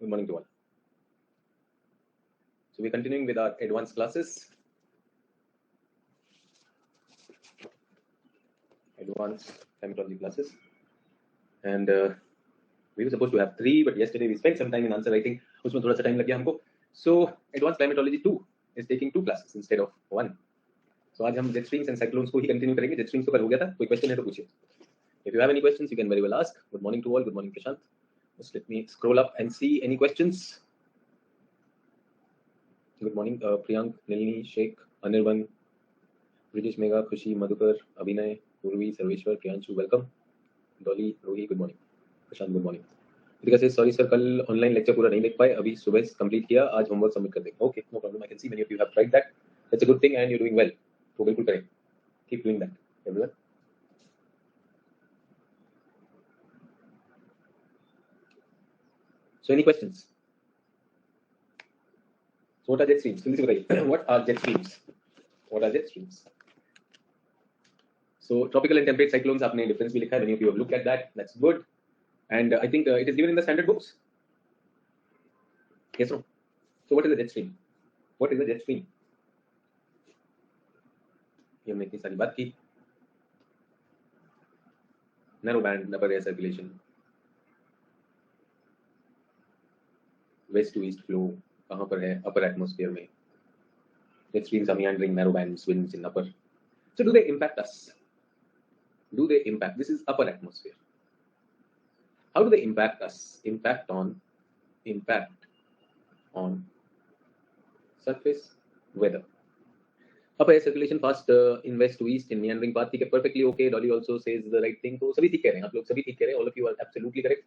Good morning to all. So we're continuing with our advanced classes. Advanced climatology classes. And we were supposed to have 3, but yesterday we spent some time in answer writing. उसमें थोड़ा सा time लग गया हमको. So advanced climatology 2 is taking 2 classes instead of 1. So आज हम jet streams and cyclones को ही continue करेंगे. Jet streams तो कल हो गया था. कोई question है तो पूछिए. If you have any questions, you can very well ask. Good morning to all. Good morning, Prashant. Just let me scroll up and see any questions. Good morning, Priyank, Nalini, Sheikh, Anirban, British Mega, Khushi, Madhukar, Abhinay, Urvi, Sarveshwar, Priyanshu, welcome. Dolly, Rohi, good morning. Prashant, good morning. Ritika says, sorry sir, कल online lecture पूरा नहीं देख पाए, अभी सुबह complete किया, आज homework submit कर देंगे. Okay, no problem. I can see many of you have tried that. That's a good thing and you're doing well. तो बिल्कुल करें. Keep doing that, everyone. So any questions? So what are jet streams? जल्दी से बताइए. What are jet streams? What are jet streams? So tropical and temperate cyclones, आपने difference भी लिखा है. Many of you have looked at that. That's good. And I think it is given in the standard books. Yes or no? So what is a jet stream? What is a jet stream? ये हमने इतनी सारी बात की. Narrow band, upper air circulation, west to east flow, कहाँ पर है? Upper atmosphere में. Jet streams are meandering narrow bands, winds in upper. So do they impact us? Do they impact? This is upper atmosphere. How do they impact us? Impact on surface weather. Upper air circulation fast in west to east in meandering path. ठीक है, perfectly okay. Dolly also says the right thing. तो सभी ठीक कह रहे हैं, आप लोग सभी ठीक कह रहे हैं. All of you are absolutely correct.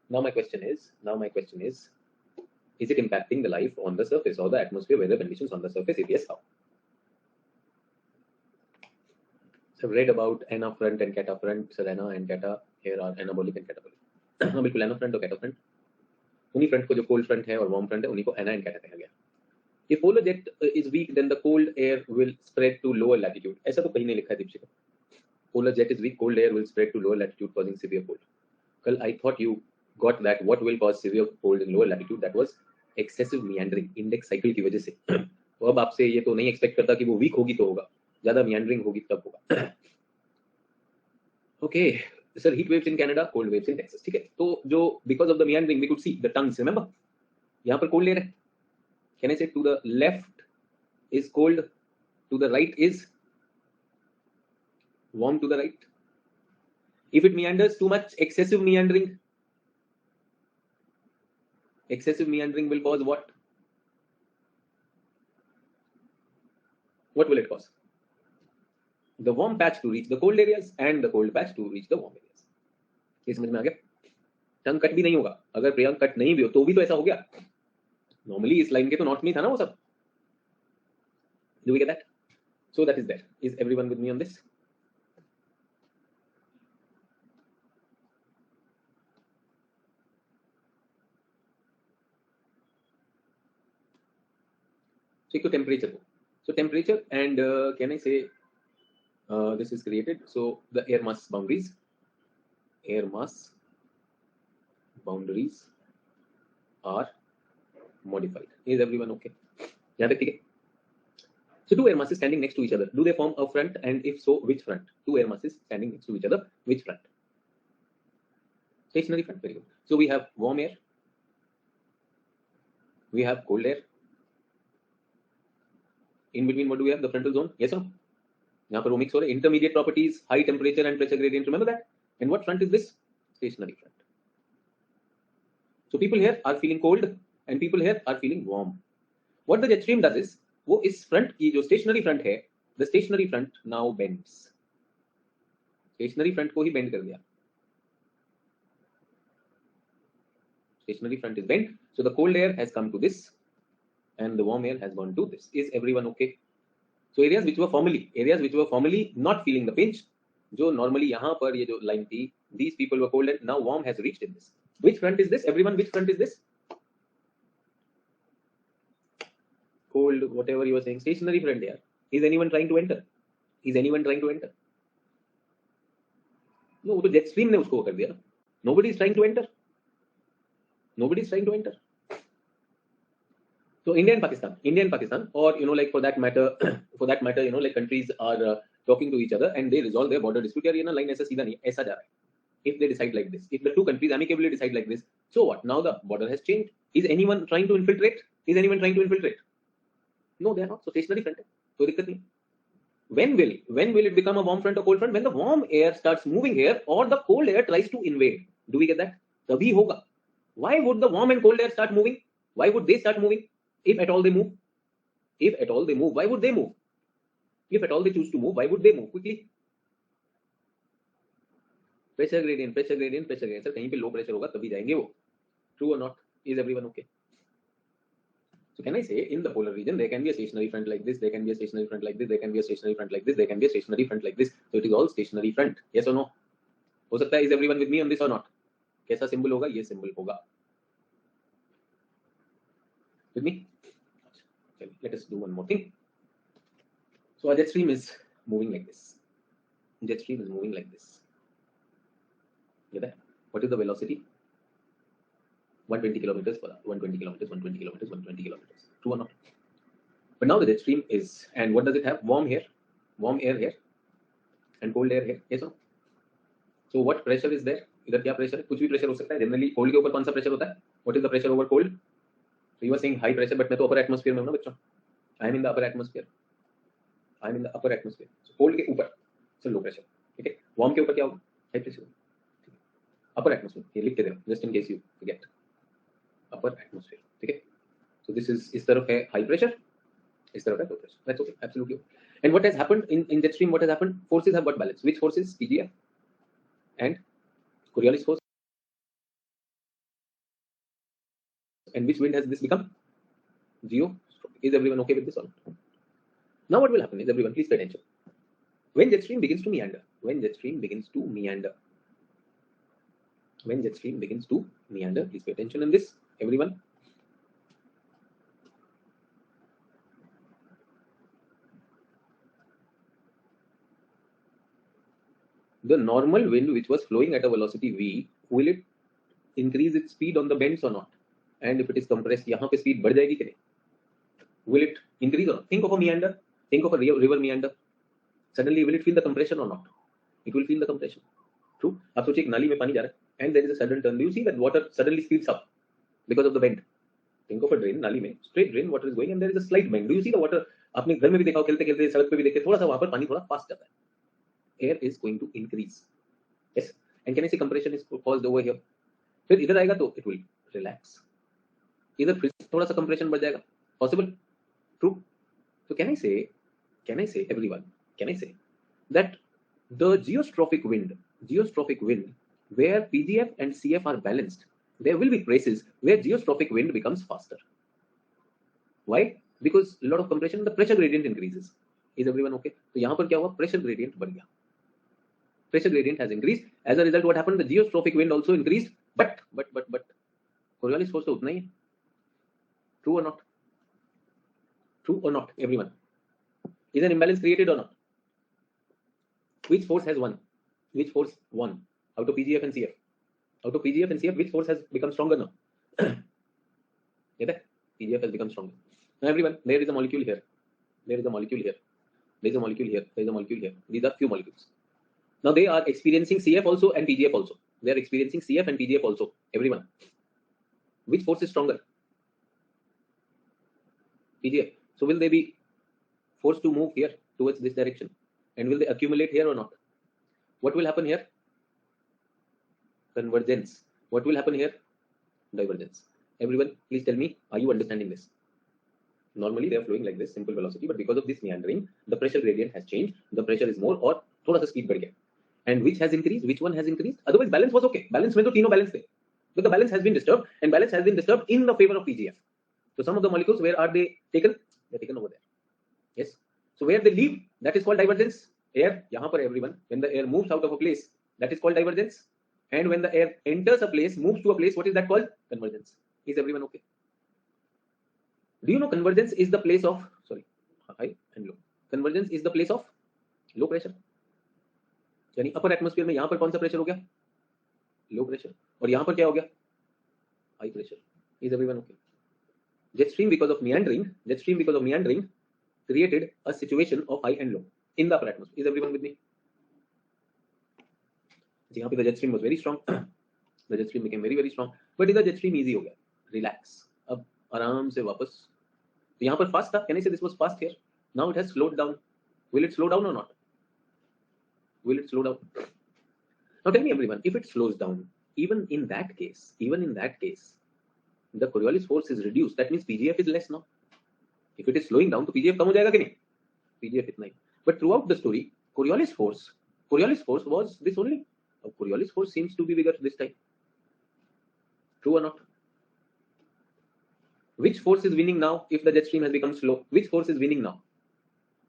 Now my question is it impacting the life on the surface or the atmosphere weather conditions on the surface? If yes, how? So I've read about ana front and cata front. So ana and cata here are anabolic and catabolic. हाँ बिल्कुल, ana front और cata front. उन्हीं front को जो cold front है और warm front है उन्हीं को ana and cata कहा गया. If polar jet is weak, then the cold air will spread to lower latitude. ऐसा तो कहीं नहीं लिखा है Deepshikha. Polar jet is weak, cold air will spread to lower latitude, causing severe cold. कल I thought you got that. What will cause severe cold in lower latitude? That was excessive meandering, index cycle की वजह से. तो अब आपसे ये तो नहीं एक्सपेक्ट करता कि वो वीक होगी तो होगा, ज्यादा meandering होगी तब होगा. Okay, sir, heat waves in Canada, cold waves in Texas. ठीक है, तो जो because of the meandering we could see the tongues. Remember, यहाँ पर cold air है. Can I say to the left is cold, to the right is warm to the right? If it meanders too much, excessive meandering will cause what? What will it cause? The warm patch to reach the cold areas and the cold patch to reach the warm areas. ये समझ में आ गया? टंग cut भी नहीं होगा. अगर Priyank cut नहीं भी हो तो भी तो ऐसा हो गया. Normally इस लाइन के तो नॉर्थ में था ना वो सब. Do we get that? So that is there. Is everyone with me on this? So एक तो temperature. So temperature and can I say this is created. So the air mass boundaries are modified. Is everyone okay? यहाँ तक ठीक है. So two air masses standing next to each other, do they form a front? And if so, which front? Two air masses standing next to each other, which front? Stationary front. Very good. So we have warm air, we have cold air. In between, what do we have? The frontal zone. Yes or no? यहाँ पर वो mix हो रहे. Intermediate properties, high temperature and pressure gradient. Remember that? And what front is this? Stationary front. So people here are feeling cold and people here are feeling warm. What the jet stream does is, वो इस front की जो stationary front है, the stationary front now bends. Stationary front को ही bend कर दिया. Stationary front is bend, so the cold air has come to this and the warm air has gone to this. Is everyone okay? So areas which were formerly not feeling the pinch, जो normally यहाँ पर ये जो line थी, these people were cold and now warm has reached in this. Which front is this? Everyone, which front is this? Cold, whatever you were saying, stationary front here. Is anyone trying to enter? No, तो jet stream ने उसको कर दिया. Nobody is trying to enter. So India and Pakistan, or like for that matter, like countries are talking to each other and they resolve their border dispute. यार ये ना line ऐसा सीधा नहीं ऐसा जा रहा है. If they decide like this, if the two countries amicably decide like this, so what? Now the border has changed. Is anyone trying to infiltrate? Is anyone trying to infiltrate? No, they are not. So stationary front है. कोई दिक्कत नहीं. When will it become a warm front or cold front? When the warm air starts moving here or the cold air tries to invade. Do we get that? तभी होगा. Why would the warm and cold air start moving? Why would they start moving? If at all they move. If at all they move, why would they move? If at all they choose to move, why would they move quickly? Pressure gradient, pressure gradient, pressure gradient. Sir, कहीं पे low pressure होगा तभी जाएंगे वो. True or not? Is everyone okay? So can I say in the polar region there can be a stationary front like this, there can be a stationary front like this, there can be a stationary front like this, there can be a stationary front like this. So it is all stationary front. Yes or no? हो सकता है. Is everyone with me on this or not? कैसा symbol होगा? ये symbol होगा. With me? Let us do one more thing. So a jet stream is moving like this. Jet stream is moving like this. Get that? What is the velocity? 120 kilometers per hour. 120 kilometers, 120 kilometers, 120 kilometers. True or not? But now the jet stream is, and what does it have? Warm here, warm air here, and cold air here. Yes or no? So what pressure is there? इधर क्या pressure है? कुछ भी pressure हो सकता है. Generally cold के ऊपर कौन सा pressure होता है? What is the pressure over cold? So you are saying high pressure, but मैं तो upper atmosphere में हूँ ना बच्चों. I am in the upper atmosphere. I am in the upper atmosphere. So cold के ऊपर, so low pressure. ठीक है. Warm के ऊपर क्या होगा? High pressure. Upper atmosphere. ये लिख के दे रहा हूँ, just in case you forget. Upper atmosphere. ठीक है. So this is इस तरफ है high pressure, इस तरफ है low pressure. That's okay, absolutely okay. And what has happened in jet stream? What has happened? Forces have got balance. Which forces? PGF and Coriolis force. And which wind has this become? Geostrophic. Is everyone okay with this or not? Now what will happen is, everyone please pay attention. When jet stream begins to meander, when jet stream begins to meander, when jet stream begins to meander, please pay attention in this, everyone. The normal wind which was flowing at a velocity v, will it increase its speed on the bends or not? And if it is compressed, यहाँ पे speed बढ़ जाएगी कि नहीं? Will it increase or not? Think of a meander. Think of a river meander. Suddenly, will it feel the compression or not? It will feel the compression. True. आप सोचिए एक नाली में पानी जा रहा है, and there is a sudden turn. Do you see that water suddenly speeds up because of the bend? Think of a drain, नाली में straight drain, water is going, and there is a slight bend. Do you see the water? आपने घर में भी देखा हो, खेलते खेलते सड़क पे भी देखे, थोड़ा सा वहां पर पानी थोड़ा फास्ट जाता है. Air is going to increase. Yes. And can I say compression is caused over here? फिर इधर आएगा तो it will relax. इधर फिर थोड़ा सा compression बढ़ जाएगा. Possible? True. So can I say everyone, can I say that the geostrophic wind, where PGF and CF are balanced, there will be places where geostrophic wind becomes faster. Why? Because a lot of compression, the pressure gradient increases. Is everyone okay? So यहाँ पर क्या हुआ? Pressure gradient बढ़ गया. Pressure gradient has increased. As a result, what happened? The geostrophic wind also increased. But Coriolis force तो उतना ही है. True or not? True or not, everyone? Is an imbalance created or not? Which force has won? Which force won out of PGF and CF? Out of PGF and CF, which force has become stronger now? PGF has become stronger. Now, everyone, there is a molecule here. There is a molecule here. There is a molecule here. There is a molecule here. These are few molecules. Now they are experiencing CF also and PGF also. They are experiencing CF and PGF also. Everyone. Which force is stronger? PGF. So will they be forced to move here towards this direction? And will they accumulate here or not? What will happen here? Convergence. What will happen here? Divergence. Everyone, please tell me, are you understanding this? Normally they are flowing like this, simple velocity, but because of this meandering, the pressure gradient has changed. The pressure is more, or थोड़ा सा speed बढ़ गया. And which has increased? Which one has increased? Otherwise, balance was okay. Balance में तो तीनों balance थे. But the balance has been disturbed, and balance has been disturbed in the favor of PGF. So some of the molecules, where are they taken? They're taken over there. Yes. So where they leave, that is called divergence. Air, यहाँ पर everyone, when the air moves out of a place, that is called divergence. And when the air enters a place, moves to a place, what is that called? Convergence. Is everyone okay? Do you know convergence is the place of, sorry, high and low. Convergence is the place of low pressure. यानी अपर atmosphere में यहाँ पर कौन सा pressure हो गया? Low pressure. और यहाँ पर क्या हो गया? High pressure. Is everyone okay? jet stream because of meandering created a situation of high and low in the upper atmosphere. Is everyone with me? यहाँ पे the jet stream was very strong. The jet stream became very very strong. But इधर jet stream easy हो गया. Relax. अब आराम से वापस. तो यहाँ पर fast था. Can I say this was fast here? Now it has slowed down. Will it slow down or not? Will it slow down? Now tell me everyone, if it slows down, even in that case, the Coriolis force is reduced. That means PGF is less now. If it is slowing down, तो PGF कम हो जाएगा कि नहीं? PGF इतना ही. But throughout the story, Coriolis force was this only. Coriolis force seems to be bigger this time. True or not? Which force is winning now if the jet stream has become slow? Which force is winning now?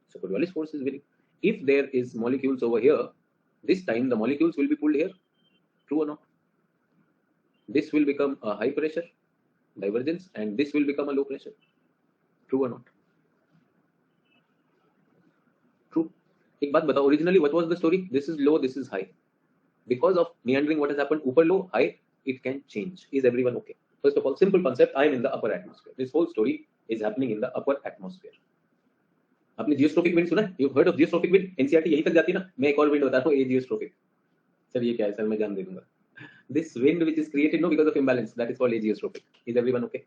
So Coriolis force is winning. If there is molecules over here, this time the molecules will be pulled here. True or not? This will become a high pressure divergence and this will become a low pressure. True or not? True. एक बात बताओ, originally what was the story? This is low, this is high. Because of meandering, what has happened? Upper low, high, it can change. Is everyone okay? First of all, simple concept, I am in the upper atmosphere. This whole story is happening in the upper atmosphere. आपने जियोस्ट्रोपिक wind सुना है? You've heard of geostrophic wind? NCERT यहीं तक जाती है ना? मैं एक और विंड बता रहा हूँ, ए जियोस्ट्रोपिक. सर ये क्या है सर, मैं जान दे दूंगा. This wind which is created no because of imbalance, that is called ageostropic. Is everyone okay?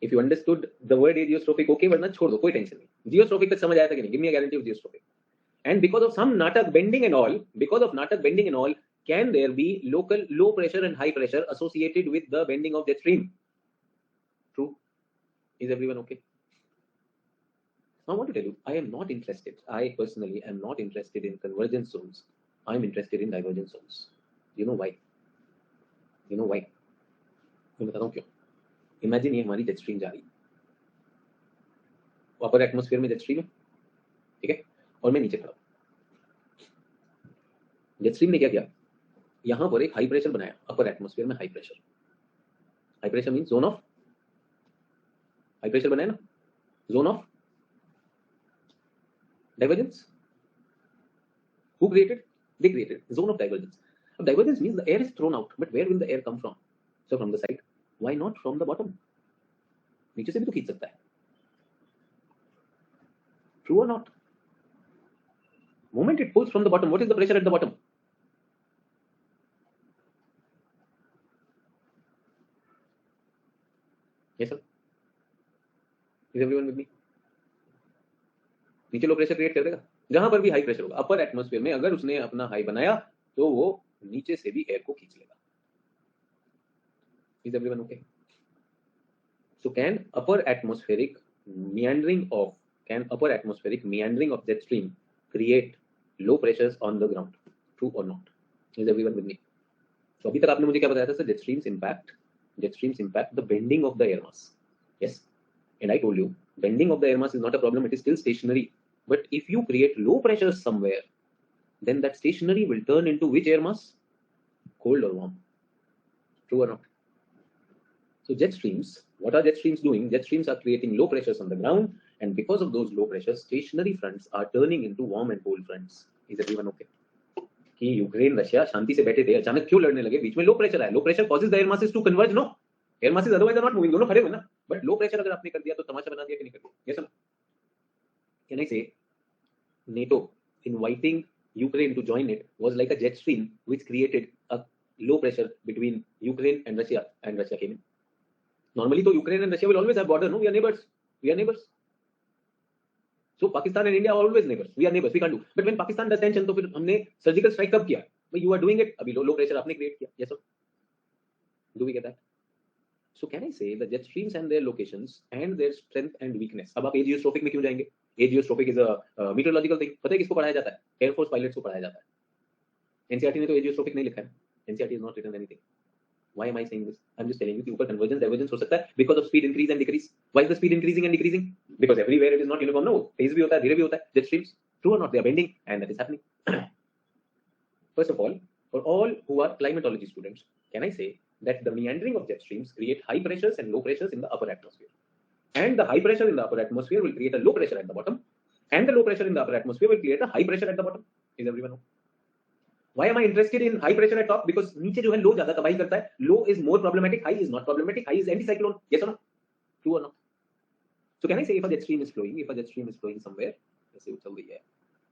If you understood the word ageostropic, okay, वरना छोड़ दो, कोई टेंशन नहीं. Geostropic तक समझ आया था कि नहीं? Give me a guarantee of geostropic. And because of some natak bending and all, can there be local low pressure and high pressure associated with the bending of jet stream? True. Is everyone okay? Now I want to tell you, I personally am not interested in convergence zones. I am interested in divergence zones. You know why? मैं बताता हूँ क्यों. Imagine ये हमारी jet stream जा रही है. Upper atmosphere में jet stream है, ठीक है? और मैं नीचे खड़ा हूँ. jet stream ने क्या किया? यहाँ पर एक हाई प्रेशर बनाया. अपर एटमोस्फेयर में high pressure means zone of high pressure बनाया ना, zone of divergence. Who created? They created zone of divergence. Divergence means the air is thrown out, but where will the air come from? So from the side. Why not from the bottom? नीचे से भी तो खींच सकता है. True or not? Moment it pulls from the bottom, what is the pressure at the bottom? Yes sir. Is everyone with me? नीचे low pressure create कर देगा. जहां पर भी हाई प्रेशर होगा अपर एटमॉस्फेयर में, अगर उसने अपना हाई बनाया तो वो नीचे से भी एयर को खींच लेगा. Is everyone okay? So can upper atmospheric meandering of jet stream create low pressures on the ground? True or not? Is everyone with me? So अभी तक आपने मुझे क्या बताया था sir? Jet streams impact the bending of the air mass. Yes, and I told you bending of the air mass is not a problem, it is still stationary. But if you create low pressures somewhere, then that stationary will turn into which air mass? Cold or warm? True or not? So jet streams, what are jet streams doing? Jet streams are creating low pressures on the ground, and because of those low pressures, stationary fronts are turning into warm and cold fronts. Is everyone okay? कि Ukraine Russia शांति से बैठे थे, अचानक क्यों लड़ने लगे? बीच में low pressure आया. Low pressure causes the air masses to converge, no? Air masses otherwise are not moving, दोनों खड़े हुए ना. But लो प्रेशर अगर आपने कर दिया तो तमाशा बना दिया कि नहीं कर दिया? Yes or no? Can I say NATO inviting Ukraine to join it was like a jet stream which created a low pressure between Ukraine and Russia came in. Normally तो Ukraine and Russia will always have border, no? We are neighbors. So Pakistan and India are always neighbors. We are neighbors. We can't do. But when Pakistan does tension, तो फिर हमने surgical strike कब किया? But you are doing it. अभी low pressure आपने create किया. Yes or? Do we get that? So can I say the jet streams and their locations and their strength and weakness? अब आप ageostropic में क्यों जाएंगे? Ageostropic is a meteorological thing. पता है किसको पढ़ाया जाता है? Air Force pilots को पढ़ाया जाता है. NCERT ने तो ageostropic नहीं लिखा है. NCERT has not written anything. Why am I saying this? I'm just telling you कि ऊपर convergence divergence हो सकता है because of speed increase and decrease. Why is the speed increasing and decreasing? Because everywhere it is not uniform. No, तेज भी होता है, धीरे भी होता है. Jet streams, true or not? They are bending, and that is happening. First of all, for all who are climatology students, can I say that the meandering of jet streams create high pressures and low pressures in the upper atmosphere, and the high pressure in the upper atmosphere will create a low pressure at the bottom, and the low pressure in the upper atmosphere will create a high pressure at the bottom. Is everyone know? Why am I interested in high pressure at top? Because नीचे जो है low ज्यादा तबाही करता है. Low is more problematic, high is not problematic. High is anticyclone. Yes or no? True or not? So can I say if a jet stream is flowing somewhere, जैसे चल रही है,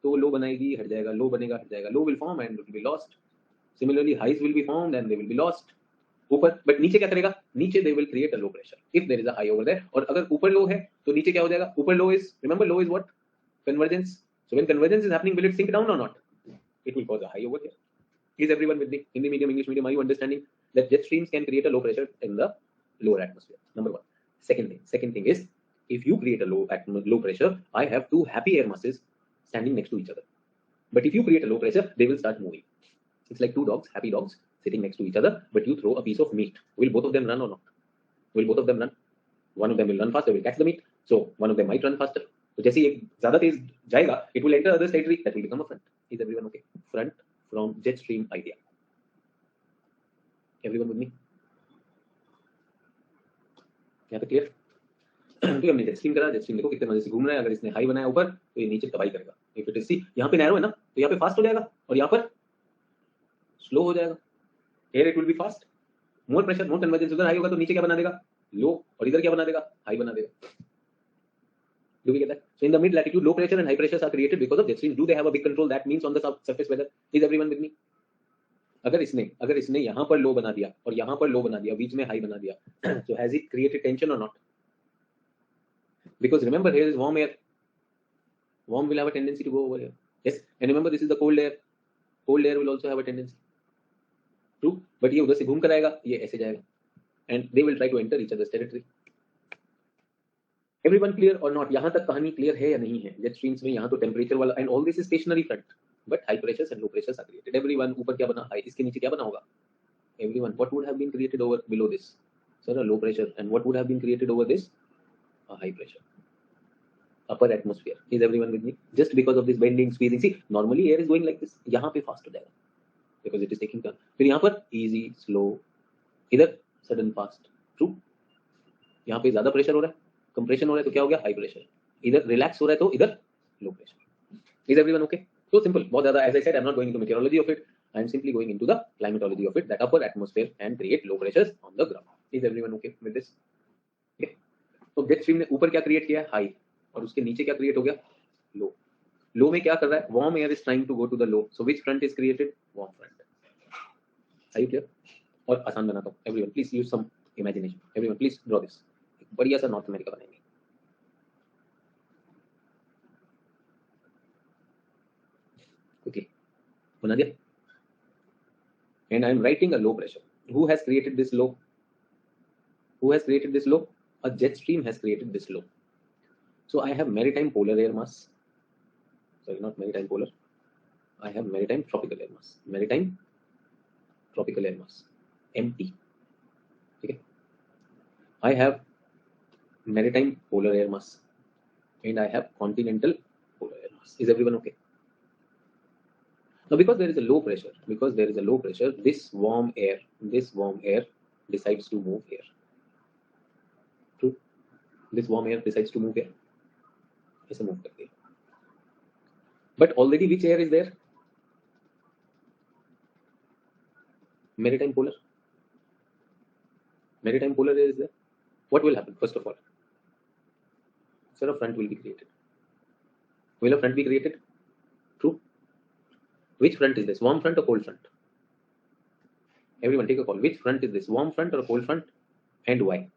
तो लो बनाएगी, हट जाएगा, लो बनेगा, हट जाएगा, लो will form and it will be lost. Similarly, highs will be formed and they will be lost. ऊपर, but नीचे क्या करेगा? नीचे they will create a low pressure if there is a high over there. और अगर ऊपर लो है, तो नीचे क्या हो जाएगा? ऊपर low is, remember low is what? Convergence. So when convergence is happening, will it sink down or not? It will cause a high over here. Is everyone with me? Hindi medium, English medium, are you understanding that jet streams can create a low pressure in the lower atmosphere? Number one. Second thing is, if you create a low pressure, I have two happy air masses standing next to each other. But if you create a low pressure, they will start moving. It's like two dogs, happy dogs, sitting next to each other, but you throw a piece of meat. Will both of them run or not? Will both of them run? One of them will run faster, will catch the meat. So one of them might run faster. So जैसे ये ज़्यादा तेज जाएगा, it will enter other territory, that will become a front. Is everyone okay? Front from jet stream idea. Everyone with me? यहाँ पे clear? तो हमने jet stream करा, jet stream देखो कितने मजे से घूम रहा है. अगर इसने high बनाया ऊपर, तो ये नीचे तबाही करेगा. If it is see, यहाँ पे narrow है ना, तो यहाँ पे fast हो जाएगा, और यहाँ पर slow हो जाएगा. Here it will be fast. More pressure, more convergence. उधर high होगा तो नीचे क्या बना देगा? Low. और इधर क्या बना देगा? High बना देगा. Do we get that? So in the mid latitude, low pressure and high pressures are created because of jet streams. Do they have a big control? That means on the surface weather. Is everyone with me? अगर इसने यहाँ पर लो बना दिया और यहाँ पर लो बना दिया, बीच में हाई बना दिया, so has it created tension or not? Because remember, here is warm air. Warm will have a tendency to go over here. Yes, and remember this is the cold air. Cold air will also have a tendency. True, but ये उधर से घूम कर आएगा, ये ऐसे जाएगा, and they will try to enter each other's territory. Everyone clear or not? यहाँ तक कहानी clear है या नहीं है? Jet streams में यहाँ तो temperature वाला, and all this is stationary front, but high pressures and low pressures are created. Everyone ऊपर क्या बना? High. इसके नीचे क्या बना होगा? Everyone, what would have been created over below this? Sir, a low pressure, and what would have been created over this? A high pressure. Upper atmosphere. Is everyone with me? Just because of this bending, squeezing. See, normally air is going like this. यहाँ पे fast हो जाएगा, because it is taking turn. फिर यहाँ पर easy, slow. इधर sudden, fast. True. यहाँ पे ज़्यादा pressure हो रहा है, compression हो रहा है, तो क्या हो गया? High pressure. इधर relax हो रहा है, तो इधर low pressure. Is everyone okay? So simple. बहुत ज़्यादा, as I said, I'm not going into meteorology of it. I'm simply going into the climatology of it. That upper atmosphere can create low pressures on the ground. Is everyone okay with this? Okay. तो jet stream ने ऊपर क्या create किया? High. और उसके नीचे क्या create हो गया? Low. Low में क्या कर रहा है? Warm air is trying to go to the low. So which front is created? Warm front. Are you clear? और आसान बनाता हूँ. Everyone, please use some imagination. Everyone, please draw this. बढ़िया सा नॉर्थ अमेरिका बनाएंगे. Okay, बना दिया. And I am writing a low pressure. Who has created this low? Who has created this low? A jet stream has created this low. So I have maritime polar air mass. Sorry, not maritime polar. I have maritime tropical air mass. Maritime tropical air mass. MT. Okay. I have maritime polar air mass, and I have continental polar air mass. Is everyone okay? Now, because there is a low pressure, this warm air decides to move here. True. This warm air decides to move here. ऐसे move करती है. But already which air is there? Maritime polar. Maritime polar air is there. What will happen? First of all, sir, a front will be created. Will a front be created? True. Which front is this? Warm front or cold front? Everyone take a call. Which front is this? Warm front or cold front? And why?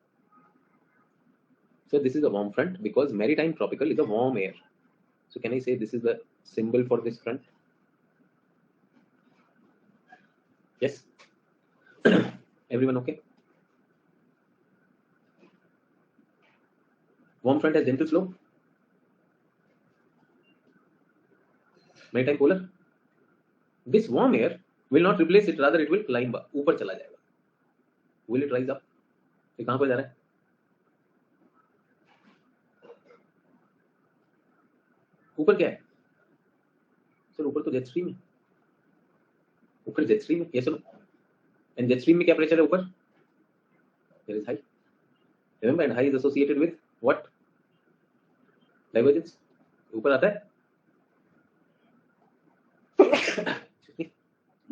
So this is a warm front because maritime tropical is a warm air. So can I say this is the symbol for this front? Yes? Everyone okay? Warm front has gentle slope. Maritime polar. This warm air will not replace it, rather it will climb up. ऊपर चला जाएगा. Will it rise up? ये कहाँ पर जा रहा है? ऊपर क्या है? सर ऊपर तो जेट स्ट्रीम है. ऊपर जेट स्ट्रीम है. ये सुनो. And jet stream में क्या प्रेशर है ऊपर? There is high. Remember, and high is associated with what? Divergence. ऊपर आता है.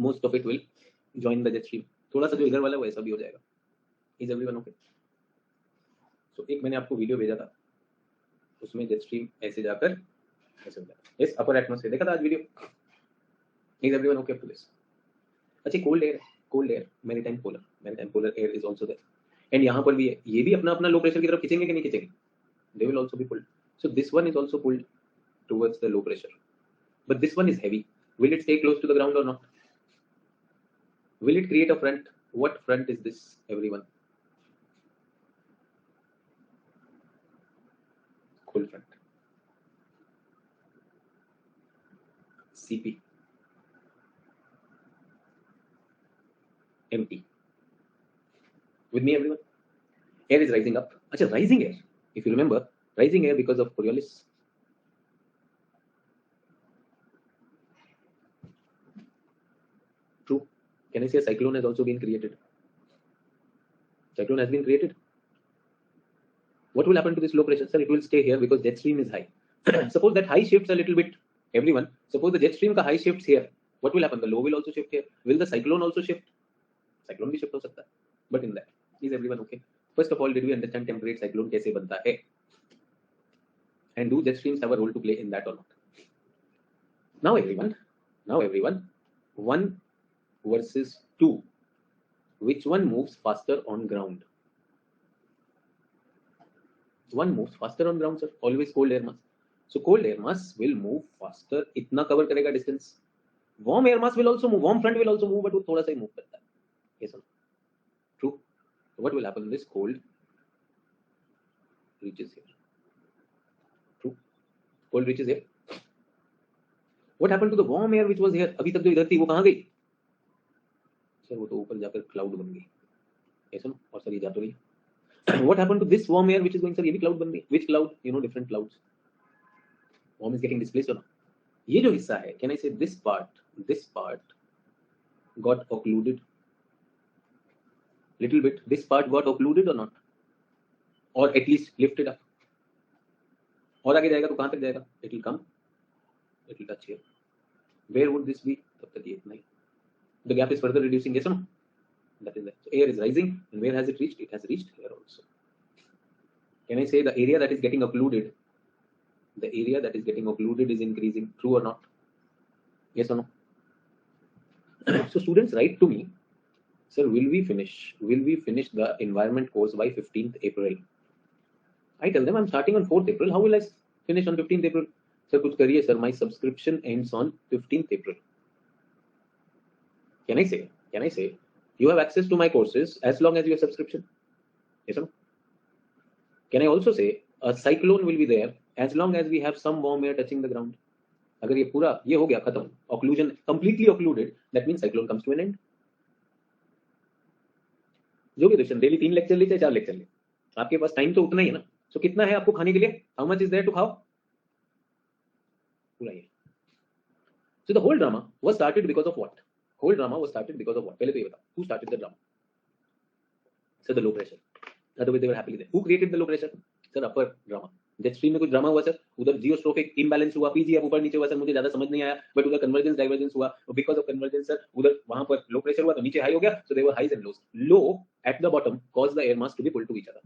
Most of it will join the jet stream. थोड़ा सा जो इधर वाला है वो ऐसा भी हो जाएगा. Is everyone okay? सो एक मैंने आपको वीडियो भेजा था, उसमें जेट स्ट्रीम ऐसे जाकर ऐसे हो जाता। यस, अपर एटमॉस्फेयर देखा था आज video. Is everyone okay up to this? अच्छा, cold air, cold air maritime polar air is also there, and यहाँ पर भी है, ये भी अपना अपना लो प्रेशर की तरफ खींचेंगे कि नहीं खींचेंगे? They will also be pulled. So this one is also pulled towards the low pressure, but this one is heavy. Will it stay close to the ground or not? Will it create a front? What front is this, everyone? Cold front. CP. Empty. With me, everyone? Air is rising up. Acha, rising air. If you remember, rising air because of Coriolis. True. Can I say a cyclone has also been created? Cyclone has been created. What will happen to this low pressure? Sir, it will stay here because jet stream is high. Suppose that high shifts a little bit, everyone. Suppose the jet stream ka high shifts here. What will happen? The low will also shift here. Will the cyclone also shift? Cyclone bhi shift ho sakta hai. But in that, is everyone okay? First of all, did we understand temperate cyclone kaise banta hai? And do jet streams have a role to play in that or not? Now everyone, 1 versus 2. Which one moves faster on ground? One moves faster on ground, sir. Always cold air mass. So cold air mass will move faster. इतना cover करेगा distance. Warm air mass will also move. Warm front will also move, but वो थोड़ा सा ही move करता है. Yes or no? True. So what will happen? This cold reaches here. True. Cold reaches here. What happened to the warm air which was here? अभी तक जो इधर थी वो कहाँ गई? सर वो तो ऊपर जाकर cloud बन गई. Yes or no? और सर ये जा तो रही. What happened to this warm air which is going, sir? ये भी cloud बन गई. Which cloud? You know, different clouds. Warm is getting displaced or not? ये जो हिस्सा है, can I say this part got occluded little bit. This part got occluded or not? Or at least lifted up. और आगे जाएगा तो कहाँ तक जाएगा? It will come. It will touch here. Where would this be? तब तक ये इतना ही. The gap is further reducing. Yes or no? That is that. So air is rising, and where has it reached? It has reached here also. Can I say the area that is getting occluded? The area that is getting occluded is increasing. True or not? Yes or no? So students write to me, sir, will we finish the environment course by 15th April? I tell them I'm starting on 4th April. How will I finish on 15th April? Sir, kuch kariye, sir. My subscription ends on 15th April. Can I say you have access to my courses as long as you have subscription? Yes or no? Can I also say a cyclone will be there as long as we have some warm air touching the ground? अगर ये पूरा ये हो गया खत्म, occlusion completely occluded, that means cyclone comes to an end. जो भी question daily 3 lecture ले चाहे 4 लेक्चर ले, आपके पास टाइम तो उतना ही है ना. सो कितना है आपको खाने के लिए? How much is there to खाओ? पूरा ये. So the whole drama was started because of what? Whole drama was started because of what? पहले तो ये बताओ, who started the drama? Sir the low pressure. Otherwise they were happily there. Who created the low pressure? Sir upper drama. Jet stream में कुछ drama हुआ sir, उधर जियोस्ट्रोफिक imbalance हुआ, PGF ऊपर नीचे हुआ सर, मुझे ज्यादा समझ नहीं आया, बट उधर कन्वर्जेंस डाइवर्जेंस हुआ, बिकॉज ऑफ कन्वर्जेंस सर उधर वहां पर लो प्रेशर हुआ तो नीचे हाई हो गया, so they were highs and lows. Low at the bottom cause the air mass to be pulled to each other.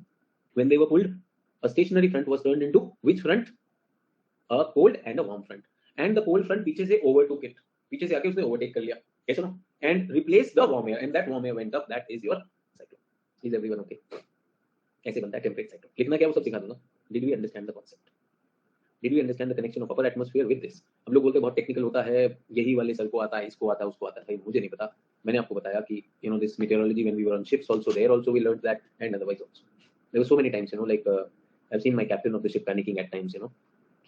When they were pulled, a stationary front was turned into which front? A cold and a warm front. And the cold front पीछे से overtook it, पीछे से आके उसने overtake कर लिया, yes or no? And replaced the warm air, and that warm air went up. That is your cyclone. Is everyone okay? ऐसे बनता है टेम्परेट साइक्लोन. लिखना क्या वो सब सिखा दूंगा. Did we understand the concept? Did we understand the connection of upper atmosphere with this? हम लोग बोलते हैं बहुत टेक्निकल होता है, यही वाले सर को आता है, इसको आता है, उसको आता है. भाई मुझे नहीं पता. मैंने आपको बताया कि you know this meteorology when we were on ships also, there also we learned that, and otherwise also. There were so many times, you know, like I've seen my captain of the ship panicking at times, you know.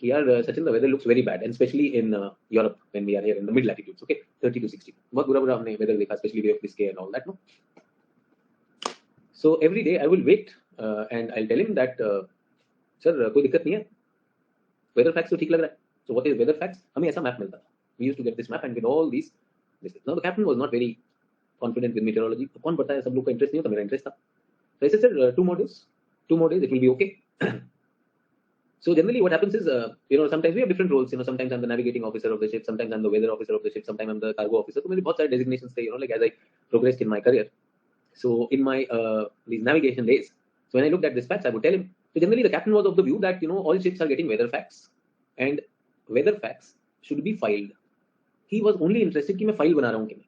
Here, Sachin, the weather looks very bad, and especially in Europe when we are here in the mid latitudes, okay, 30 to 60. बहुत बुरा हमने weather देखा, especially Bay of Biscay and all that, no. So every day I will wait and I'll tell him that, sir, कोई दिक्कत नहीं है, weather facts तो ठीक लग रहा है. So what is weather facts? हमें ऐसा map मिलता था. We used to get this map and with all these. Now the captain was not very confident with meteorology. तो कौन पता है, सब लोग का interest नहीं होता, मेरा interest था. So I said, sir, 2 more days, it will be okay. So generally what happens is, you know, sometimes we have different roles, you know, sometimes I'm the navigating officer of the ship, sometimes I'm the weather officer of the ship, sometimes I'm the cargo officer. So मेरे बहुत सारे designations थे, you know, like as I progressed in my career. So in my these navigation days, So when I looked at this facts, I would tell him. So generally, the captain was of the view that all ships are getting weather facts, and weather facts should be filed. He was only interested कि मैं file बना रहा हूँ कि नहीं.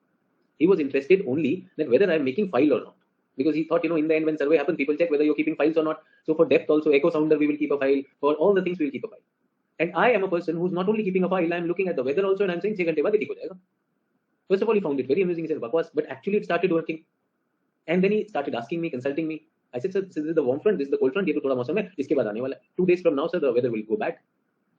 He was interested only that whether I am making file or not, because he thought in the end when survey happens, people check whether you're keeping files or not. So for depth also, echo sounder we will keep a file. For all the things we will keep a file. And I am a person who's not only keeping a file, I am looking at the weather also, and I'm saying 6 घंटे बाद ठीक हो जाएगा. First of all, he found it very amusing. He said bakwas, but actually it started working. And then he started asking me, consulting me. I said, sir, this is the warm front, this is the cold front. ये तो थोड़ा मौसम है, इसके बाद आने वाला है. 2 days from now, sir, the weather will go bad.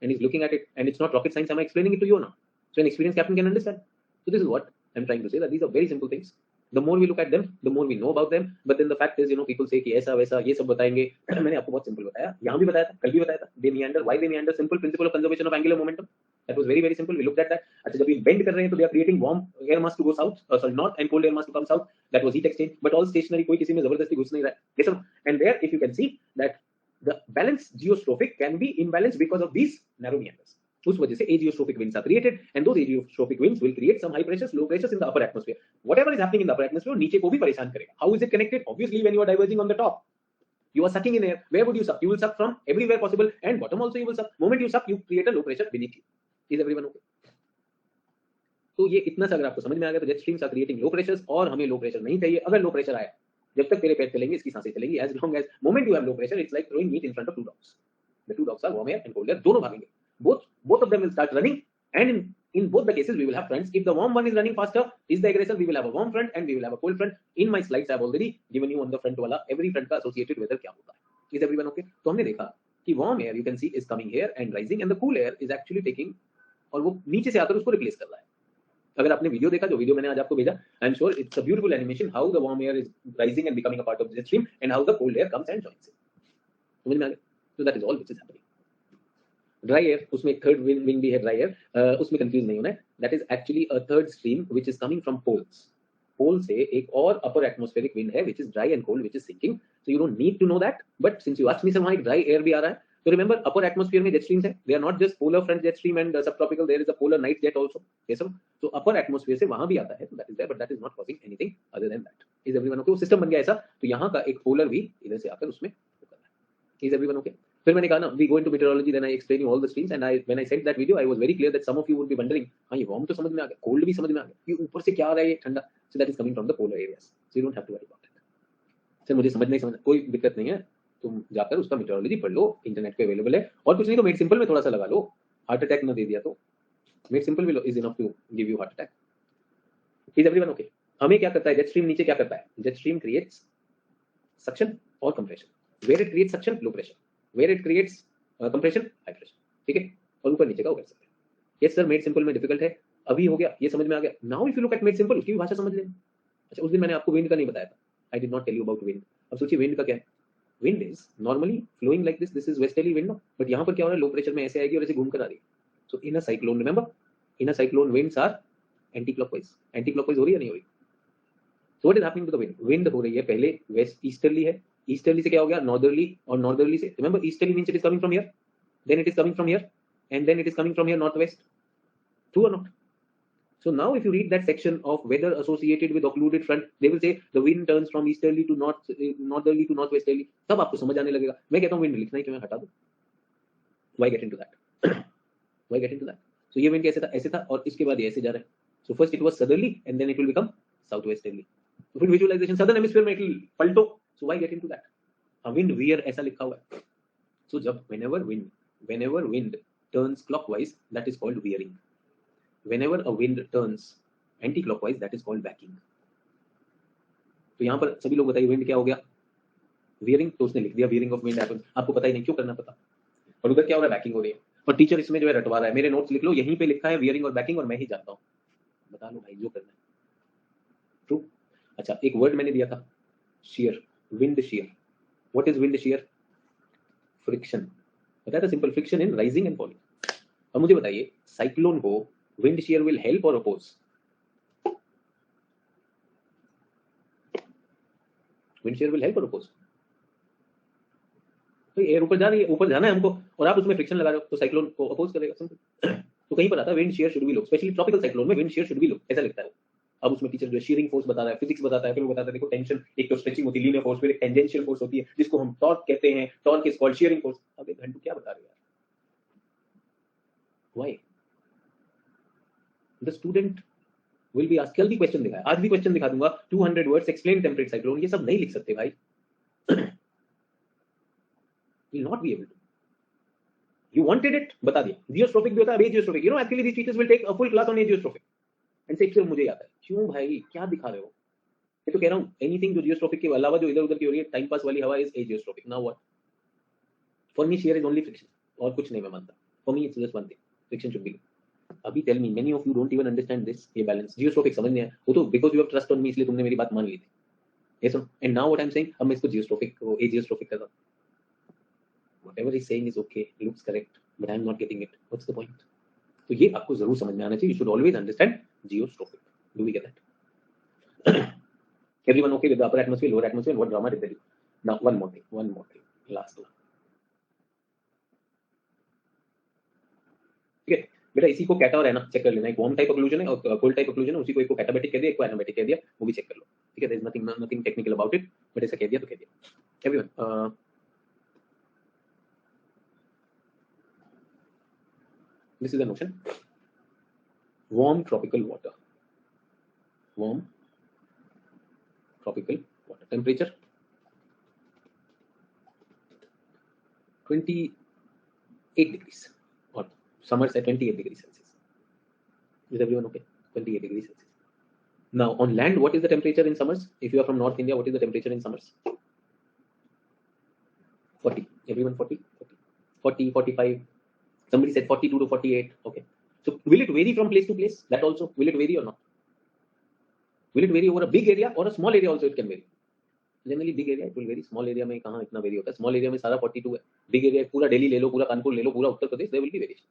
And he's looking at it, and it's not rocket science. I'm explaining it to you now. So an experienced captain can understand. So this is what I'm trying to say, that these are very simple things. The more we look at them, the more we know about them. But then the fact is, people say कि ऐसा वैसा ये सब बताएंगे. मैंने आपको बहुत simple बताया, यहाँ भी बताया था, कल भी बताया था. They meander. Why they meander? Simple principle of conservation of angular momentum. That was very very simple. We looked at that. अच्छा जब ये bend कर रहे हैं तो they are creating warm air mass to go south, sorry north, and cold air mass to come south. That was heat exchange. But all stationary, कोई किसी में जबरदस्ती घुस नहीं रहा है. Yes, sir. And there, if you can see that the balanced geostrophic can be imbalanced because of these narrow meanders. उस वजह से ageostrophic winds are created, and those ageostrophic winds will create some high pressures, low pressures in the upper atmosphere. Whatever is happening in the upper atmosphere, नीचे को भी परेशान करेगा. How is it connected? Obviously, when you are diverging on the top, you are sucking in air. Where would you suck? You will suck from everywhere possible, and bottom also you will suck. Moment you suck, you create a low pressure beneath you. Is everyone okay? तो ये इतना सा अगर आपको समझ में आ गया तो jet streams are creating low pressures, और हमें low pressure नहीं चाहिए. अगर low pressure आया, जब तक तेरे पैर चलेंगे इसकी सांसें चलेंगी. As long as moment you have low pressure, it's like throwing meat in front of 2 dogs. The 2 dogs are warm air and cold air. दोनों भागेंगे. Both of them will start running, and in both the cases we will have fronts. If the warm one is running faster, is the aggressor, we will have a warm front and we will have a cold front. In my slides I have already given you on the front wala every front का associated weather क्या होता है. Is everyone okay? तो हमने देखा कि warm air you can see is coming here and rising, and the cool air is actually taking, और वो नीचे से आकर उसको रिप्लेस कर रहा है. अगर आपने वीडियो देखा, जो वीडियो मैंने आज आपको भेजा, I am sure it's a beautiful animation how the warm air is rising and becoming a part of the jet stream, and how the cold air comes and joins it. समझ में आ गया? सो that is all which is happening. Dry air, उसमें एक third wind भी है dry air, उसमें confuse नहीं होना है. That is actually a third stream which is coming from poles. Pole से एक और अपर एटमॉस्फेरिक विंड है which is dry and cold which is sinking. So you don't need to know that, but since you asked me sir वहां एक dry air भी आ रहा है, तो रिमेंबर अपर एटमॉस्फेयर में जेट स्ट्रीम्स है. They are not just polar front jet stream and सब tropical, there is a polar night jet also. ये सब तो अपर एटमॉस्फेयर से वहां भी आता है, तो that is there, but that is not causing anything other than that. Is everyone okay? वो सिस्टम बन गया ऐसा, तो यहाँ का एक पोलर भी इधर से आकर उसमें कर रहा है. Is everyone okay? फिर मैंने कहा ना, we go into meteorology, then I explain you all the streams, and I when I said that video I was very clear that some of you would be wondering, हां ये warm तो समझ में आ गया, कोल्ड भी समझ में आ गया, ये ऊपर से क्या आ रहा है ये ठंडा. So that is coming from the polar areas. So you don't have to worry about it. Sir मुझे समझ नहीं समझ, कोई दिक्कत नहीं है, तुम जाकर उसका मेटेरोलॉजी पढ़ लो, इंटरनेट पे अवेलेबल है. और कुछ नहीं तो मेड सिंपल में थोड़ा सा लगा लो. हार्ट अटैक न दे दिया तो मेड सिंपल भी is enough to give you heart attack. Is everyone okay? हमें क्या करता है जेट स्ट्रीम, नीचे क्या करता है? जेट स्ट्रीम क्रिएट्स सक्शन और compression. Where it creates suction, low pressure. Where it creates compression, high pressure. ठीक है, और ऊपर नीचे का कर सकते हैं. यस सर, मेड सिंपल में डिफिकल्ट है, अभी हो गया, ये समझ में आ गया. Now if you look at made simple, उसकी भी भाषा समझ लें. अच्छा, उस दिन मैंने आपको विंड का नहीं बताया था. I did not tell you about wind. अब सोचिए विंड का क्या है. Wind is normally flowing like this is westerly wind, but यहाँ पर क्या हो रहा है, लो प्रेशर में ऐसे आएगी और ऐसे घूम कर आ रही है. So in a cyclone, remember in a cyclone winds are anticlockwise. Anticlockwise हो रही है नहीं हो रही? So what is happening to the wind? Wind हो रही है पहले वेस्ट ईस्टर्ली है, ईस्टर्ली से क्या हो गया नॉर्दर्ली, और नॉर्दर्ली से remember easterly means it is coming from here, then it is coming from here, and then it is coming from here northwest. True or not? So now if you read that section of weather associated with occluded front, they will say the wind turns from easterly to northerly to northwesterly. तब आपको समझ आने लगेगा. मैं कहता हूँ wind लिखना ही क्यों है, हटा दो. Why get into that? Why get into that? So ये wind कैसे था, ऐसे था, और इसके बाद ये ऐसे जा रहा है. So first it was southerly and then it will become southwesterly. तो फिर visualization southern hemisphere में it will पलटो. So why get into that? wind veer ऐसा लिखा हुआ है. So जब whenever wind turns clockwise, that is called veering. Whenever a wind turns anti-clockwise, that is called backing. तो यहाँ पर सभी लोग बताइए विंड क्या हो गया? veering. तो उसने लिख दिया veering of wind happens. आपको पता ही नहीं, क्यों करना पता. और उधर क्या हो रहा है, बैकिंग हो रही है, और टीचर इसमें जो है रटवा रहा है. मेरे नोट्स लिख लो, यहीं पे लिखा है veering और बैकिंग, और मैं ही जानता हूँ. बता लो भाई जो करना है. ट्रू. अच्छा, एक वर्ड मैंने दिया था, shear, wind shear. What is wind shear? Friction. बताया था, simple friction in rising and falling. अब मुझे बताइए साइक्लोन को wind shear will help or oppose? Wind shear will help or oppose. तो एयर ऊपर जा रही है, ऊपर जाना है हमको, और आप उसमें फ्रिक्शन लगा रहे हो, तो साइक्लोन को अपोज करेगा. सिंपल. तो कहीं पर आता है wind shear should be low, specially tropical cyclone में विंड शेयर शुड बी लो, ऐसा लिखता है. अब उसमें टीचर जो है शीयरिंग फोर्स बता रहा है, फिजिक्स बताता है, फिर वो बताता है देखो टेंशन, एक तो स्ट्रेचिंग होती है लीनियर फोर्स, फिर एक टेंजेंशियल फोर्स होती है जिसको हम टॉर्क कहते हैं, torque is called shearing force. अब एक घंटू क्या बता रहे हो यार, why the student will be asked. कल भी क्वेश्चन दिखाया, आज भी क्वेश्चन दिखा दूंगा, 200 वर्ड्स एक्सप्लेन टेम्परेट साइक्लोन, ये सब नहीं लिख सकते भाई, will not be able to. You wanted it, बता दिया। जियोस्ट्रोफिक भी होता है, अब जियोस्ट्रोफिक, you know actually these teachers will take a full class on geostrophic and से मुझे आता है। क्यों भाई, क्या दिखा रहे हो? मैं तो कह रहा हूँ एनीथिंग जो जियोस्ट्रोफिक के अलावा जो इधर उधर की हो रही है टाइम पास वाली हवा is geostrophic. Now what, for me shear is only friction, और कुछ नहीं मैं मानता। For me it's just one thing, friction should be. अभी tell me, many of you don't even understand this, ये बैलेंस जियोस्ट्रोफिक समझ नहीं है, वो तो because you have trust on me इसलिए तुमने मेरी बात मान ली थी। ये सुनो, and now what I am saying, अब मैं इसको जियोस्ट्रोफिक को जियोस्ट्रोफिक कर रहा हूं। Whatever he's saying is okay, looks correct, but I'm not getting it. What's the point? तो ये आपको जरूर समझ में आना चाहिए. You should always understand geostrophic. Do we get that? Everyone okay with the upper atmosphere, lower atmosphere? What drama did they do? Now one more thing, last one. ठीक है बेटा, इसी को कैटा और एना चेक कर लेना। एक वार्म टाइप ऑक्लूजन है और कोल्ड टाइप ऑक्लूजन है, उसी को एक को कैटाबैटिक कह दिया, एक को एनाबैटिक कह दिया, वो भी चेक कर लो। ठीक है, there is nothing technical about it, but ऐसा कह दिया तो कह दिया। Everyone, this is the notion. Warm tropical water. Warm tropical water. Temperature 28 degrees, or summers at 28 degrees Celsius. Is everyone okay? 28 degrees Celsius. Now on land, what is the temperature in summers? If you are from North India, what is the temperature in summers? 40. Everyone 40? 40, 45. Somebody said 42 to 48. Okay. So will it vary from place to place? That also, will it vary or not? Will it vary over a big area or a small area also? It can vary. Generally big area it will vary. Small area में कहाँ इतना vary होता है? Small area में सारा 42 है. Big area पूरा दिल्ली ले लो, पूरा कानपुर ले लो, पूरा Uttar Pradesh, there will be variations.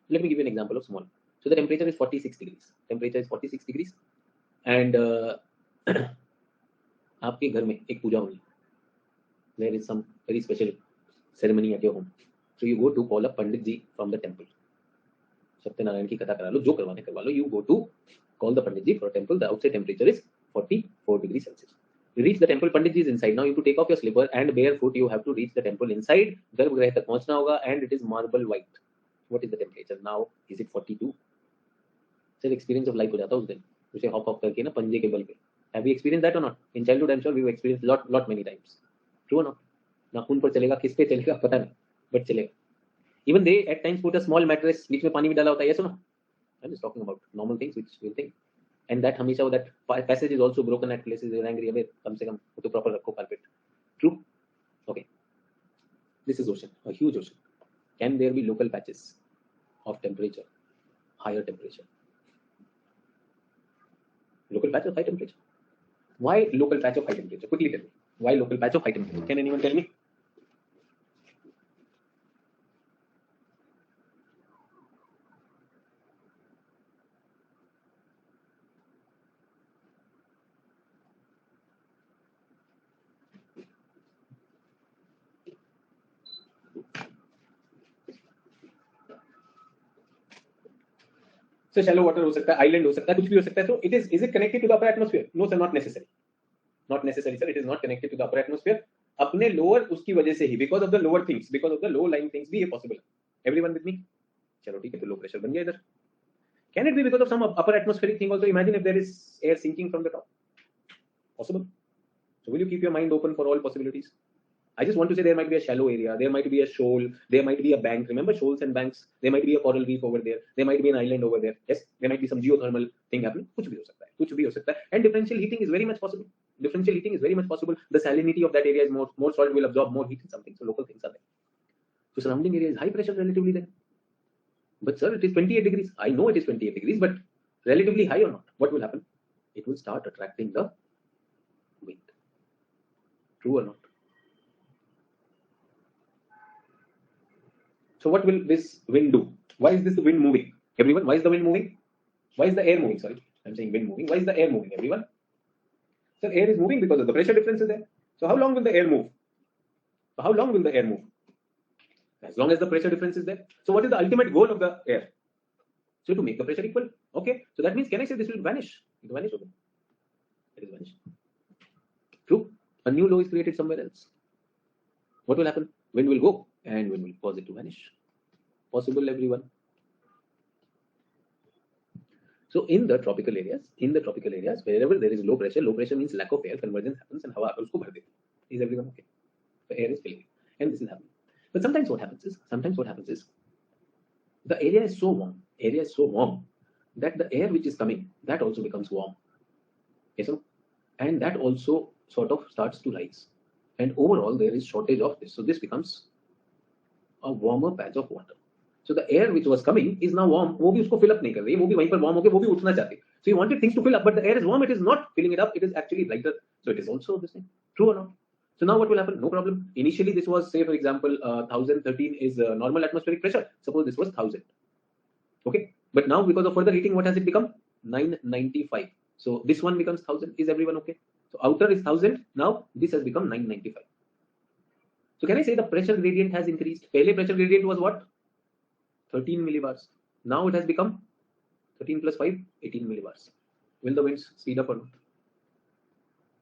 Let me give you an example of small. So the temperature is 46 degrees. Temperature is 46 degrees, and आपके घर में एक पूजा होनी. There is some very special ceremony at your home. So you go to call up Pandit ji from the temple. Satyanarayan की कथा करा लो, जो करवाने करवा लो. You go to call the Pandit ji for a temple. The outside temperature is 44 degrees Celsius. You reach the temple, Pandit ji is inside. Now you have to take off your slipper and barefoot you have to reach the temple inside. गर्भगृह तक पहुंचना होगा, and it is marble white. What is the temperature now? Is it 42? Sir experience of life हो जाता है उस दिन, उसे हॉप हॉप करके ना पंजे के बल पे. Have we experienced that or not? In childhood, I'm sure we've experienced lot many times. True or not? ना खून पर चलेगा, किस पे चलेगा पता नहीं, बट चलेगा. Even they at times put a small mattress, बीच में पानी भी डाला होता है. Yes or no? I'm just talking about normal things which we'll think. And that हमेशा that passage is also broken at places you're angry. अबे कम से कम वो तो proper रखो carpet. True? Okay. This is ocean, a huge ocean. Can there be local patches of temperature, higher temperature? Local patch of high temperature. Why local patch of high temperature? Quickly tell me. Why local patch of high temperature? Can anyone tell me? So shallow water हो सकता है, island हो सकता है, कुछ भी हो सकता है. So is it connected to the upper atmosphere? No sir, not necessary. Not necessary sir, it is not connected to the upper atmosphere. अपने lower उसकी वजह से ही, because of the lower things, because of the low lying things भी ये possible है. Everyone with me? चलो ठीक है, तो low pressure बन गया इधर. Can it be because of some upper atmospheric thing also? Imagine if there is air sinking from the top. Possible. So will you keep your mind open for all possibilities? I just want to say there might be a shallow area, there might be a shoal, there might be a bank. Remember shoals and banks? There might be a coral reef over there, there might be an island over there. Yes, there might be some geothermal thing happening. कुछ भी हो सकता है, कुछ भी हो सकता है. And differential heating is very much possible. Differential heating is very much possible. The salinity of that area is more salt will absorb more heat in something. So local things are there. So surrounding area is high pressure relatively then. But sir, it is 28 degrees. I know it is 28 degrees, but relatively high or not? What will happen? It will start attracting the wind. True or not? So what will this wind do? Why is this wind moving? Everyone, why is the wind moving? Why is the air moving? Sorry, I'm saying wind moving. Why is the air moving? Everyone? So air is moving because of the pressure difference is there. So how long will the air move? So how long will the air move? As long as the pressure difference is there. So what is the ultimate goal of the air? So to make the pressure equal. Okay. So that means, can I say this will vanish? it vanish हो गया, it is vanished. True. A new low is created somewhere else. What will happen? Wind will go and wind will cause it to vanish. Possible, everyone. So in the tropical areas, wherever there is low pressure means lack of air, convergence happens and हवा उसको भर देती है. Is everyone okay? The air is filling, and this is happening. But sometimes what happens is the area is so warm that the air which is coming, that also becomes warm. Yes, sir? And that also sort of starts to rise, and overall there is shortage of this. So this becomes a warmer patch of water. So the air which was coming is now warm. वो भी उसको fill up नहीं कर रही है, वो भी वहीं पर warm होके वो भी उठना चाहती है. So you wanted things to fill up, but the air is warm. It is not filling it up. It is actually lighter. So it is also this thing. True or not? So now what will happen? No problem. Initially this was, say for example, 1013 is normal atmospheric pressure. Suppose this was 1000. Okay. But now because of further heating, what has it become? 995. So this one becomes 1000. Is everyone okay? So outer is 1000. Now this has become 995. So can I say the pressure gradient has increased? Pehle pressure gradient was what? 13 millibars. Now it has become 13 plus 5, 18 millibars. Will the winds speed up or not?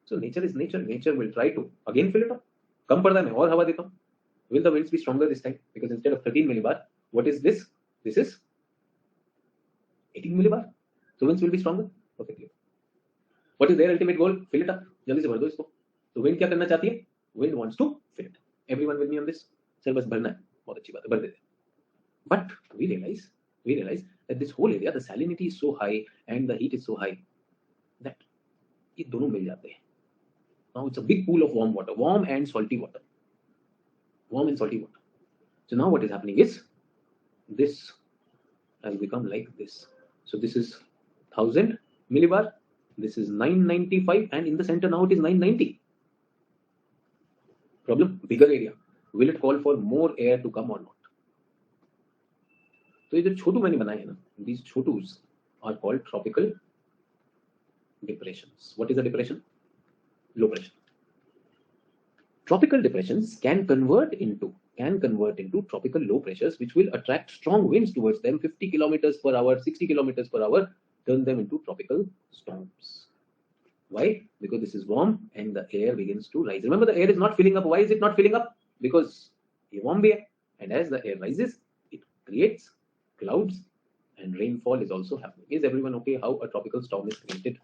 So nature is nature. Nature will try to again fill it up. कम पड़ रहा है मैं और हवा देता हूँ. Will the winds be stronger this time? Because instead of 13 millibar, what is this? This is 18 millibar. So winds will be stronger. Perfectly. What is their ultimate goal? Fill it up. जल्दी से भर दो इसको. तो wind क्या करना चाहती है? Wind wants to fill it. Everyone with me on this? Sir बस भरना है. बहुत अच्छी बात है. भर देते. But we realize that this whole area, the salinity is so high and the heat is so high that ये दोनों मिल जाते हैं. Now it's a big pool of warm water, warm and salty water. So now what is happening is this has become like this. So this is 1000 millibar, this is 995, and in the center now it is 990. Problem, bigger area. Will it call for more air to come or not? तो ये जो छोटू मैंने बनाए हैं ना, these छोटूs are called tropical depressions. What is a depression? Low pressure. Tropical depressions can convert into tropical low pressures, which will attract strong winds towards them, 50 kilometers per hour, 60 kilometers per hour, turn them into tropical storms. Why? Because this is warm and the air begins to rise. Remember, the air is not filling up. Why is it not filling up? Because ये warm भी है, and as the air rises, it creates clouds and rainfall is also happening. Is everyone okay how a tropical storm is created?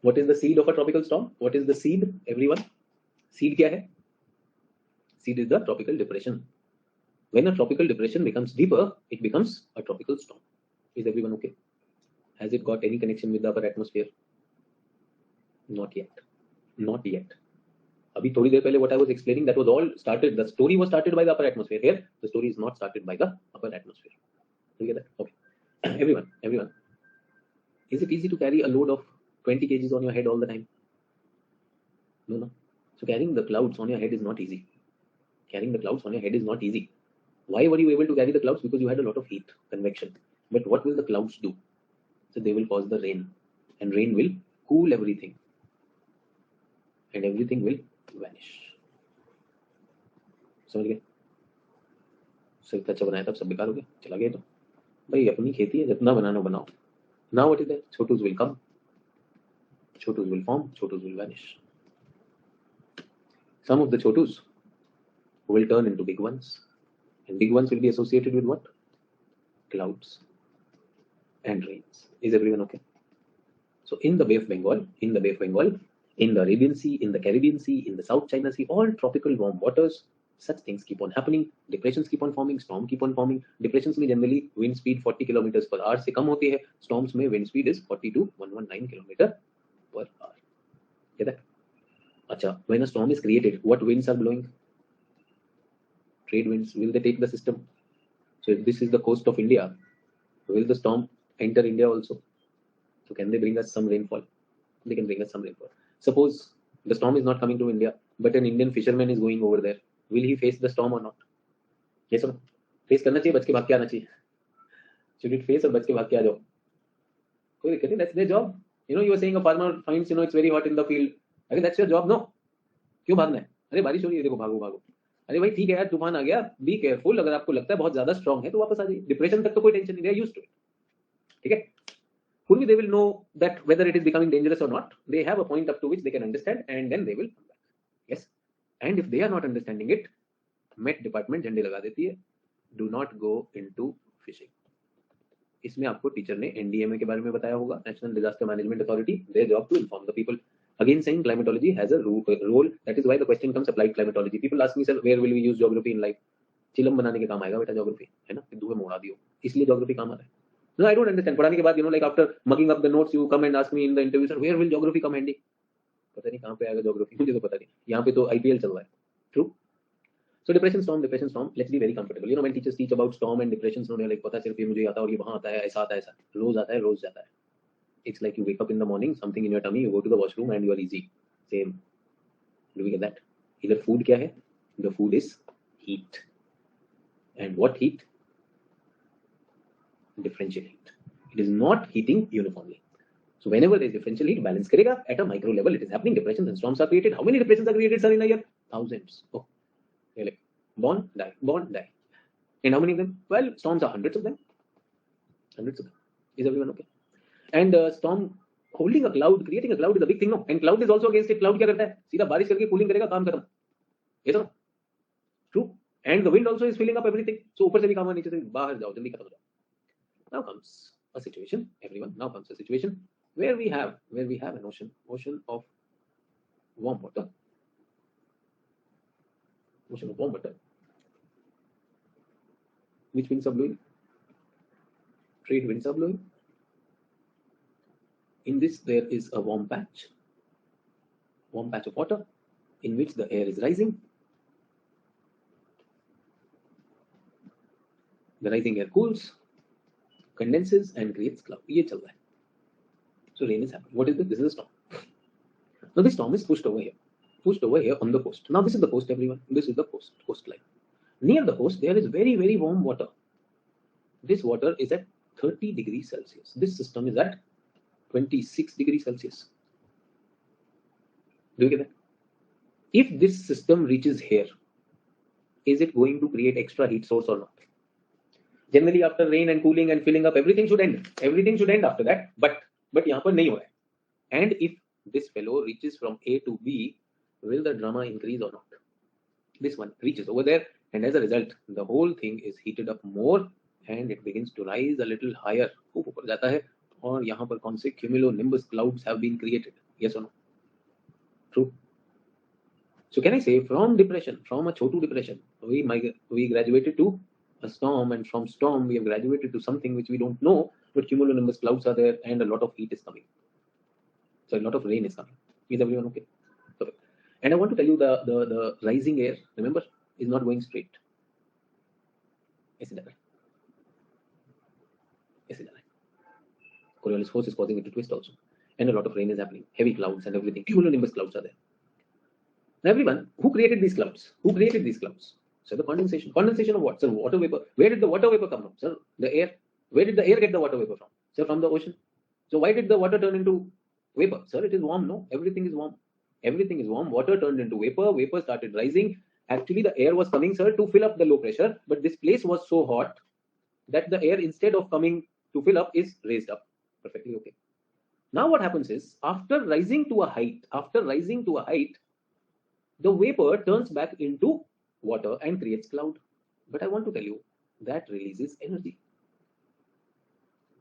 What is the seed of a tropical storm? What is the seed, everyone? Seed क्या है? Seed is the tropical depression. When a tropical depression becomes deeper, it becomes a tropical storm. Is everyone okay? Has it got any connection with the upper atmosphere? Not yet. Not yet. अभी थोड़ी देर पहले what I was explaining, that was all started. The story was started by the upper atmosphere. Here, the story is not started by the upper atmosphere. You get that? Okay. Everyone. Is it easy to carry a load of 20 kgs on your head all the time? No. So carrying the clouds on your head is not easy. Why were you able to carry the clouds? Because you had a lot of heat, convection. But what will the clouds do? So they will cause the rain, and rain will cool everything, and everything will vanish. समझ गए? सब अच्छा बनाया था, सब बेकार हो गया, चला गया. तो भाई अपनी खेती है, जितना बनाना बनाओ. Now what is there? छोटूस will come, छोटूस will form, छोटूस will vanish. Some of the छोटूस will turn into big ones, and big ones will be associated with what? Clouds and rains. Is everyone okay? So in the Bay of Bengal, in the Arabian Sea, in the Caribbean Sea, in the South China Sea, all tropical warm waters, such things keep on happening. Depressions keep on forming, storms keep on forming. Depressions में generally wind speed 40 kilometers per hour से कम होती है. Storms में wind speed is 40 to 119 kilometer per hour. Get that? अच्छा, when a storm is created, what winds are blowing? Trade winds. Will they take the system? So if this is the coast of India, will the storm enter India also? So can they bring us some rainfall? They can bring us some rainfall. Suppose the storm is not coming to India, but an Indian fisherman is going over there. Will he face the storm or not? Yes or no? Face करना चाहिए, बच के भाग के आना चाहिए. Should it face और बच के भाग के आ जाओ? कोई दिक्कत नहीं. That's their job. You know, you were saying a farmer finds, it's very hot in the field. अगर that's your job, no? क्यों भागना है? अरे बारिश हो रही है, देखो भागो. अरे भाई ठीक है यार, तूफान आ गया, बी केयरफुल. अगर आपको लगता है बहुत ज्यादा स्ट्रॉन्ग है तो वापस आ जाइए. डिप्रेशन तक तो कोई टेंशन नहीं, they are used to it. ठीक है. Purvi, they will know that whether it is becoming dangerous or not. They have a point up to which they can understand, and then they will come back. Yes. And if they are not understanding it, Met department झंडे लगा देती है. Do not go into fishing. इसमें आपको teacher ने NDMA के बारे में बताया होगा, National Disaster Management Authority, their job to inform the people. Again saying climatology has a role. That is why the question comes applied climatology. People ask me, sir, where will we use geography in life? चिलम बनाने के काम आएगा बेटा geography, है ना, धुएं में उड़ा दियो, इसलिए ज्योग्राफी काम आ रहा है. No, I don't understand. पढ़ाने के बाद, like after mugging up the notes, you come and ask me in the interview, sir, where will geography come handy? पता नहीं कहाँ पे आएगा ज्योग्राफी, मुझे तो पता नहीं. यहाँ पे तो आईपीएल चल रहा है. True. So depression storm. Let's be very comfortable. When teachers teach about storm and depressions, उन्होंने like पता सिर्फ ये मुझे आता है और ये वहाँ आता है, ऐसा आता है, ऐसा रोज आता है, रोज जाता है. It's like you wake up in the morning, something in your tummy, you go to the washroom and you are easy. Same. Do we get that? Either food क्या है? The food is heat. And what heat? Differential heat. It is not heating uniformly. So whenever there is differential heat, balance करेगा. At a micro level, it is happening. Depressions and storms are created. How many depressions are created, sir, in a year? Thousands. Oh, really? Born, die, born, die. And how many of them? Well, storms are hundreds of them. Hundreds of them. Is everyone okay? And storm holding a cloud, creating a cloud is a big thing, no? And cloud is also against it. Cloud क्या करता है? सीधा बारिश करके cooling करेगा, काम खत्म. ये तो true. And the wind also is filling up everything. So ऊपर से भी काम है, नीचे से बाहर जाओ, जल्दी खत्म हो जाओ. Now comes a situation, everyone. Now comes a situation where we have an ocean of warm water. Ocean of warm water. Which winds are blowing? Trade winds are blowing. In this, there is a warm patch of water in which the air is rising. The rising air cools, condenses, and creates cloud. ये चल रहा है. So rain is happening. What is this? This is a storm. Now this storm is pushed over here on the coast. Now this is the coast, everyone. This is the coastline. Near the coast, there is very, very warm water. This water is at 30 degrees Celsius. This system is at 26 degrees Celsius. Do you get that? If this system reaches here, is it going to create extra heat source or not? Generally, after rain and cooling and filling up, everything should end. Everything should end after that. But यहाँ पर नहीं हो रहा है. And if this fellow reaches from A to B, will the drama increase or not? This one reaches over there, and as a result, the whole thing is heated up more, and it begins to rise a little higher. ऊपर जाता है, और यहाँ पर कौन से cumulonimbus clouds have been created? Yes or no? True. So can I say from depression, from a chotu depression, we graduated to a storm, and from storm we have graduated to something which we don't know, but cumulonimbus clouds are there and a lot of heat is coming. So a lot of rain is coming. Is everyone okay? Perfect. And I want to tell you the rising air, remember, is not going straight. ऐसे जा रहा है. ऐसे जा रहा है. Coriolis force is causing it to twist also. And a lot of rain is happening. Heavy clouds and everything. Cumulonimbus clouds are there. Now everyone, who created these clouds? Who created these clouds? So the condensation. Condensation of what? Sir, water vapor. Where did the water vapor come from? Sir, the air. Where did the air get the water vapor from? Sir, from the ocean. So why did the water turn into vapor? Sir, it is warm, no? Everything is warm. Everything is warm. Water turned into vapor. Vapor started rising. Actually, the air was coming, sir, to fill up the low pressure. But this place was so hot that the air, instead of coming to fill up, is raised up. Perfectly okay. Now what happens is, after rising to a height, the vapor turns back into water and creates cloud. But I want to tell you, that releases energy.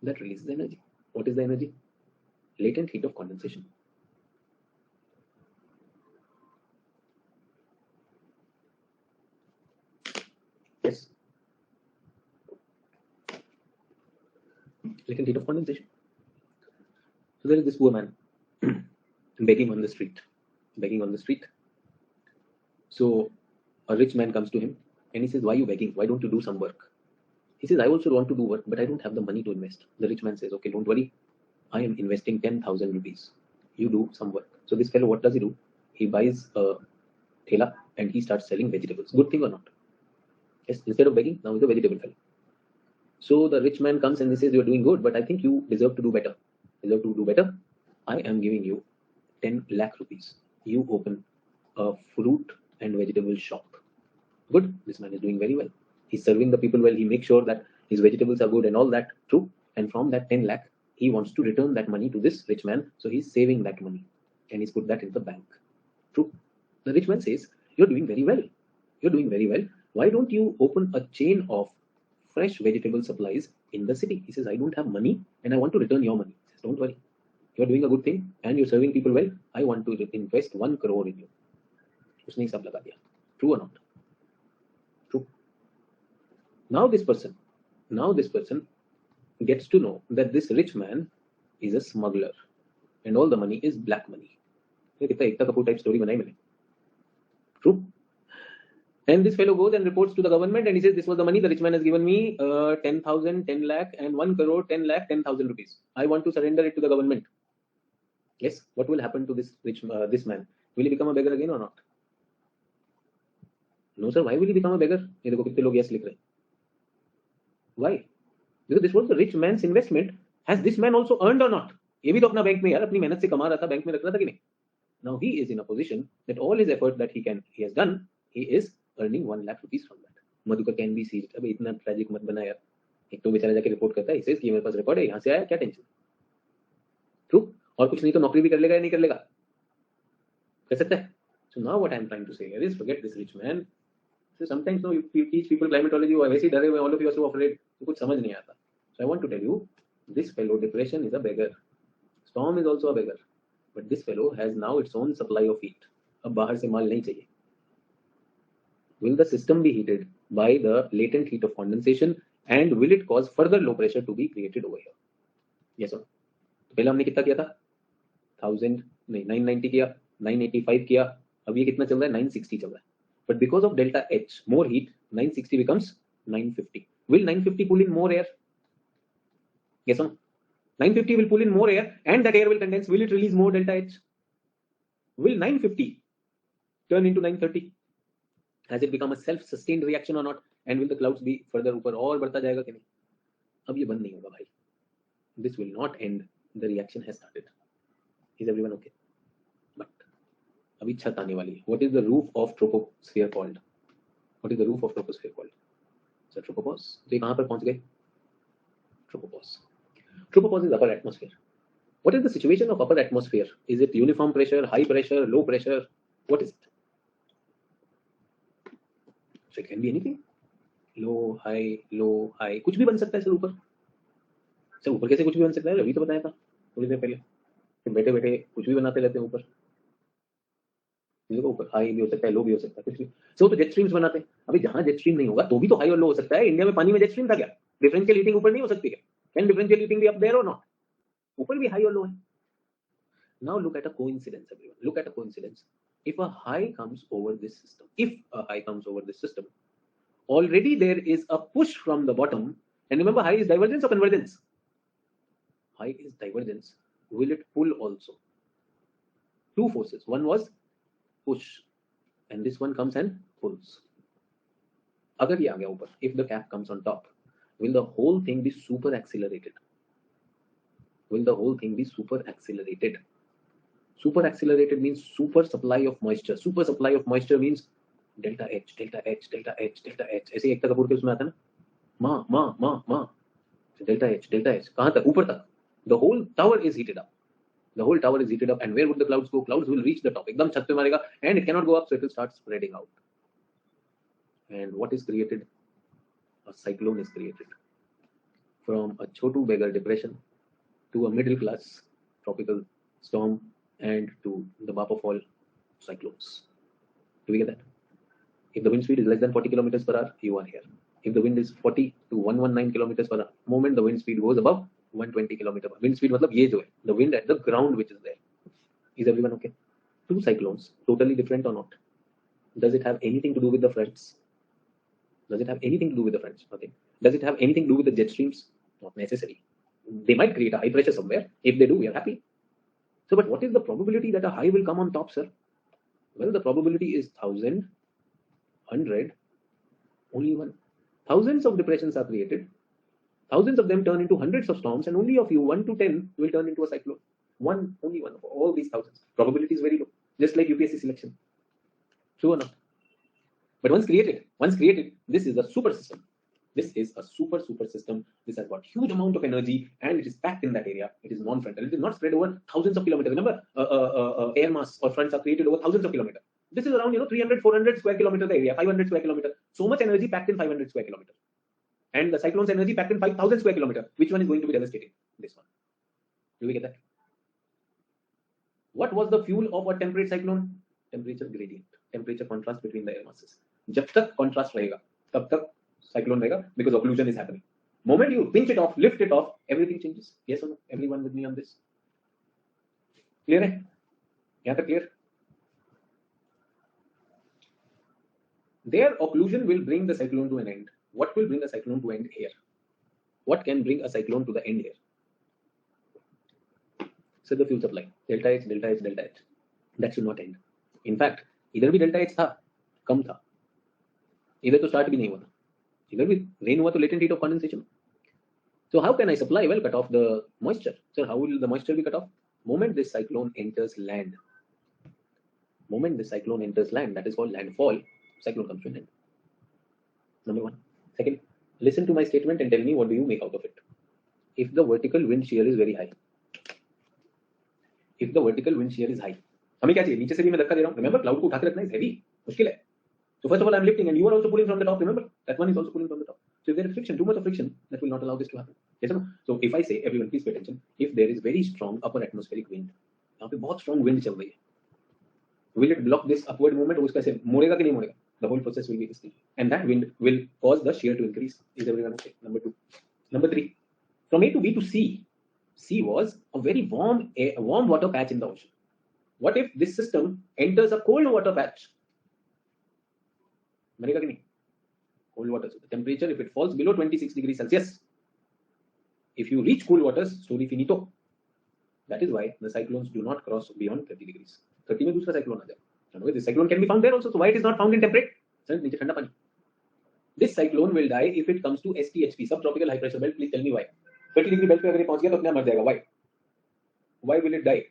What is the energy? Latent heat of condensation. Yes. Latent heat of condensation. So there is this poor man begging on the street. So a rich man comes to him and he says, why are you begging? Why don't you do some work? He says, I also want to do work, but I don't have the money to invest. The rich man says, okay, don't worry. I am investing 10,000 rupees. You do some work. So this fellow, what does he do? He buys a thela and he starts selling vegetables. Good thing or not? Yes, instead of begging, now he's a vegetable fellow. So the rich man comes and he says, you're doing good, but I think you deserve to do better. I am giving you 10 lakh rupees. You open a fruit and vegetable shop. Good. This man is doing very well. He's serving the people well. He makes sure that his vegetables are good and all that. True. and from that 10 lakh, he wants to return that money to this rich man. So he's saving that money and he's put that in the bank. True. The rich man says, you're doing very well. You're doing very well. Why don't you open a chain of fresh vegetable supplies in the city? He says, I don't have money and I want to return your money. He says, don't worry. You're doing a good thing and you're serving people well. I want to invest 1 crore in you. उसने सब लगा दिया. True or not? True. Now this person gets to know that this rich man is a smuggler and all the money is black money. कितना Ekta Kapoor type story बनाई मैंने. True. And this fellow goes and reports to the government and he says, this was the money the rich man has given me, 10,000, 10 lakh and 1 crore, 10 lakh, 10,000 rupees. I want to surrender it to the government. Yes, what will happen to this this man? Will he become a beggar again or not? No sir, why will he become a beggar? ये देखो कितने लोग yes लिख रहे हैं. Why? Because this was the rich man's investment. Has this man also earned or not? ये भी तो अपना बैंक में यार अपनी मेहनत से कमा रहा था, बैंक में रख रहा था कि नहीं? Now he is in a position that all his effort that he has done, he is earning 1 lakh rupees from that. Madhukar can be seized. अबे इतना tragic मत बना यार. एक तो बेचारा जाके रिपोर्ट करता है, he says कि मेरे पास रिकॉर्ड है, यहाँ से आया, क्या टेंशन? True. और कुछ नहीं तो नौकरी भी कर लेगा या नहीं कर लेगा? कर सकता है. So now what I am trying to say here is forget this rich man. So sometimes no, you teach people climatology, or वैसे ही डरे हुए, all of you are so afraid, तो कुछ समझ नहीं आता. So I want to tell you, this fellow depression is a beggar. Storm is also a beggar, but this fellow has now its own supply of heat. अब बाहर से माल नहीं चाहिए. Will the system be heated by the latent heat of condensation, and will it cause further low pressure to be created over here? Yes or no? पहले हमने कितना किया था? 1000 नहीं 990 किया, 985 किया, अब ये कितना चल रहा है? 960 चल रहा है. But because of delta H, more heat, 960 becomes 950. Will 950 pull in more air? Yes or no? 950 will pull in more air and that air will condense. Will it release more delta H? Will 950 turn into 930? Has it become a self-sustained reaction or not? And will the clouds be further ऊपर और बढ़ता जाएगा कि नहीं? अब ये बंद नहीं होगा भाई. This will not end. The reaction has started. Is everyone okay? But अभी छत आने वाली है. What is the roof of troposphere called? What is the roof of troposphere called? So tropopause. तो ये कहाँ पर पहुँच गए? Tropopause. Tropopause is upper atmosphere. What is the situation of upper atmosphere? Is it uniform pressure, high pressure, low pressure? What is it? So it can be anything. Low, high. कुछ भी बन सकता है सर ऊपर. Sir ऊपर कैसे कुछ भी बन सकता है? अभी तो बताया था थोड़ी देर पहले. बैठे बैठे कुछ भी बनाते रहते हैं ऊपर. देखो ऊपर हाई भी हो सकता है, लो भी हो सकता है, कुछ भी. सो तो जेट स्ट्रीम्स बनाते हैं. अभी जहां जेट स्ट्रीम नहीं होगा तो भी तो हाई और लो हो सकता है. इंडिया में पानी में जेट स्ट्रीम था क्या? डिफरेंशियल हीटिंग ऊपर नहीं हो सकती है? Can differential heating be up there or not? ऊपर भी हाई और लो है. Now look at a coincidence everyone. Look at a coincidence. If a high comes over this system, already there is a push from the bottom. And remember, high is divergence or convergence? High is divergence. Will it pull also? Two forces. One was push, and this one comes and pulls. अगर ये आ गया ऊपर, if the cap comes on top, will the whole thing be super accelerated? Will the whole thing be super accelerated? Super accelerated means super supply of moisture. Super supply of moisture means delta H, delta H, delta H, delta H. ऐसे एकता कपूर के उसमें आता है ना, माँ. Delta H, delta H. कहाँ तक? ऊपर तक. The whole tower is heated up. The whole tower is heated up, and where would the clouds go? Clouds will reach the top. एकदम छत पे मारेगा, and it cannot go up, so it will start spreading out. And what is created? A cyclone is created. From a chotu beggar depression to a middle class tropical storm, and to the map of all cyclones. Do we get that? If the wind speed is less than 40 kilometers per hour, you are here. If the wind is 40 to 119 kilometers per hour, moment the wind speed goes above 120 kilometer. Wind speed मतलब ये जो है, the wind at the ground which is there. Is everyone okay? Two cyclones, totally different or not? Does it have anything to do with the fronts? Does it have anything to do with the fronts? Nothing. Does it have anything to do with the jet streams? Not necessary. They might create a high pressure somewhere. If they do, we are happy. So, but what is the probability that a high will come on top, sir? Well, the probability is 1,000, 100, only one. Thousands of depressions are created. Thousands of them turn into hundreds of storms, and only of you, 1 to 10, will turn into a cyclone. Only one of all these thousands. Probability is very low, just like UPSC selection. True or not? But once created, this is a super system. This is a super system. This has got huge amount of energy and it is packed in that area. It is non-frontal. It is not spread over thousands of kilometers. Remember, air mass or fronts are created over thousands of kilometers. This is around 300, 400 square kilometers area, 500 square kilometers. So much energy packed in 500 square kilometers. And the cyclone's energy packed in 5,000 square kilometers. Which one is going to be devastating? This one. Do we get that? What was the fuel of a temperate cyclone? Temperature gradient. Temperature contrast between the air masses. जब तक contrast रहेगा, तब तक cyclone रहेगा, because occlusion is happening. Moment you pinch it off, lift it off, everything changes. Yes or no? Everyone with me on this? Clear है? यहाँ तक clear? Their occlusion will bring the cyclone to an end. What will bring a cyclone to end here? What can bring a cyclone to the end here? So the fuel supply. Delta H, delta H, delta H. That should not end. In fact, इधर भी delta H था, कम था. इधर तो start भी नहीं हुआ था. इधर भी rain हुआ तो latent heat of condensation. So how can I supply? Well, cut off the moisture. So how will the moisture be cut off? Moment this cyclone enters land. Moment this cyclone enters land, that is called landfall. Cyclone comes to an end. Number one. Second, listen to my statement and tell me what do you make out of it. If the vertical wind shear is very high. If the vertical wind shear is high. हमें क्या चाहिए? नीचे से भी मैं धक्का दे रहा हूँ. Remember, cloud को उठा के रखना is heavy. मुश्किल है. So first of all, I'm lifting and you are also pulling from the top. Remember, that one is also pulling from the top. So if there is friction, too much of friction, that will not allow this to happen. Yes or no? So if I say, everyone please pay attention, if there is very strong upper atmospheric wind, यहाँ पे बहुत strong wind चल रही है, will it block this upward movement? उसका से मोड़ेगा कि नहीं मोड़ेगा? The whole process will be this thing, and that wind will cause the shear to increase. Is everyone okay? Number two. Number three. From A to B to C. C was a very warm water patch in the ocean. What if this system enters a cold water patch? मरेगा कि नहीं? Cold water. So the temperature, if it falls below 26 degrees Celsius, if you reach cool waters, story finito. That is why the cyclones do not cross beyond 30 degrees. 30 में दूसरा cyclone आ जाए. And this cyclone can be found there also. So why it is not found in temperate? Sir, नीचे ठंडा पानी. This cyclone will die if it comes to STHP, subtropical high pressure belt. Please tell me why. 30 degree belt पे अगर ये पहुंच गया तो अपने आप मर जाएगा. Why? Why will it die?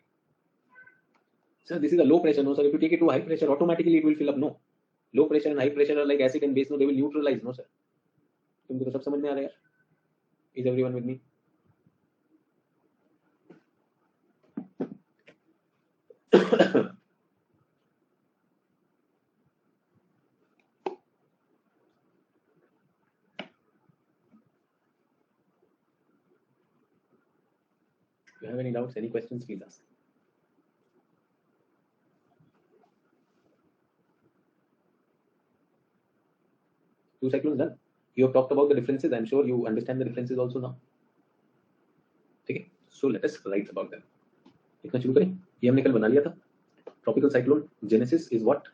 Sir, this is a low pressure. No, sir. If you take it to high pressure, automatically it will fill up. No. Low pressure and high pressure are like acid and base. No, they will neutralize. No, sir. तुमको तो सब समझ में आ रहा है यार. Is everyone with me? If you have any doubts, any questions, please ask. Two cyclones done. You have talked about the differences. I'm sure you understand the differences also now. Okay. So let us write about them. लिखना शुरू करें. ये हमने कल बना लिया था. Tropical cyclone genesis is what?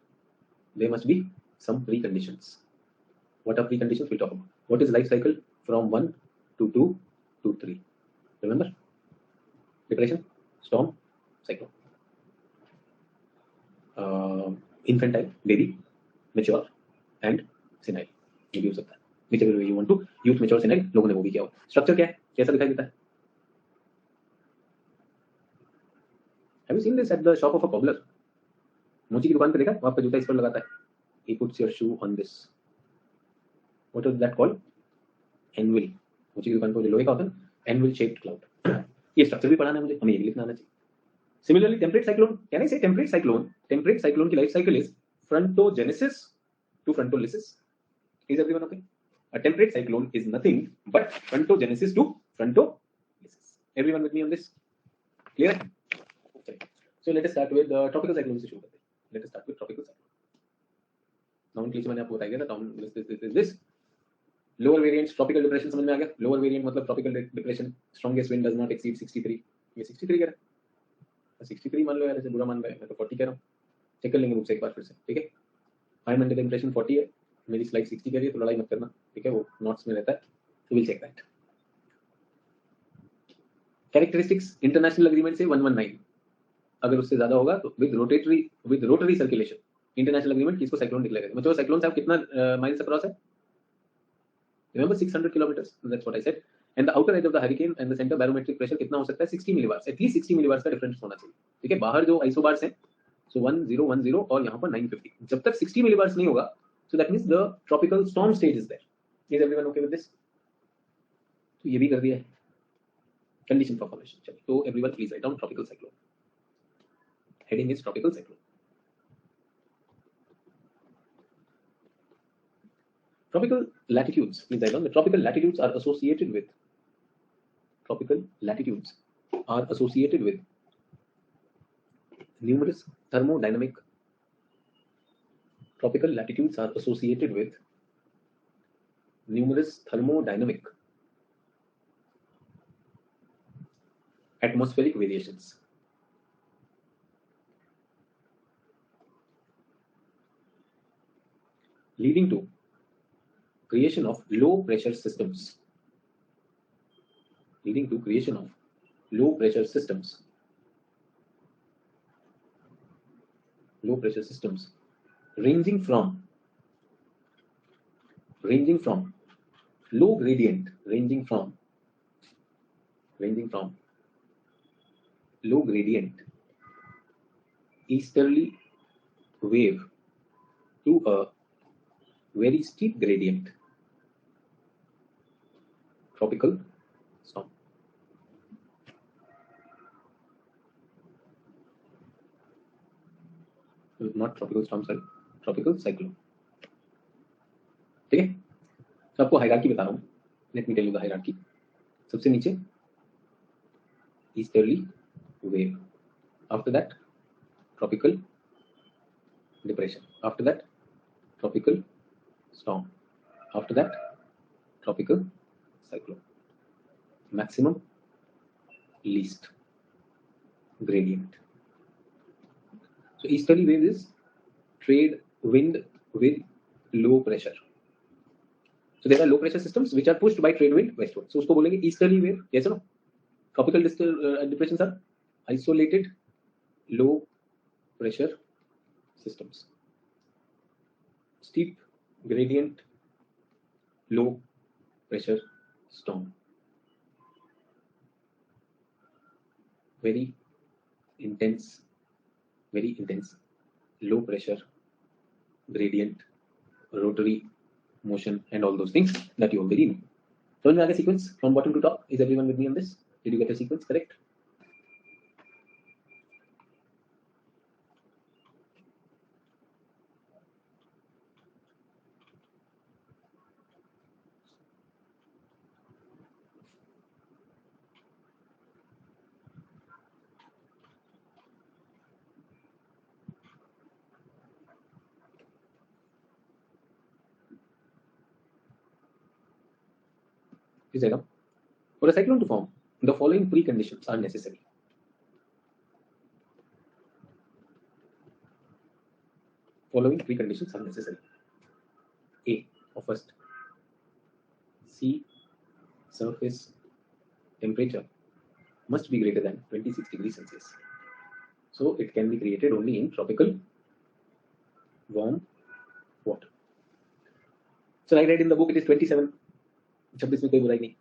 There must be some preconditions. What are preconditions? We'll talk about. What is life cycle from 1 to 2 to 3? Remember? Depression, storm, cyclone. Infantile, baby, mature, and senile. ये भी हो सकता है. Whichever way you want to. Youth, mature, senile. लोगों ने वो भी किया हो. Structure क्या है? कैसा दिखाई देता है? Have you seen this at the shop of a cobbler? मोची की दुकान पे देखा? वो आपका जूता इस पर लगाता है. He puts your shoe on this. What is that called? Anvil. मोची की दुकान पे जो लोहे का होता है, anvil shaped cloud. ये स्ट्रक्चर भी पढ़ाना है मुझे. हमें ये भी लिखना आना चाहिए. Similarly, temperate cyclone. Can I say temperate cyclone? Temperate cyclone की life cycle is frontogenesis to frontolysis. Is everyone okay? A temperate cyclone is nothing but frontogenesis to frontolysis. Everyone with me on this? Clear? Okay. So let us start with the tropical cyclones. Let us start with tropical cyclone. Nomenclature मैंने आपको बताया था. This lower variants tropical depression समझ में आ गया. Lower variant मतलब tropical depression. Strongest wind does not exceed 63. ये 63 कह रहा है. 63 मान लो यार, ऐसे बुरा मान रहा है. मैं तो 40 कह रहा हूँ. चेक कर लेंगे बुक से एक बार फिर से. ठीक है. I am under the impression 40 है. मेरी स्लाइड 60 कह रही है, तो लड़ाई मत करना. ठीक है, वो नोट्स में रहता है. So we'll check that. Characteristics international agreement से 119. अगर उससे ज्यादा होगा तो with rotary circulation. International agreement किसको साइक्लोन डिक्लेयर करेगा. मतलब साइक्लोन साहब कितना माइल्स अक्रॉस है? Remember 600 kilometres. That's what I said. And the outer as of the hurricane and the centre barometric pressure कितना हो सकता है? 60 मिलीबार्स. एटलीस्ट 60 मिलीबार्स का डिफरेंस होना चाहिए. ठीक है. बाहर जो आइसोबार्स हैं, सो 1010 और यहाँ पर 950. जब तक 60 मिलीबार्स नहीं होगा, so that means the tropical storm stage is there. Is everyone okay with this? तो ये भी कर दिया है condition for formation. चलिए तो everyone please write down tropical cyclone. Heading is tropical cyclone. Tropical latitudes, please write down. The tropical latitudes are associated with numerous thermodynamic. Tropical latitudes are associated with numerous thermodynamic atmospheric variations. Leading to creation of low pressure systems. Leading to creation of low pressure systems. Low pressure systems ranging from low gradient, ranging from low gradient easterly wave to a very steep gradient tropical storm. Not tropical storm, sorry, tropical cyclone. ठीक है, तो आपको hierarchy बता रहा हूँ. Let me tell you the hierarchy. सबसे नीचे easterly wave, after that tropical depression, after that tropical storm, after that tropical cyclone. Maximum, least gradient. So easterly wave is trade wind with low pressure. So there are low pressure systems which are pushed by trade wind westward. So उसको बोलेंगे easterly wave. Yes or no? Tropical depressions are isolated low pressure systems. Steep gradient low pressure storm. Very intense low pressure gradient, rotary motion, and all those things that you already know. So in the sequence from bottom to top, is everyone with me on this? Did you get a sequence correct? Please write down. For a cyclone to form, the following preconditions are necessary. Following preconditions are necessary. A, or first, sea surface temperature must be greater than 26 degrees Celsius. So it can be created only in tropical warm water. So I read in the book it is 27. 26 में कोई बुराई नहीं.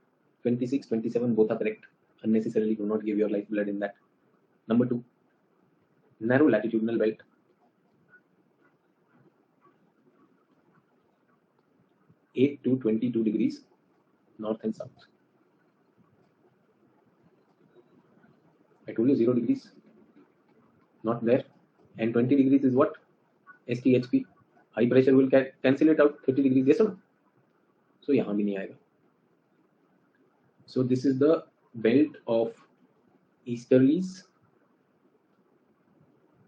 26, 27 both are correct. Unnecessarily do not give your life blood in that. Number 2, narrow latitudinal belt. 8 to 22 degrees north and south. I told you 0 degrees not there, and 20 degrees is what? STHP. High pressure will cancel it out. 30 degrees, yes or no? So यहाँ भी नहीं आएगा. So this is the belt of easterlies,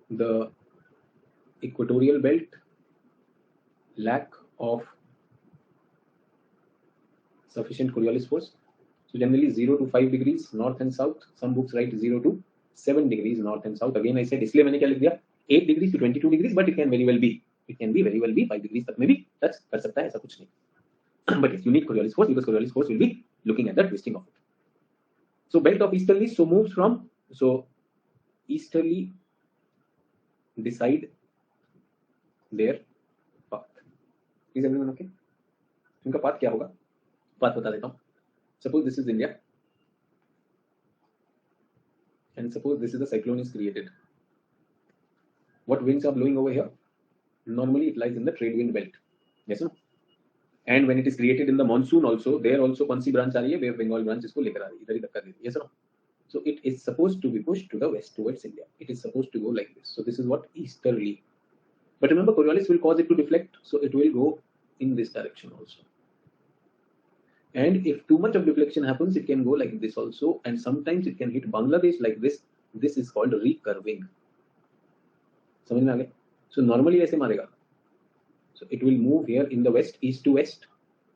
the equatorial belt, lack of sufficient Coriolis force. So generally 0 to 5 degrees north and south. Some books write 0 to 7 degrees north and south. Again I said इसलिए मैंने क्या लिख दिया 8 degrees to 22 degrees, but it can very well be 5 degrees तक में भी touch कर सकता है, ऐसा कुछ नहीं. But yes, you need Coriolis force because Coriolis force will be looking at the twisting of it. So belt of easterly, so moves from, so easterly decide their path. Is everyone okay? इनका path क्या होगा? Path बता देता हूँ. Suppose this is India, and suppose this is the cyclone is created. What winds are blowing over here? Normally it lies in the trade wind belt. Yes or no? And when it is created in the monsoon also, there also कौन सी branch आ रही है, way of Bengal branch इसको लेकर आ रही है, इधर ही धक्का दे रही है, यस और no. So it is supposed to be pushed to the west towards India. It is supposed to go like this. So this is what easterly. But remember, Coriolis will cause it to deflect, so it will go in this direction also. And if too much of deflection happens, it can go like this also, and sometimes it can hit Bangladesh like this. This is called recurving. समझ में आ गया? So normally ऐसे मारेगा. So it will move here in the west, east to west,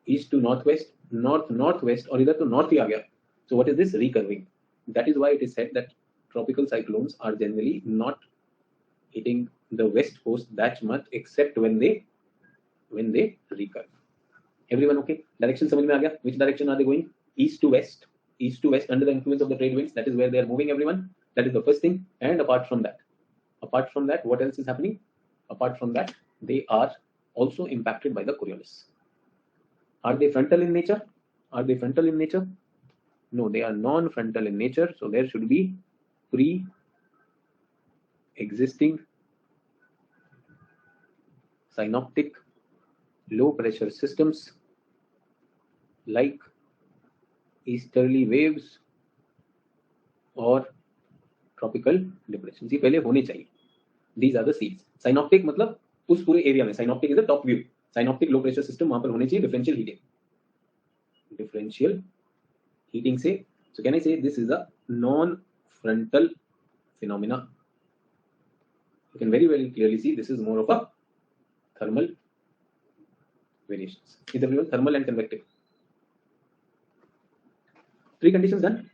east to northwest, north northwest, और इधर तो north ही आ गया. So what is this recurving? That is why it is said that tropical cyclones are generally not hitting the west coast that much, except when they recurve. Everyone okay? Direction समझ में आ गया? Which direction are they going? East to west. East to west under the influence of the trade winds. That is where they are moving, everyone. That is the first thing. And apart from that, what else is happening? Apart from that, they are also impacted by the Coriolis. Are they frontal in nature? Are they frontal in nature? No, they are non-frontal in nature. So there should be pre-existing synoptic low pressure systems like easterly waves or tropical depressions. ये पहले होने चाहिए. These are the seeds. Synoptic मतलब उस पूरे area में. Synoptic is the top view. Synoptic low pressure system वहां पर होने चाहिए. Differential heating. Differential heating से. So can I say this is a non-frontal phenomena? You can very clearly see this is more of a thermal variations. Is everyone thermal and convective? Three conditions done.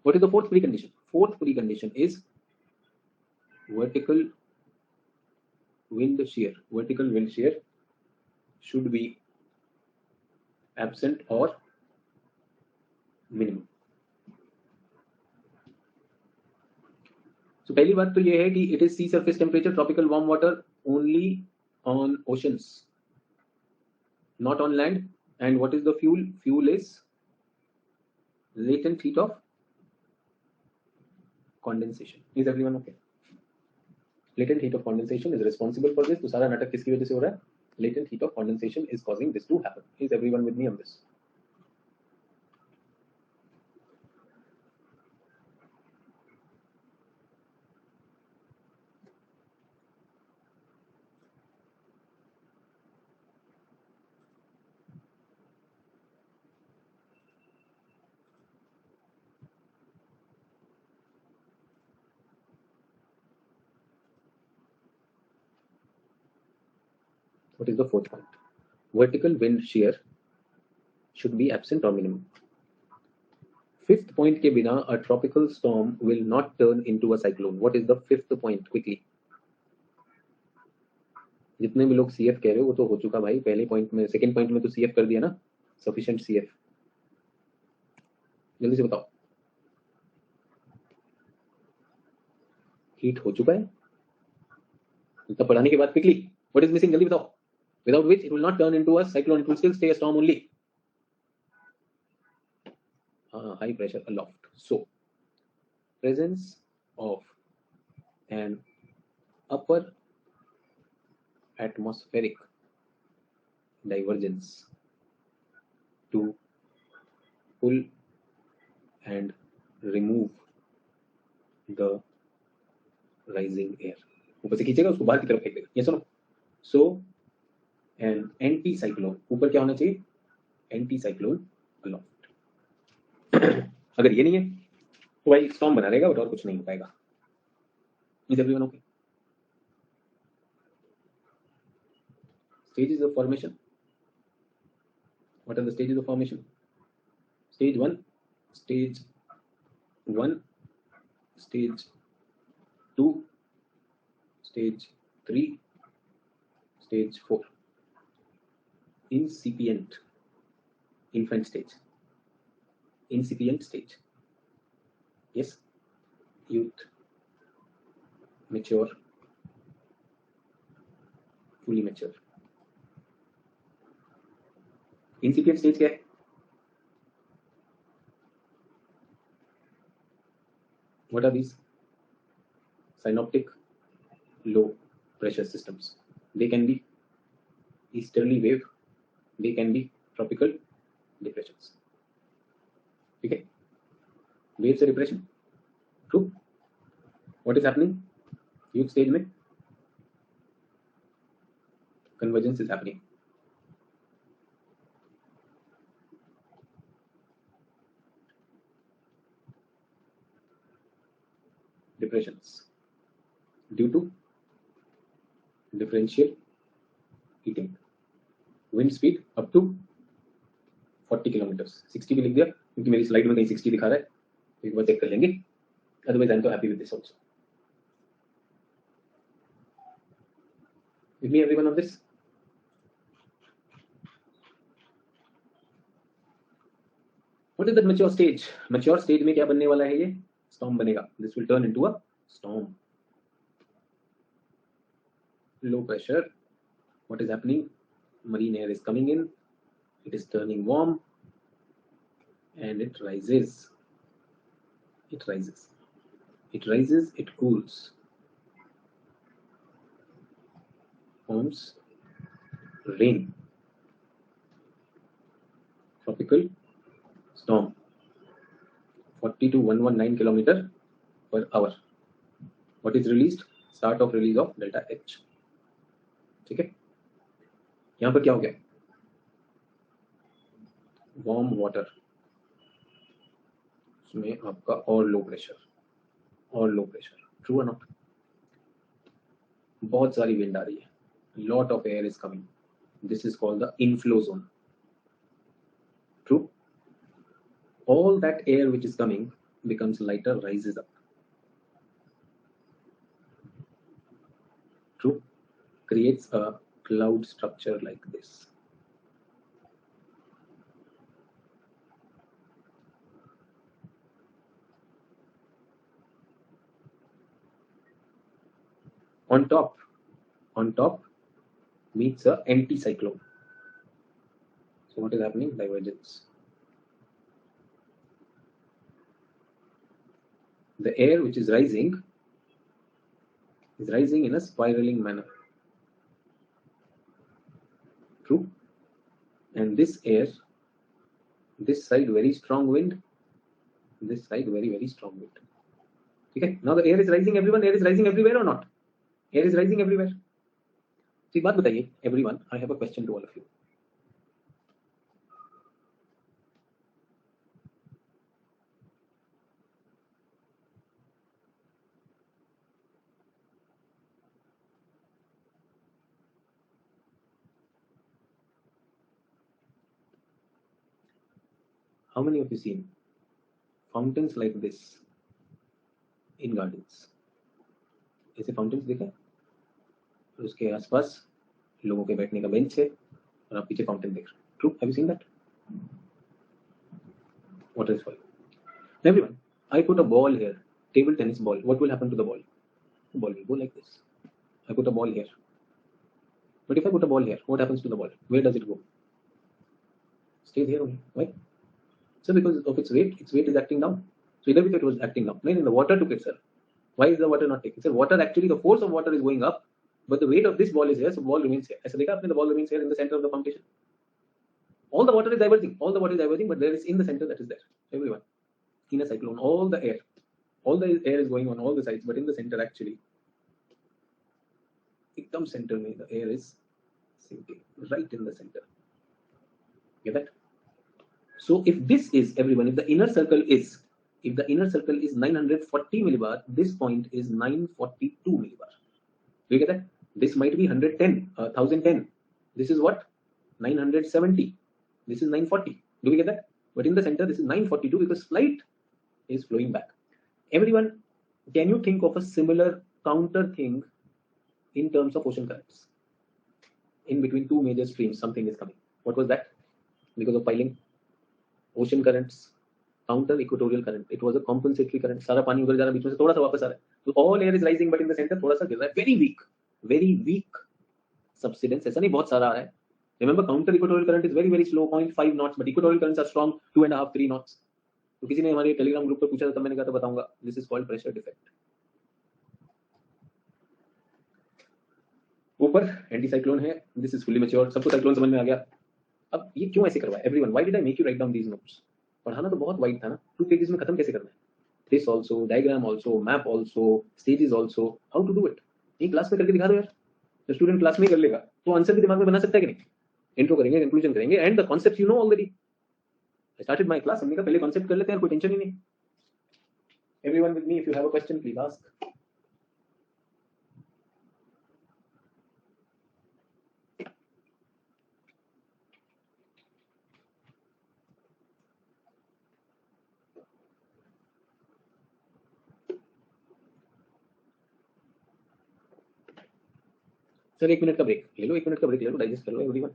What is the fourth precondition? Fourth precondition is vertical wind shear. Vertical wind shear should be absent or minimum. So पहली बात तो ये है कि it is sea surface temperature, tropical warm water only on oceans, not on land. And what is the fuel? Fuel is latent heat of condensation. Is everyone okay? Latent heat of condensation is responsible for this. तो सारा नाटक किसकी वजह से हो रहा है? Latent heat of condensation is causing this to happen. Is everyone with me on this? What is the fourth point? Vertical wind shear should be absent or minimum. Fifth point के बिना a tropical storm will not turn into a cyclone. What is the fifth point? Quickly. जितने भी लोग CF कह रहे हो वो तो हो चुका भाई. पहले पॉइंट में, सेकंड पॉइंट में तो CF कर दिया ना. Sufficient CF. जल्दी से बताओ. हीट हो चुका है. इतना पढ़ाने के बाद quickly. What is missing? जल्दी बताओ. Without which it will not turn into a cyclone. It will still stay a storm only. High pressure aloft. So, presence of an upper atmospheric divergence to pull and remove the rising air. ऊपर से खींचेगा, उसको बाहर की तरफ फेंक देगा. Yes or no? So, an anti-cyclone. ऊपर क्या होना चाहिए? Anti-cyclone aloft. अगर ये नहीं है तो भाई स्टॉर्म बना रहेगा, और कुछ नहीं हो पाएगा. Is everyone okay? Stages of formation. What are the stages of formation? Stage 1, stage 1, stage 2, stage 3, stage 4. Incipient, infant stage. Incipient stage. Yes. Youth, mature, fully mature. Incipient stage क्या है? What are these? Synoptic low pressure systems. They can be easterly wave, they can be tropical depressions. ठीक है, wave से depression, true. What is happening huge stage में? Convergence is happening. Depressions due to differential heating. Wind speed up to 40 kilometres. 60 भी लिख दिया क्योंकि मेरी slide में कहीं 60 दिखा रहा है, एक बार चेक कर लेंगे. अदरवाइज आई एम तो happy with this also. With me everyone on this? What is the mature stage? Mature stage में क्या बनने वाला है? ये स्टॉर्म बनेगा. This will turn into a storm. Low pressure. What is happening? Marine air is coming in, it is turning warm, and it rises. It rises. It rises, it cools. Forms rain. Tropical storm. 40 to 119 kilometer per hour. What is released? Start of release of delta H. ठीक है, यहां पर क्या हो गया? Warm water, उसमें आपका और लो प्रेशर, और लो प्रेशर. ट्रू और नॉट? बहुत सारी विंड आ रही है. Lot of air is coming. This is called the inflow zone. True. All that air which is coming becomes lighter, rises up. True. Creates a cloud structure like this. On top meets a anticyclone. So what is happening? Divergence. The air which is rising in a spiraling manner. True. And this air, this side very strong wind, this side very, very strong wind. Okay, now the air is rising, everyone. Air is rising everywhere or not? Air is rising everywhere. So एक बात बताइए everyone, I have a question to all of you. How many of you seen fountains like this in gardens? ऐसे fountains देखे? और उसके आसपास लोगों के बैठने का बेंच है और आप पीछे फाउंटेन देख रहे हैं. True? Have you seen that? Water is falling. Everyone, I put a ball here, table tennis ball. What will happen to the ball? The ball will go like this. I put a ball here. But if I put a ball here, what happens to the ball? Where does it go? Stays here only. Why? So because of its weight is acting down. So either way it was acting down. No, the water took it, sir. Why is the water not taking? Sir, water actually, the force of water is going up, but the weight of this ball is here, so ball remains here. ऐसा देखा आपने? The ball remains here in the center of the fountain. All the water is diverging. All the water is diverging, but there is in the center that is there. Everyone, in a cyclone, all the air is going on all the sides, but in the center actually, एकदम center में the air is sinking right in the center. Get that? So if this is, everyone, if the inner circle is 940 millibar, this point is 942 millibar. Do you get that? This might be 110, 1010. This is what? 970. This is 940. Do we get that? But in the center, this is 942 because light is flowing back. Everyone, can you think of a similar counter thing in terms of ocean currents? In between two major streams, something is coming. What was that? Because of piling. Ocean currents, counter equatorial current. It was a compensatory current. सारा पानी उधर जा रहा है, बीच में से थोड़ा सा वापस आ रहा है. So all air is rising, but in the center थोड़ा सा गिर रहा है. Very weak subsidence. ऐसा नहीं बहुत सारा आ रहा है. Remember, counter equatorial current is very slow, 0.5 knots, but equatorial currents are strong, 2.5, 3 knots. तो किसी ने हमारे टेलीग्राम ग्रुप पर पूछा था, तब मैंने कहा था बताऊंगा. This is called pressure defect. ऊपर एंटी साइक्लोन है. This is fully mature. सबको साइक्लोन समझ में आ गया. अब ये क्यों ऐसे करवाया? Everyone, why did I make you write down these notes? पढ़ाना तो बहुत वाइड था ना, 2 पेजेस में खत्म कैसे करना है? This also, diagram also, map also, stages also, how to do it? एक क्लास में करके दिखा दो यार, तो स्टूडेंट क्लास में कर लेगा तो आंसर भी दिमाग में बना सकता है कि नहीं? इंट्रो करेंगे, कंक्लूजन करेंगे, and the concepts you know already. I started my class, हमने कहा पहले कॉन्सेप्ट कर लेते हैं, कोई टेंशन ही नहीं। Everyone with me, if you have a question please ask. Sir 1 minute का ब्रेक ले लो, 1 मिनट का ब्रेक ले लो, डाइजेस्ट कर लो एवरीवन।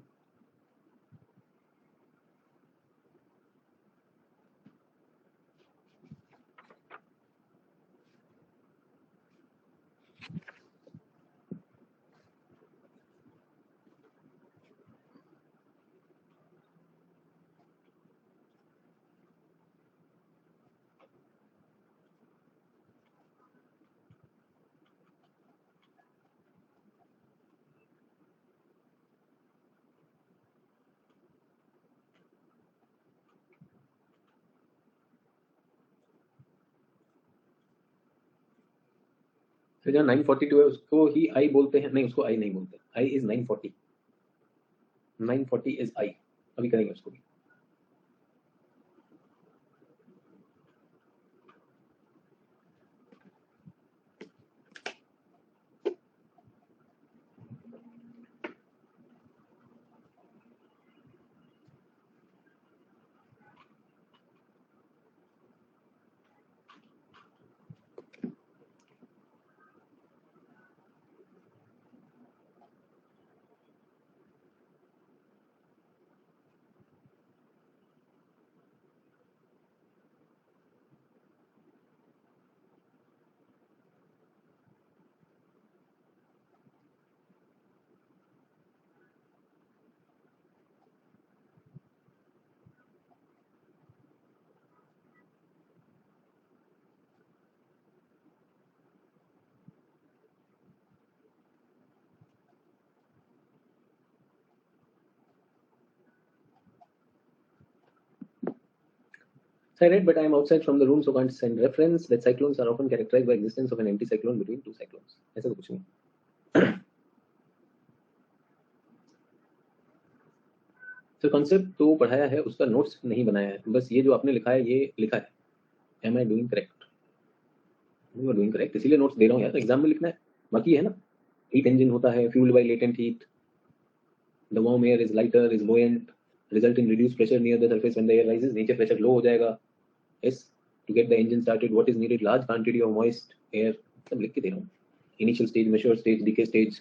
तो जहाँ 942 है उसको ही आई बोलते हैं? नहीं, उसको आई नहीं बोलते, आई इज 940, 940 इज आई। अभी करेंगे उसको भी। So I read, but I am outside from the room, so can't send reference. That cyclones are often characterized by existence of an anticyclone between two cyclones. ऐसा तो कुछ नहीं। तो concept तो पढ़ाया है, उसका नोट्स नहीं बनाया है, बस ये जो आपने लिखा है ये लिखा है। Am I doing correct? You are doing correct, इसीलिए नोट्स दे रहा हूँ यार, एग्जाम में लिखना है। बाकी है ना, हीट इंजन होता है, fuelled by latent heat, the warm air is lighter, is buoyant, result in reduced pressure near the surface when the air rises, नीचे प्रेशर लो हो जाएगा। yes, to get the engine started what is needed, large quantity of moist air, सब लिख के दे रहा हूँ। Initial stage, mature stage, decay stage.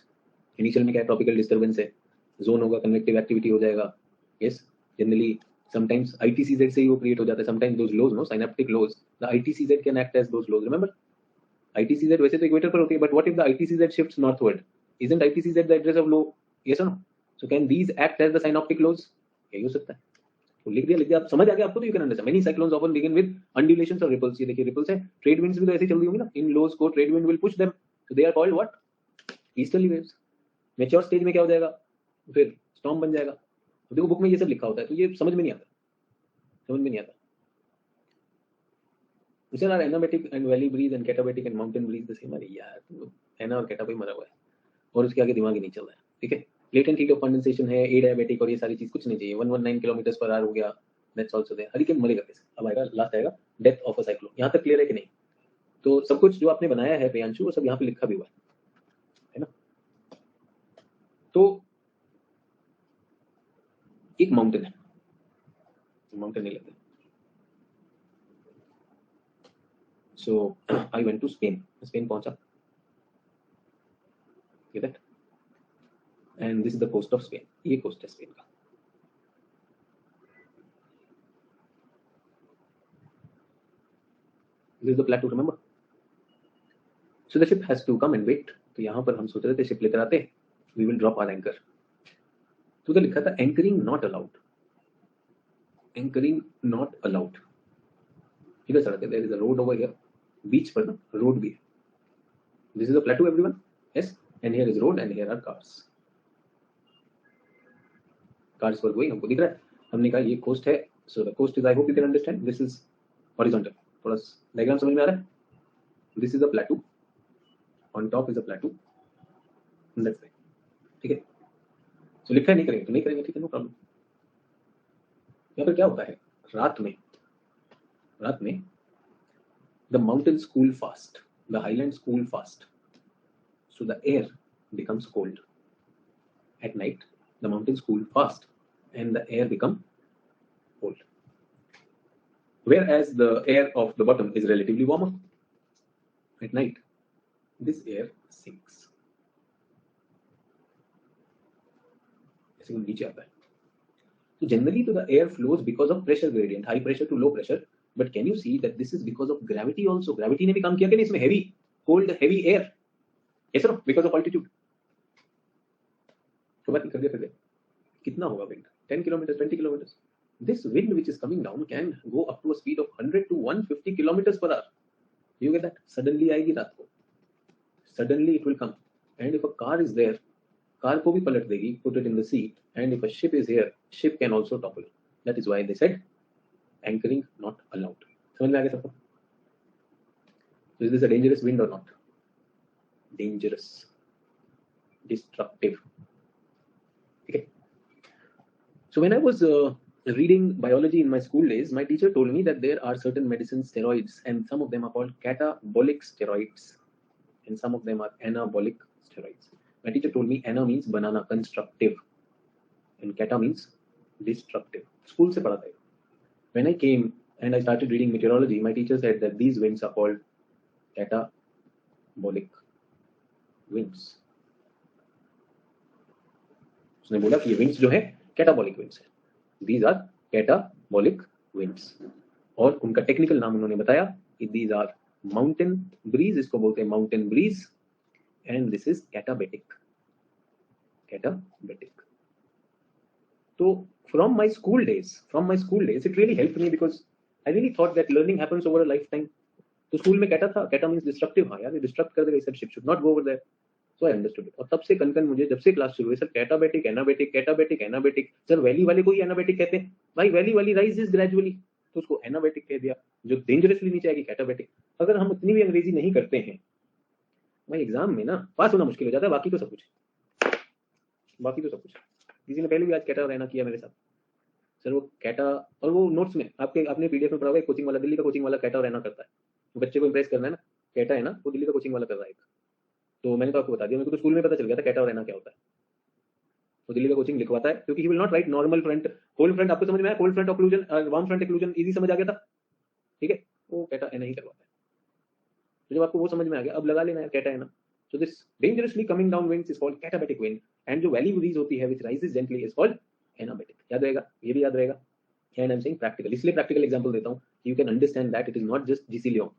Initial में क्या ट्रॉपिकल डिस्टर्बेंस है, जोन होगा, कन्वेक्टिव एक्टिविटी हो जाएगा। यस, जनरली sometimes ITCZ से ही वो क्रिएट हो जाता है, sometimes those lows, no, synaptic lows, the ITCZ can act as those lows, remember? ITCZ वैसे तो इक्वेटर पर होती है, but what if the ITCZ shifts northward? Isn't ITCZ the address of low? Yes or no? So can these act as the synoptic lows? यही हो सकता है। तो लिख दिया, आप समझ आ गया आपको, तो you can understand. Many cyclones often begin with undulations और रिपल्स। ये देखिए रिपल्स है, ट्रेड विंड्स भी तो ऐसे चल रही होंगी ना, इन लोज को trade wind will push them, so they are called what? Easterly waves. Mature stage में क्या हो जाएगा, फिर स्टॉर्म बन जाएगा। तो देखो बुक में ये सब लिखा होता है, तो ये समझ में नहीं आता, समझ में नहीं आता। Sir are anabatic and valley breeze and katabatic and mountain breeze the same? अरे यार, तो एना और कैटा पे मरा हुआ है, और उसके आगे दिमाग ही नहीं चल रहा है। ठीक है, लेटेंट हीट ऑफ कंडेंसेशन है, ए डायबिटिक, और ये सारी चीज कुछ नहीं चाहिए। 119 किलोमीटर पर आवर हो गया, दैट्स आल्सो देयर। हरिकेन मरेगा कैसे? अब आएगा लास्ट, आएगा डेथ ऑफ अ साइक्लोन। यहाँ तक क्लियर है कि नहीं? तो सब कुछ जो आपने बनाया है प्रियांशु, वो सब यहाँ पे लिखा भी हुआ है ना? तो एक माउंटेन है, माउंटेन नहीं लेते। So I went to Spain, Spain पहुंचा, that, and this is the coast of Spain. ये कोस्ट है स्पेन का। This is the plateau, remember? So the ship has to come and wait. तो यहाँ पर हम सोच रहे थे शिप लेकर आते, we will drop our anchor. तो उधर लिखा था anchoring not allowed, anchoring not allowed. ठीक है सड़क है, there is a road over here, beach पर ना रोड भी है। This is a plateau everyone, yes, and here is road and here are cars. Cars were going, हमको दिख रहा है, हमने कहा ये कोस्ट है, so the coast is, I hope you can understand, this is horizontal, थोड़ा डायग्राम समझ में आ रहा है, this is a प्लेटू, on top is a प्लेटू, that's it, ठीक है। सो लिखा है, नहीं करेंगे तो नहीं करेंगे, ठीक है, नो प्रॉब्लम। यहाँ पर क्या होता है, रात में the mountains cool fast, the highlands cool fast, so the air becomes cold. At night the mountains cool fast and the air become cold, whereas the air of the bottom is relatively warmer. At night this air sinks, ऐसे वो नीचे आता है। So generally to the air flows because of pressure gradient, high pressure to low pressure, but can you see that this is because of gravity also, gravity ने भी काम किया कि नहीं इसमें, heavy cold heavy air, yes or no, because of altitude। तो बात कर दिया फिर कितना होगा wind, 10 kilometers 20 kilometers, this wind which is coming down can go up to a speed of 100 to 150 kilometers per hour, you get that, suddenly आएगी रात को, suddenly it will come, and if a car is there, car को भी पलट देगी, put it in the sea, and if a ship is here, ship can also topple, that is why they said anchoring not allowed। समझ में आ गया सबको? So is this a dangerous wind or not? Dangerous, destructive, okay। So when I was reading biology in my school days, my teacher told me that there are certain medicine steroids, and some of them are called catabolic steroids and some of them are anabolic steroids। My teacher told me ana means banana, constructive, and cata means destructive। School se padha tha। When I came and I started reading meteorology, my teacher said that these winds are called catabolic winds। उसने बोला कि ये winds जो है catabolic winds है, these are catabolic winds, और उनका technical नाम उन्होंने बताया कि these are mountain breeze, इसको बोलते हैं mountain breeze, and this is catabatic। तो from my school days it really helped me because I really thought that learning happens over a lifetime। तो स्कूल में कैटा था, कैटा मींस डिस्ट्रक्टिव, हाँ यार ये डिस्ट्रक्ट कर देगा, सब ship should not go over there, so I understood it. और तब से कन मुझे जब से क्लास शुरू हुई, सर कैटाबेटिक एनाबेटिक, सर वैली वाले को ही एनाबेटिक कहते हैं, भाई वैली वाली राइजेस ग्रेजुअली, तो उसको एनाबेटिक कह दिया, जो डेंजरसली नीचे आएगी कैटाबेटिक। अगर हम इतनी भी अंग्रेजी नहीं करते हैं भाई, एग्जाम में ना पास होना मुश्किल हो जाता है, बाकी तो सब कुछ। किसी ने पहले भी आज कैटा रहना किया मेरे साथ, सर वो कैटा, और वो नोट्स में आपने पीडीएफ में पढ़ा हुआ है, कोचिंग वाला, दिल्ली का कोचिंग वाला कैटा रहना करता है, बच्चे को इंप्रेस करना है ना, कैटा है ना, वो दिल्ली का कोचिंग वाला कर रहा है एक। तो मैंने तो आपको बता दिया, मेरे को तो स्कूल में पता चल गया था कैटा रहना क्या होता है। वो दिल्ली का कोचिंग लिखवाता है, क्योंकि he will not right normal front, cold front, आपको समझ में आया, cold front occlusion, warm front occlusion, easy समझ आ गया था, ठीक है। वो कैटा है नहीं करवाता है, तो जब आपको वो समझ में आ गया, अब लगा लेना है कैटा है ना। So this dangerously coming down winds is called catabatic wind, and जो valley breeze होती है which rises gently is called anabatic। याद रहेगा, ये भी याद रहेगा। And I'm saying practical, इसलिए practical example देता हूँ, you can understand that it is not just GC Leong,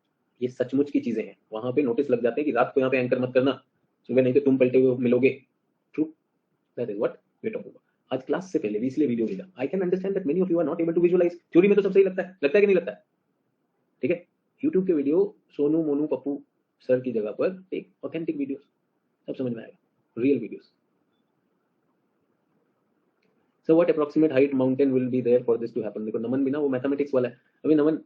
ये सचमुच की चीजें हैं। वहां पे नोटिस लग जाते हैं कि रात को यहाँ पे एंकर मत करना, सुबह नहीं तो तुम पलटे हुए मिलोगे। True, that is what we talk about. आज क्लास से पहले भी इसलिए वीडियो भेजा, I can understand that many of you are not able to visualise. Theory में तो सब सही लगता है कि नहीं लगता है, ठीक है। यूट्यूब के वीडियो सोनू मोनू पप्पू सर की जगह पर एक ऑथेंटिक वीडियो, सब समझ में आएगा, real videos. So what approximate height mountain will be there for this to happen? देखो नमन भी ना वो मैथमेटिक्स वाला है, अभी नमन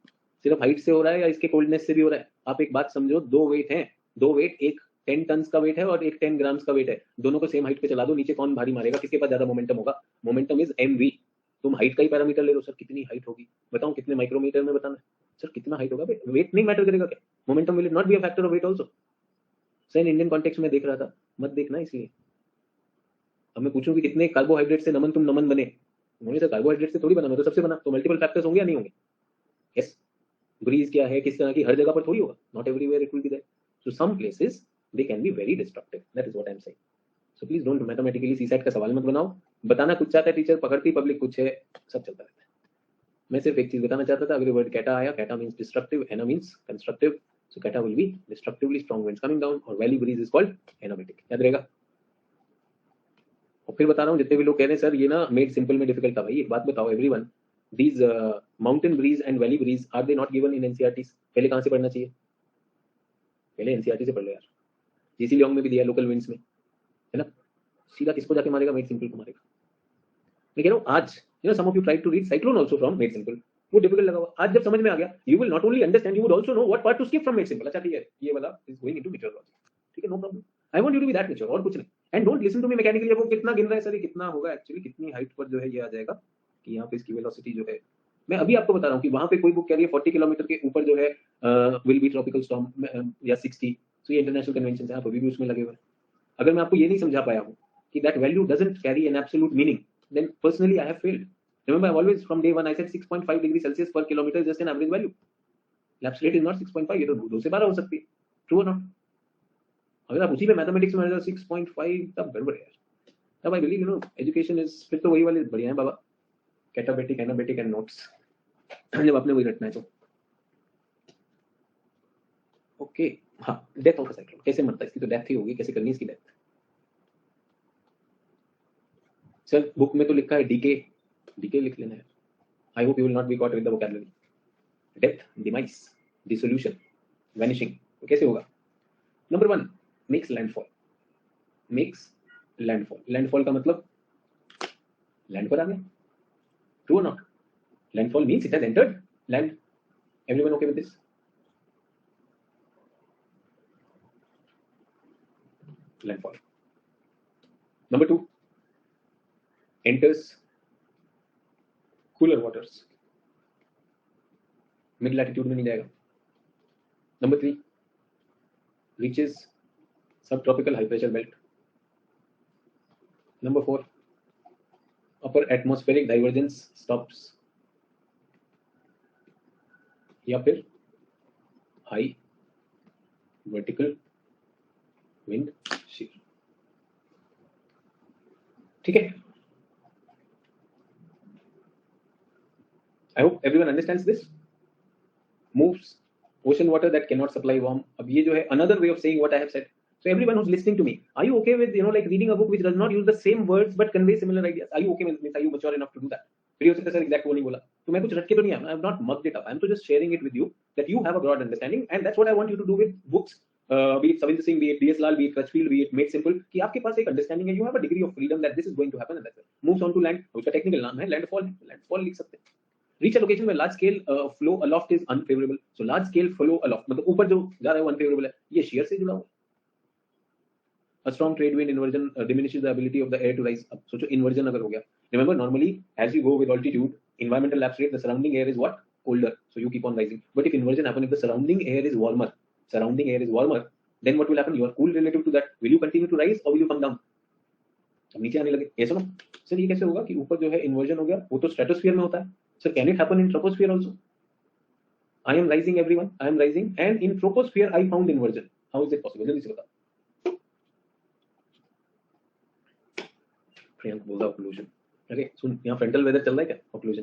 सिर्फ हाइट से हो रहा है या इसके कोल्डनेस से भी हो रहा है? आप एक बात समझो, दो वेट हैं, दो वेट, एक 10 टन का वेट है और एक 10 ग्राम्स का वेट है, दोनों को सेम हाइट पे चला दो, नीचे कौन भारी मारेगा, किसके पास ज्यादा मोमेंटम होगा? Momentum is mv। तुम हाइट का ही पैरामीटर ले लो, सर कितनी हाइट होगी बताओ, कितने माइक्रोमीटर में बताना है, सर कितना हाइट होगा, वेट नहीं मैटर करेगा क्या? Momentum will not be a factor of weight also. Sir Indian context में देख रहा था, मत देखना इसलिए। अब मैं पूछूं कि कितने कार्बोहाइड्रेट से नमन तुम नमन बने, उन्होंने सर कार्बोहाइड्रेट से थोड़ी बना, मैं तो सबसे बना, तो मल्टीपल फैक्टर्स होंगे या नहीं होंगे? यस। ब्रीज क्या है, किस तरह की, हर जगह पर थोड़ी होगा, not everywhere it will be there. So some places they can be very destructive, that is what I am saying. So please don't mathematically CSAT का सवाल मत बनाओ, बताना कुछ चाहता है टीचर, पकड़ती पब्लिक कुछ है, सब चलता रहता है। मैं सिर्फ एक चीज बताना चाहता था, अगर वर्ड कैटा आया, kata means destructive, ana means constructive, so kata will be destructively strong winds coming down, और valley breeze is called anabatic, याद रहेगा। और फिर बता रहा हूँ, जितने भी लोग कह रहे हैं सर ये ना मेड सिंपल में डिफिकल्ट था, भाई एक बात बताओ everyone, these mountain breeze and valley breeze are they not given in NCERTs? पहले कहाँ से पढ़ना चाहिए? पहले NCERT से पढ़ लो यार, जीसी लियोंग में भी दिया लोकल विंड्स में, है ना। सीधा किसको जाके मारेगा? मेड सिंपल को मारेगा। मैं कह रहा हूँ आज some of you try to read cyclone also from made simple, वो डिफिकल्ट लगा हुआ, आज जब समझ में आ गया you will not only understand, you would also know what part to skip from made simple. अच्छा ठीक है, ये वाला इज गोइंग इनटू मीटरोलॉजी, ठीक है, no problem, I want you to be that mature, और कुछ नहीं। And don't listen to me mechanically, वो कितना गिन रहा है सर, ये कितना होगा एक्चुअली, कितनी हाइट पर जो है ये आ जाएगा कि यहाँ पे इसकी वेलोसिटी जो है, मैं अभी आपको बता रहा हूँ कि वहां पे कोई बुक कह रही है 40 किलोमीटर के ऊपर जो है विल बी ट्रॉपिकल स्टॉर्म या 60, सो ये इंटरनेशनल कन्वेंशन है, आप अभी भी उसमें लगे हुए। अगर मैं आपको ये नहीं समझा पाया हूँ कि that value doesn't carry an absolute meaning, then personally I have failed. Remember, I've always from day one I said 6.5 degrees Celsius per kilometer is just an average value. Lapse rate is not 6.5, ये तो 2 से 12 हो सकती है, true or not? अगर आप उसी पे मैथमेटिक्स में 6.5 तब गड़बड़ है यार, तब आई बिलीव एजुकेशन इज, फिर तो वही वाले बढ़िया है बाबा, कैटाबेटिक एनाबेटिक एंड नोट्स, जब आपने वही रटना है तो ओके। हाँ, डेथ ऑफ अ साइक्लोन कैसे मरता है, इसकी तो डेथ ही होगी, कैसे करनी इसकी डेथ? सर बुक में तो लिखा है डीके, डीके लिख लेना है, आई hope you will not be caught with the vocabulary, death, demise, dissolution, vanishing, तो कैसे होगा? Number 1, makes landfall, makes landfall, landfall का मतलब लैंड पर आ गया, ट्रू और not? Landfall means it has entered land, everyone okay with this? Landfall. Number 2, enters cooler waters, mid latitude में नहीं जाएगा। नंबर 3, रीचेस सब tropical high pressure belt. Number 4, अपर atmospheric divergence stops, या फिर हाई वर्टिकल विंड शीयर, ठीक है? I hope everyone understands this. Moves ocean water that cannot supply warm, अब ये जो है another way of saying what I have said. So everyone who's listening to me, are you okay with like reading a book which does not use the same words but convey similar ideas? Are you okay with this? Are you mature enough to do that? फिर हो सकता है sir exact वो नहीं बोला, तो मैं कुछ रट के तो नहीं आया, I have not mugged it up, I am just sharing it with you that you have a broad understanding, and that's what I want you to do with books, be it Savinder Singh, be it DS Lal, be it Crutchfield, be it Made Simple, कि आपके पास एक understanding है, you have a degree of freedom that this is going to happen, and that's it. Moves on to land, उसका technical नाम है landfall, landfall लिख सकते हैं। Reach a location where large scale flow aloft is unfavorable, so large scale flow aloft मतलब ऊपर जो जा रहा है वो unfavorable है, ये shear से जुड़ा हुआ है। A strong trade wind inversion diminishes the ability of the air to rise up. सोचो inversion अगर हो गया, remember normally as you go with altitude, environmental lapse rate, the surrounding air is what? Colder, so you keep on rising. But if inversion happen, if the surrounding air is warmer, then what will happen? You are cool relative to that. Will you continue to rise or will you come down? अब नीचे आने लगे, ये सुनो sir, ये कैसे होगा कि ऊपर जो है इन्वर्जन हो गया, वो तो स्ट्रेटोस्फीयर में होता है sir, can it happen in troposphere also? I am rising everyone, I am rising, and in troposphere I found inversion. How is it possible? जल्दी से बताओ। प्रियंक बोल रहा ऑक्लूजन, अरे सुन, यहाँ फ्रंटल वेदर चल रहा है क्या? ऑक्लूजन,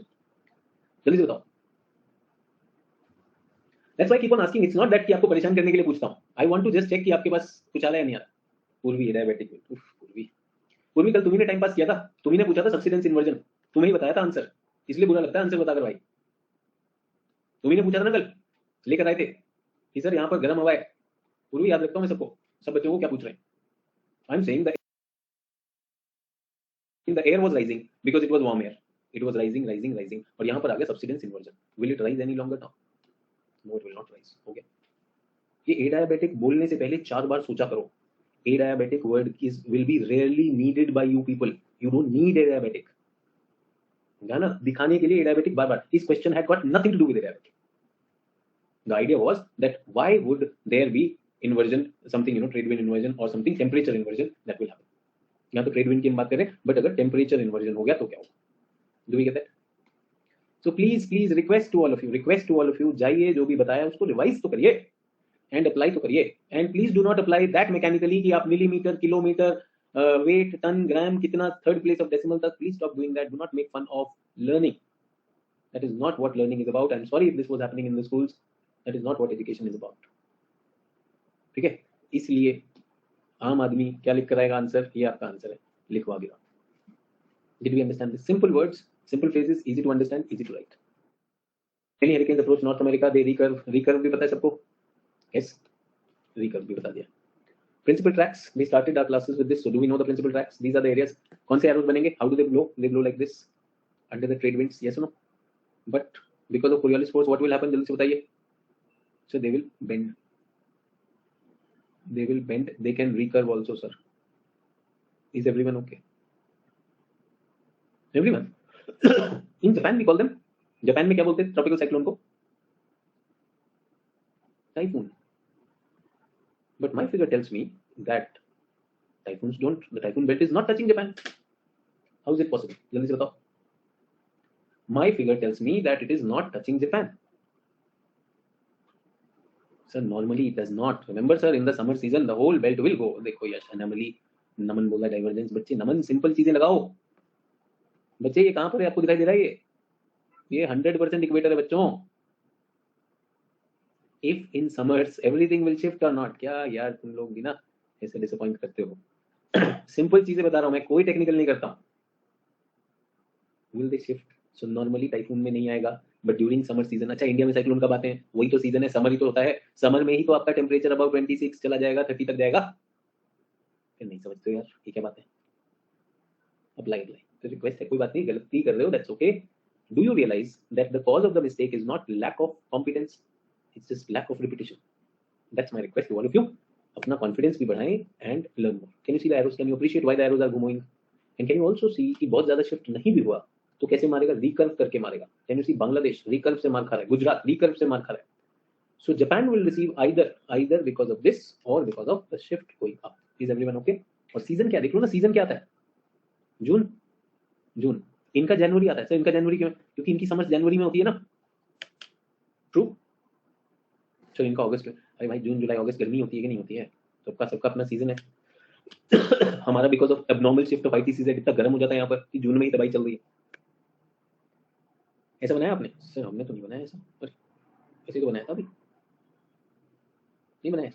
जल्दी से बताओ। That's why I keep on asking. It's not that कि आपको परेशान करने के लिए पूछता हूँ, I want to just check कि आपके पास कुछ आ रहा है या नहीं आ रहा। पूर्वी डायबिटिक, पूर्वी कल तुम्ही ने टाइम पास किया था, तुम्ही ने पूछा था सब्सिडेंस इन्वर्जन, तुम्हें ही बताया था आंसर, इसलिए बुरा लगता है आंसर बताकर भाई। तुम्ही ने पूछा था ना कल, लेकर आए थे कि सर यहाँ पर गर्म हवा है, पूर्वी याद रखता हूँ मैं सबको, सब बच्चों को क्या पूछ रहे हैं। आई am saying that the air was rising because it was warm air, it was rising, और यहाँ पर आ गया subsidence inversion. Will it rise any longer now? No, it will not rise. हो गया। ये adiabatic बोलने से पहले 4 बार सोचा करो। Adiabatic word will be rarely needed by you people. You don't need adiabatic. ना दिखाने के लिए adiabatic बार-बार। This question had got nothing to do with adiabatic. The idea was that why would there be inversion, something trade wind inversion or something temperature inversion that will happen. यहाँ तो trade wind की बात करें, but अगर temperature inversion हो गया तो क्या होगा? Do we get that? So please request to all of you, जाइए जो भी बताया उसको रिवाइज तो करिए एंड अप्लाई तो करिए, and please do not apply that mechanically कि आप millimetre, kilometre, weight, ton, gram, कितना, थर्ड प्लेस ऑफ डेसिमल तक, please stop doing that. Do not make fun of learning, that is not what learning is about. I am sorry if this was happening in the schools, that is not what education is about. ठीक है, इसलिए आम आदमी क्या लिख कर आएगा answer, ये आपका आंसर है, लिखो आगे। Did we understand this? Simple words, simple phrases, easy to understand, easy to write. Many hurricanes approach North America, they recurve भी पता है सबको? Yes, recurve भी बता दिया। Principal tracks, we started our classes with this. So do we know the principal tracks? These are the areas. कौन से arrows बनेंगे? How do they blow? They blow like this under the trade winds. Yes or no? But because of Coriolis force, what will happen? जल्दी से बताइए. So they will bend. They will bend. They can recurve also, sir. Is everyone okay? Everyone. In Japan we call them. Japan में क्या बोलते हैं tropical cyclone को? Typhoon. But my figure tells me that typhoons don't. The typhoon belt is not touching Japan. How is it possible? जल्दी से बताओ. My figure tells me that it is not touching Japan. Sir, normally it does not. Remember, sir, in the summer season, the whole belt will go. देखो यश anomaly, नमन बोला divergence. बच्चे नमन simple चीजें लगाओ. बच्चे ये कहाँ पर है? आपको दिखाई दे रहा है ये 100% इक्वेटर है बच्चों. If in summers everything will shift or not? क्या यार तुम लोग भी ना ऐसे डिसअपॉइंट करते हो. सिंपल चीजें बता रहा हूँ मैं, कोई टेक्निकल नहीं करता हूँ. Will they shift? So normally typhoon में नहीं आएगा, बट ड्यूरिंग समर सीजन. अच्छा, इंडिया में साइक्लोन कब आते हैं? वही तो सीजन है, समर ही तो होता है. समर में ही तो आपका टेम्परेचर अबाउट 26 चला जाएगा, 30 तक जाएगा. फिर नहीं समझते यार, ये क्या बात है? अप्लाई. तो रिक्वेस्ट है, कोई बात नहीं, गलती कर रहे हो, that's okay. Do you realise that the cause of the mistake is not lack of competence, it's just lack of repetition. That's my request to all of you. अपना कॉन्फिडेंस भी बढ़ाएं and learn more. Can you see the arrows? Can you appreciate why the arrows are moving? And can you also see कि बहुत ज्यादा shift नहीं भी हुआ तो कैसे मारेगा? रिकर्व करके मारेगा. Can you see Bangladesh recurve से मार खा रहा है, गुजरात रिकर्व से मार खा रहा है. So Japan will receive either because of this और because of the shift going up. Is everyone okay? और सीजन क्या देख लो ना, सीजन क्या आता है? जून. इनका जनवरी आता है. सर इनका जनवरी क्यों? क्योंकि इनकी समझ जनवरी में होती है ना. ट्रू. चलो इनका अगस्त में. अरे भाई जून जुलाई अगस्त गर्मी होती है कि नहीं होती है? सबका अपना सीजन है. हमारा because of abnormal shift of ITC से इतना गर्म हो जाता है यहाँ पर कि जून में ही तबाही चल रही है. ऐसा बनाया आपने? सर हमने तो नहीं बनाया ऐसा. पर ऐसे तो बनाया था अभी, नहीं बनाया.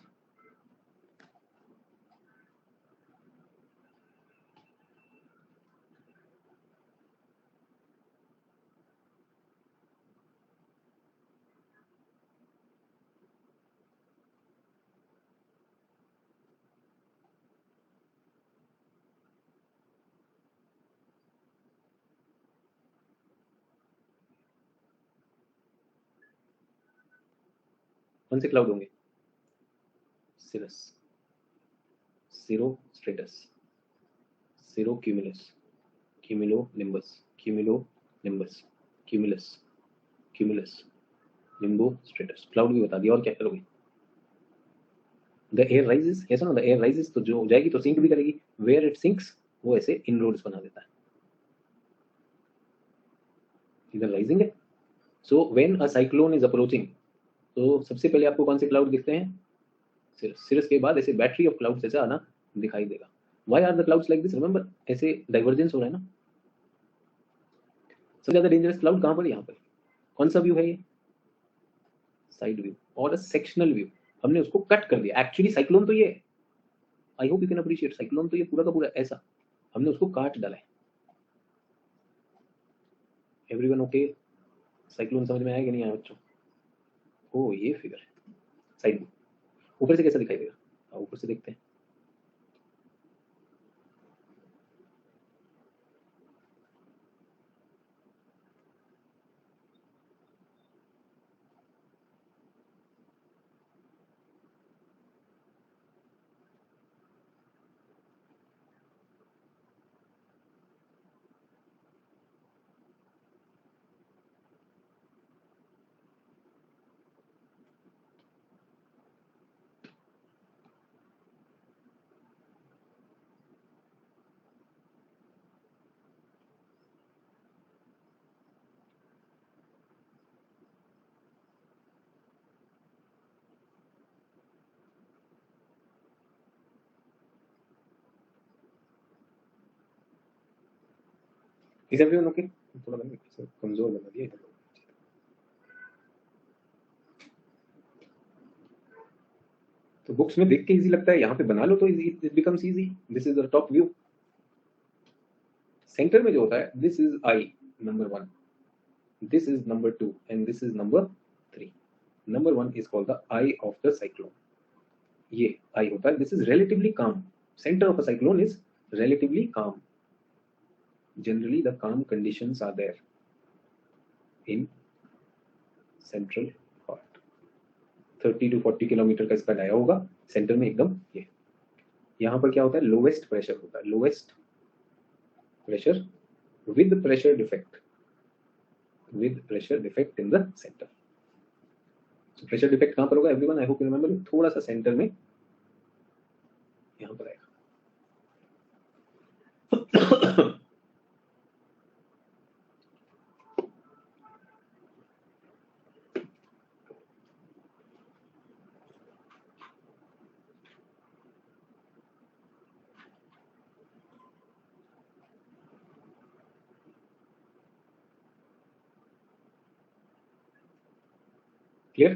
कौन से क्लाउड होंगे? Cirrus, cirrostratus, cirrocumulus, cumulonimbus, cumulonimbus, cumulus, cumulus, nimbostratus. Cloud भी बता दिया, और क्या करोगे? द एयर राइजेस, ऐसा ना, द एयर राइजेस तो जो हो जाएगी तो सिंक भी करेगी. वेयर इट सिंक्स वो ऐसे इनरोड्स बना देता है. इधर राइजिंग है. So when a cyclone is approaching, तो सबसे पहले आपको कौन से क्लाउड दिखते हैं? सिरस के बाद ऐसे बैटरी ऑफ क्लाउड्स ऐसे आना दिखाई देगा. Why are the clouds like this? Remember, ऐसे डाइवर्जेंस हो रहा है ना. सबसे ज्यादा डेंजरस क्लाउड कहां पर? यहाँ पर. कौन सा व्यू है ये? साइड व्यू और सेक्शनल व्यू. हमने उसको कट कर दिया. एक्चुअली साइक्लोन तो ये, आई hope you can appreciate, cyclone तो ये पूरा का पूरा ऐसा, हमने उसको काट डाला है. Everyone okay? साइक्लोन समझ में आया कि नहीं आया बच्चों? ओ ये फिगर है साइड व्यू. ऊपर से कैसा दिखाई देगा? ऊपर से देखते हैं. Is everyone okay? थोड़ा कमजोर बना दिया. तो बुक्स में देख के इजी लगता है, यहाँ पे बना लो तो it becomes easy. This is the top view. Centre में जो होता है, this is I number 1, this is number 2 and this is number 3. Number 1 is called the eye of the cyclone. ये आई होता है, दिस इज रिलेटिवली काम. Center of a cyclone is relatively calm. Generally, the calm conditions are there in central part. 30 to 40 kilometre का इसका dia होगा, centre में एकदम ये. यहाँ पर क्या होता है, लोवेस्ट प्रेशर होता है, lowest pressure with pressure defect, with pressure defect in the center. So pressure defect कहाँ पर होगा everyone? I hope you remember. थोड़ा सा सेंटर में यहाँ पर आएगा. क्लियर?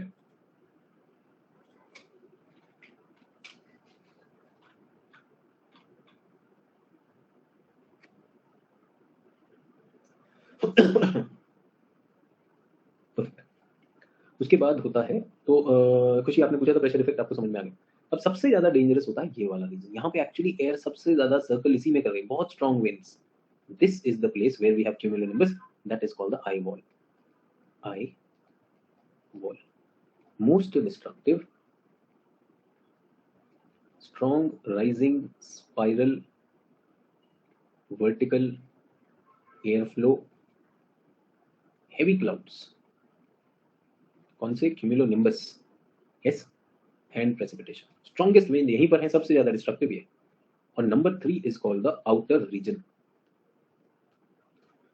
उसके बाद होता है तो खुशी आपने पूछा था प्रेशर इफेक्ट आपको समझ में आ गया. अब सबसे ज्यादा डेंजरस होता है ये वाला रीजन. यहाँ पे एक्चुअली एयर सबसे ज्यादा सर्कल इसी में कर रही है, बहुत strong winds. This is the place where we have cumulonimbus, that is called the eye wall. Eye wall most destructive strong rising spiral vertical airflow heavy clouds. कौन से? cumulonimbus. yes, and precipitation. strongest wind यहीं पर है, सबसे ज्यादा destructive ये. और number 3 is called the outer region.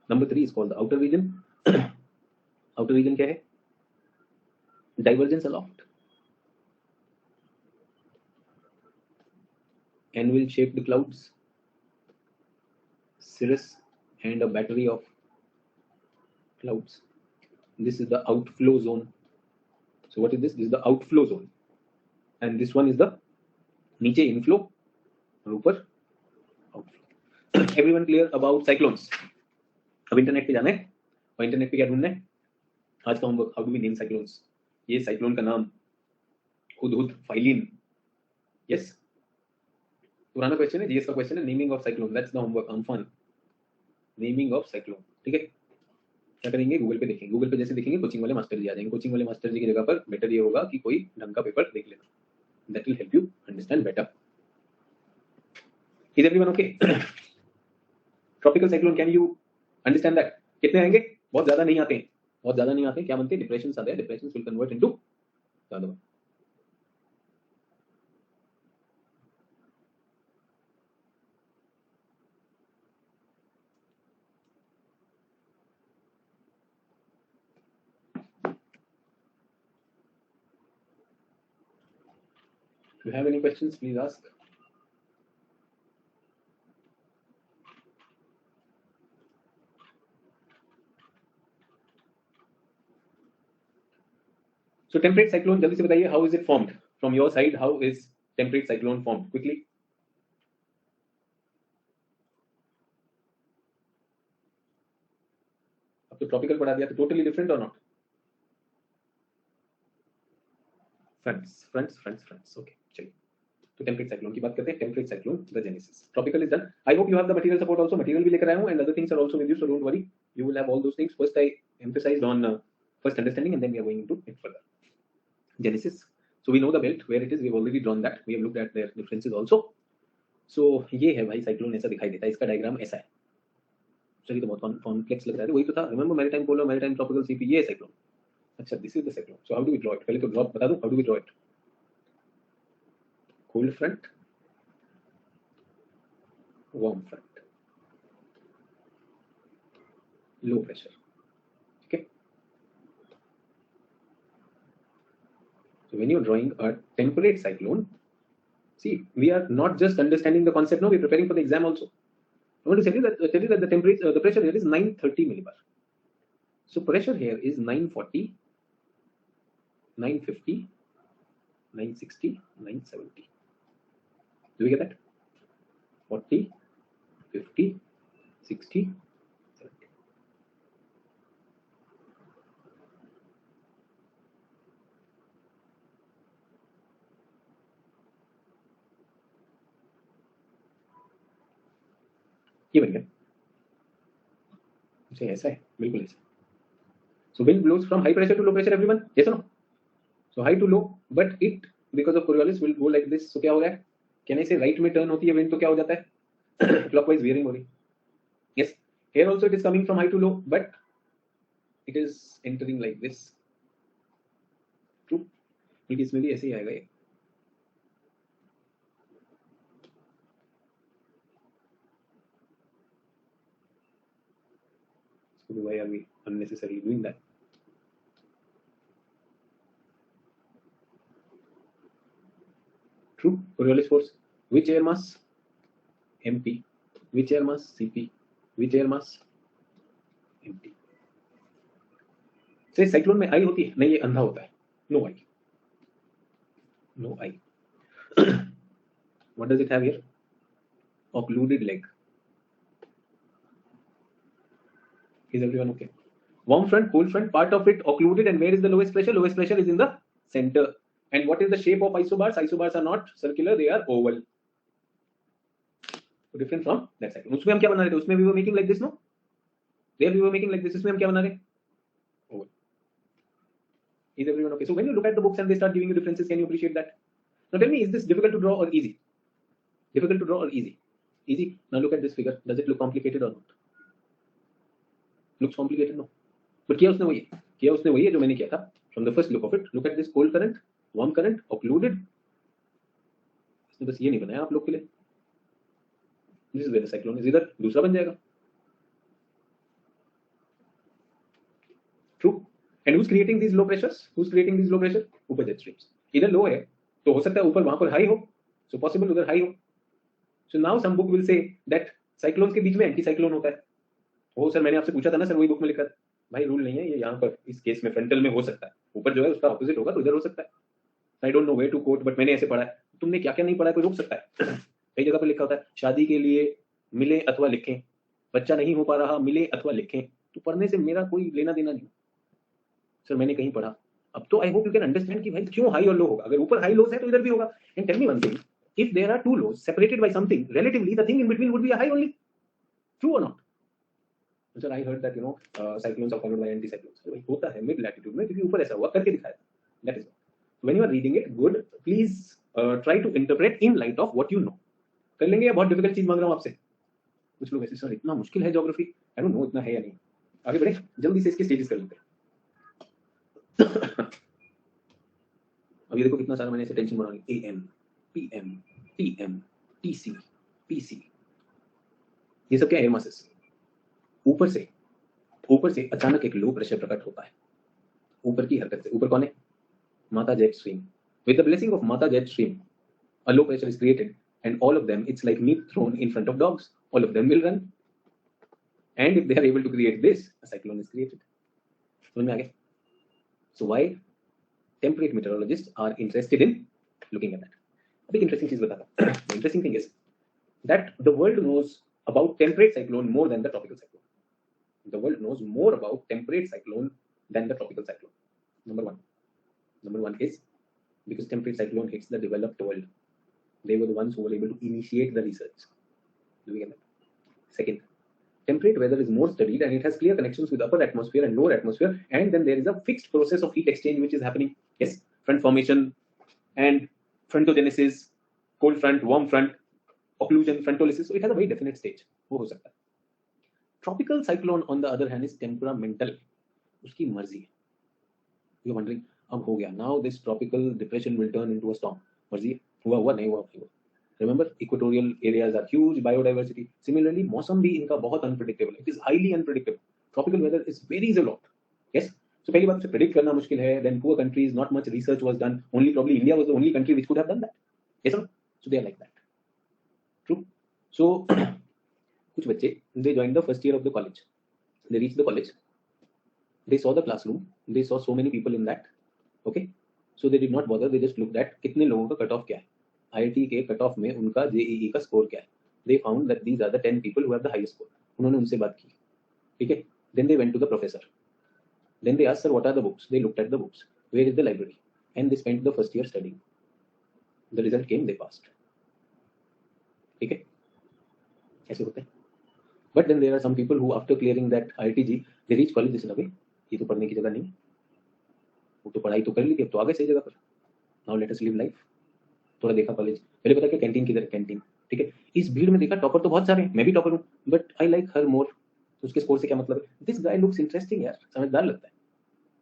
Number 3 is called the outer region. outer region क्या है? divergence aloft, anvil shaped clouds, cirrus and a battery of clouds. This is the outflow zone. So what is this? This is the outflow zone, and this one is the नीचे inflow और ऊपर outflow. Everyone clear about cyclones? अब internet पे जाना है और internet पे क्या ढूंढना है आज का homework? How do we name cyclones. ये साइक्लोन का नाम हुदहुद फाइलिन. यस, पुराना क्वेश्चन है, जीएस का क्वेश्चन है. Naming of cyclone, that's the homework. Amphan naming of cyclone. ठीक है, क्या करेंगे? गूगल पे देखेंगे. गूगल पे जैसे देखेंगे कोचिंग वाले मास्टर जी आ जाएंगे. कोचिंग वाले मास्टर जी की जगह पर बेटर ये होगा कि कोई ढंग का पेपर देख लेना. That will help you understand better. Is everyone okay? Tropical cyclone, can you understand that? कितने आएंगे? बहुत ज्यादा नहीं आते हैं, बहुत ज्यादा नहीं आते. क्या बनते हैं? डिप्रेशंस आते हैं. डिप्रेशंस विल कन्वर्ट इनटू ज्यादा. If you have any questions, please ask. So temperate cyclone, जल्दी से बताइए, how is it formed from your side? How is temperate cyclone formed? Quickly. अब तो ट्रॉपिकल पढ़ा दिया, तो टोटली डिफरेंट और नॉट? फ्रेंड्स. ओके, चलिए. तो टेम्परेट साइक्लोन की बात करते हैं. Temperate cyclone the genesis. Tropical is done. I hope you have the material support also. Material भी लेकर आया हूं and other things are also with you, so don't worry. You will have all those things. First I emphasized on first understanding and then we are going into it further. Genesis. So we know the belt where it is. We have already drawn that. We have looked at their differences also. So ये है भाई cyclone, ऐसा दिखाई देता है. इसका diagram ऐसा है. चलिए, तो बहुत कॉम्प्लेक्स लग रहा है. वही तो था. Remember maritime polar, maritime tropical CP, ये साइक्लोन. अच्छा, this is the cyclone. So how do we draw it? पहले तो ड्रॉ बता दूं. How do we draw it? Cold front, warm front, low pressure. ठीक है. So when you're drawing a temperate cyclone, see, we are not just understanding the concept. No, we're preparing for the exam also. I want to tell you that the temperature, the pressure here is 930 millibar. So pressure here is 940, 950, 960, 970. Do we get that? 40, 50, 60, 70. ये बन गया, ऐसा है बिल्कुल ऐसा। So wind blows from high pressure to low pressure, everyone, yes or no? So high to low, but it because of Coriolis will go like this. So क्या हो गया? Can I say right में turn होती है wind तो क्या हो जाता है? Clockwise veering हो रही. Yes. Here also it is coming from high to low, but it is entering like this. True. क्योंकि इसमें भी ऐसे ही आएगा ये. So why are we unnecessarily doing that? True. Coriolis force. Which air mass? MP. Which air mass? CP. Which air mass? MP. से cyclone में eye होती है नहीं, ये अंधा होता है. No eye, no eye. What does it have here? Occluded leg. Is everyone okay? Warm front, cold front, part of it occluded, and where is the lowest pressure? Lowest pressure is in the center. And what is the shape of isobars? Isobars are not circular, they are oval. So different from that side. उसमें हम क्या बना रहे थे? उसमें we were making like this, no? There we were making like this. इसमें हम क्या बना रहे? Oval. Is everyone okay? So when you look at the books and they start giving you differences, can you appreciate that? Now tell me, is this difficult to draw or easy? Difficult to draw or easy? Easy. Now look at this figure. Does it look complicated or not? Looks complicated, no? But किया उसने वही है जो मैंने किया था. From the first look of it, look at this cold current, warm current, occluded. इसने बस ये नहीं बनाया आप लोग के लिए. This is where the cyclone is. इधर दूसरा बन जाएगा. True. And who's creating these low pressures? Who's creating these low pressure? ऊपर jet streams. इधर low है तो हो सकता है ऊपर वहां पर high हो. So possible उधर high हो. So now some book will say that cyclones के बीच में एंटी साइक्लोन होता है. वो सर मैंने आपसे पूछा था ना सर, वही बुक में लिखा था. भाई रूल नहीं है ये, यहाँ पर इस केस में फ्रंटल में हो सकता है, ऊपर जो है उसका ऑपोजिट होगा तो इधर हो सकता है. I don't know way to quote, but मैंने ऐसे पढ़ा है. तुमने क्या क्या नहीं पढ़ा है कोई रोक सकता है? कई जगह पर लिखा होता है शादी के लिए मिले अथवा लिखें, बच्चा नहीं हो पा रहा मिले अथवा लिखें. तो पढ़ने से मेरा कोई लेना देना नहीं. सर मैंने कहीं पढ़ा. अब तो आई होप यू कैन अंडरस्टैंड कि भाई क्यों हाई और लो होगा. अगर ऊपर हाई लोज है तो इधर भी होगा. And tell me one thing, if there are two lows separated by something relatively, the thing in between would be a high only. True और not? Sir, I heard that cyclones are followed by anticyclones. So होता है mid latitude में, क्योंकि ऊपर ऐसा हुआ करके दिखाया. That is all. When you are reading it, good. Please try to interpret in light of what you know. कर लेंगे या बहुत डिफिकल्ट चीज मांग रहा हूँ आपसे? कुछ लोग ऐसे सर इतना मुश्किल है ज्योग्राफी. आई डोंट नो इतना है या नहीं. आगे बढ़े, जल्दी से इसके स्टेजेस कर लेते हैं. अब ये देखो कितना सारा मैंने ऐसे टेंशन बना ली. AM, PM, TM, TC, PC, ये सब क्या एयर मासेस. ऊपर से अचानक एक लो प्रेशर प्रकट होता है. ऊपर की हरकत से. ऊपर कौन है? माता jet stream. With the blessing of माता jet stream a low pressure is created, and all of them, it's like meat thrown in front of dogs. All of them will run, and if they are able to create this, a cyclone is created. समझ में आ गया? So why temperate meteorologists are interested in looking at that? अब एक interesting चीज बताता हूँ. The interesting thing is that the world knows about temperate cyclone more than the tropical cyclone. The world knows more about temperate cyclone than the tropical cyclone. Number one is because temperate cyclone hits the developed world. They were the ones who were able to initiate the research. Do we get that? Second, temperate weather is more studied and it has clear connections with upper atmosphere and lower atmosphere, and then there is a fixed process of heat exchange which is happening. Yes, front formation and frontogenesis, cold front, warm front, occlusion, frontolysis. So it has a very definite stage. वो हो सकता है. Tropical cyclone on the other hand is temperamental. उसकी मर्जी है. You're wondering, अब हो गया. Now this tropical depression will turn into a storm. मर्जी है. हुआ नहीं हुआ. Remember, equatorial areas are huge biodiversity. Similarly, मौसम भी इनका बहुत unpredictable. It is highly unpredictable. Tropical weather is varies a lot. Yes. So पहली बात उसे predict करना मुश्किल है. Then poor countries, not much research was done. Only probably India was the only country which could have done that. Yes or no? So they are like that. True. So कुछ बच्चे, they joined the first year of the college. They reached the college. They saw the classroom. They saw so many people in that. Okay. So they did not bother. They just looked at कितने लोगों का cut off क्या है. IIT के cut off में उनका JEE का score क्या है. They found that these are the 10 people who have the highest score. उन्होंने उनसे बात की. ठीक है. Then they went to the professor. Then they asked, sir, what are the books? They looked at the books. Where is the library? And they spent the first year studying. The result came, they passed. ठीक है. ऐसे होते हैं. But then there are some people who after clearing that IIT-G they reach college, they say अबे ये तो पढ़ने की जगह नहीं, वो तो पढ़ाई तो कर ली थी, अब तो आ गए सही जगह पर, now let us live life. थोड़ा देखा कॉलेज, पहले पता क्या कैंटीन किधर, कैंटीन ठीक है, इस भीड़ में देखा टॉपर तो बहुत सारे हैं, मैं भी टॉपर हूँ, बट आई लाइक हर मोर। तो उसके स्कोर से क्या मतलब है, दिस गाय लुक्स इंटरेस्टिंग यार, समझदार लगता है,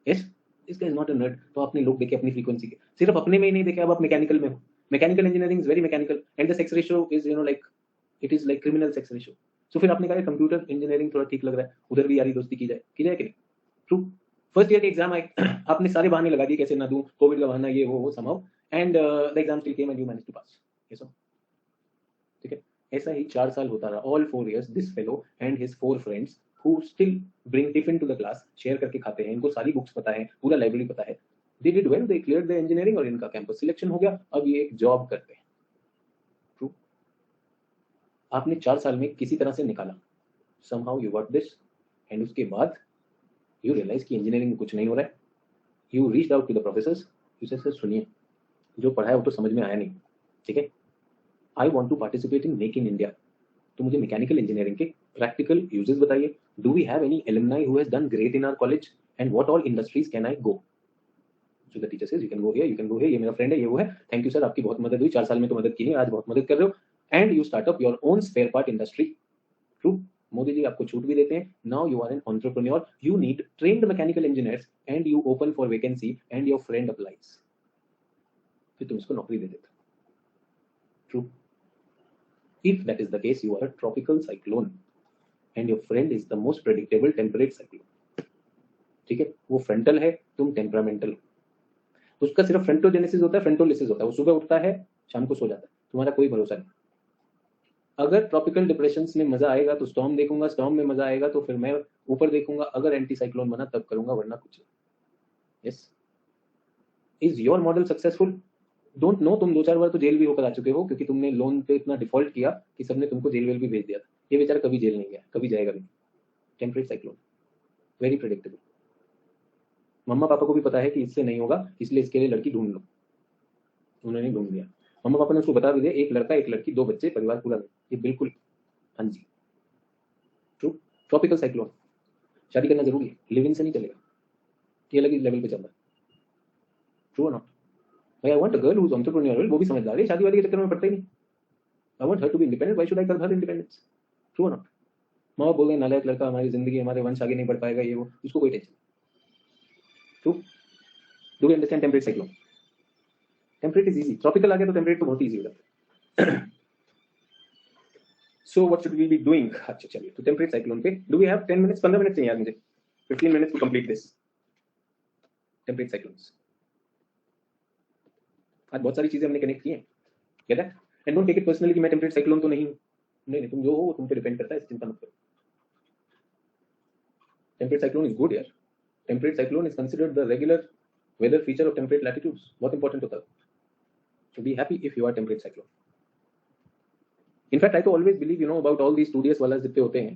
yes this guy is not a nerd. तो आपने लोग देखे अपनी फ्रीक्वेंसी के, सिर्फ अपने में ही नहीं देखे, अब आप मैकेनिकल में हो, mechanical engineering is very mechanical and the sex ratio is you know like it is like criminal sex ratio. So फिर आपने कहा कंप्यूटर इंजीनियरिंग थोड़ा ठीक लग रहा है, उधर भी यारी दोस्ती की जाए कि नहीं? ट्रू। फर्स्ट ईयर के एग्जाम आए आपने सारे बहाने लगा दिए कैसे ना दूं, कोविड का बहाना ये वो somehow, and the exam still came and you manage to pass, yes ठीक है। ऐसा ही 4 साल होता रहा, all 4 years this fellow and his 4 friends who still bring tiffin to the class, share करके खाते हैं, इनको सारी बुक्स पता है, पूरा लाइब्रेरी पता है, they did well, they cleared the engineering और इनका कैंपस सिलेक्शन हो गया, अब ये एक जॉब करते हैं। ट्रू। आपने 4 साल में किसी तरह से निकाला, somehow you got this, and उसके बाद यू रियलाइज कि इंजीनियरिंग में कुछ नहीं हो रहा है, you reached out to the professors, you said sir सुनिए जो पढ़ा है वो तो समझ में आया नहीं, ठीक है, I want to participate in make in India, तो मुझे मैकेनिकल इंजीनियरिंग के प्रैक्टिकल यूजेस बताइए, do we have any alumni who has done great in our college and what all industries can I go. So the teacher says you can go here, you can go here, ये मेरा friend है, ये वो है, thank you sir आपकी बहुत मदद हुई, 4 साल में तो मदद की नहीं, आज बहुत मदद कर रहे हो, and you start up your own spare part industry. True. Modi ji आपको छूट भी देते हैं, now you are an entrepreneur, you need trained mechanical engineers and you open for vacancy and your friend applies, फिर तुम उसको नौकरी दे देते। True. If that is the case, you are a tropical cyclone and your friend is the most predictable temperate cyclone, ठीक है, वो frontal है, तुम टेम्परामेंटल हो, उसका सिर्फ फ्रंटोजेनेसिस होता है, फ्रंटोलिसिस होता है, वो सुबह उठता है शाम को सो जाता है, तुम्हारा कोई भरोसा नहीं। अगर ट्रॉपिकल डिप्रेशन में मजा आएगा तो स्टॉर्म देखूंगा, स्टॉर्म में मजा आएगा तो फिर मैं ऊपर देखूंगा, अगर एंटी साइक्लोन बना तब करूंगा, वरना कुछ। Yes. Is your model successful? Don't know, तुम 2-4 बार तो जेल भी होकर आ चुके हो, क्योंकि तुमने लोन पे इतना डिफॉल्ट किया कि सबने तुमको जेल वेल भी भेज दिया था, ये बेचारा कभी जेल नहीं गया, कभी जाएगा भी। टेम्परेट साइक्लोन, वेरी प्रेडिक्टेबल, मम्मा पापा को भी पता है कि इससे नहीं होगा, इसलिए इसके लिए लड़की ढूंढ लो, उन्होंने ढूंढ लिया, मम्मा पापा ने उसको बता भी दिया, एक लड़का एक लड़की 2 बच्चे, परिवार पूरा, ये बिल्कुल हाँ जी। ट्रू। ट्रॉपिकल साइक्लोन, शादी करना जरूरी है, लिव इन से नहीं चलेगा, ये अलग ही लेवल पे चल रहा है। ट्रू और नॉट? भाई I want a girl who is entrepreneurial, वो भी समझदार है, शादी वादी के चक्कर में पड़ता ही नहीं, I want her to be independent, why should I curb her independence? True और नॉट? माँ बाप बोल रहे हैं नालायक लड़का, हमारी जिंदगी हमारे वंश आगे नहीं बढ़ पाएगा, ये वो, उसको कोई tension. True. Do we understand temperate cyclone? Temperate is easy, tropical आ गया तो टेम्परेट तो बहुत इजी हो जाता है। So what should we be doing? अच्छा चलिए, तो टेम्परेट साइक्लोन पे do we have 10 minutes, 15 minute चाहिए यार मुझे, 15 minutes to complete this temperate cyclones. आज बहुत सारी चीजें हमने कनेक्ट की हैं, get it? And don't take it personally कि मैं टेम्परेट साइक्लोन तो नहीं हूं, नहीं तुम जो हो तुम पे डिपेंड करता है, चिंता मत करो। टेम्परेट साइक्लोन इज गुड यार, temperate cyclone is considered the regular weather feature of temperate latitudes, बहुत इंपॉर्टेंट होता है, so be happy if you are temperate cyclone. In fact I तो always believe you know about all these studious वाला जितने होते हैं,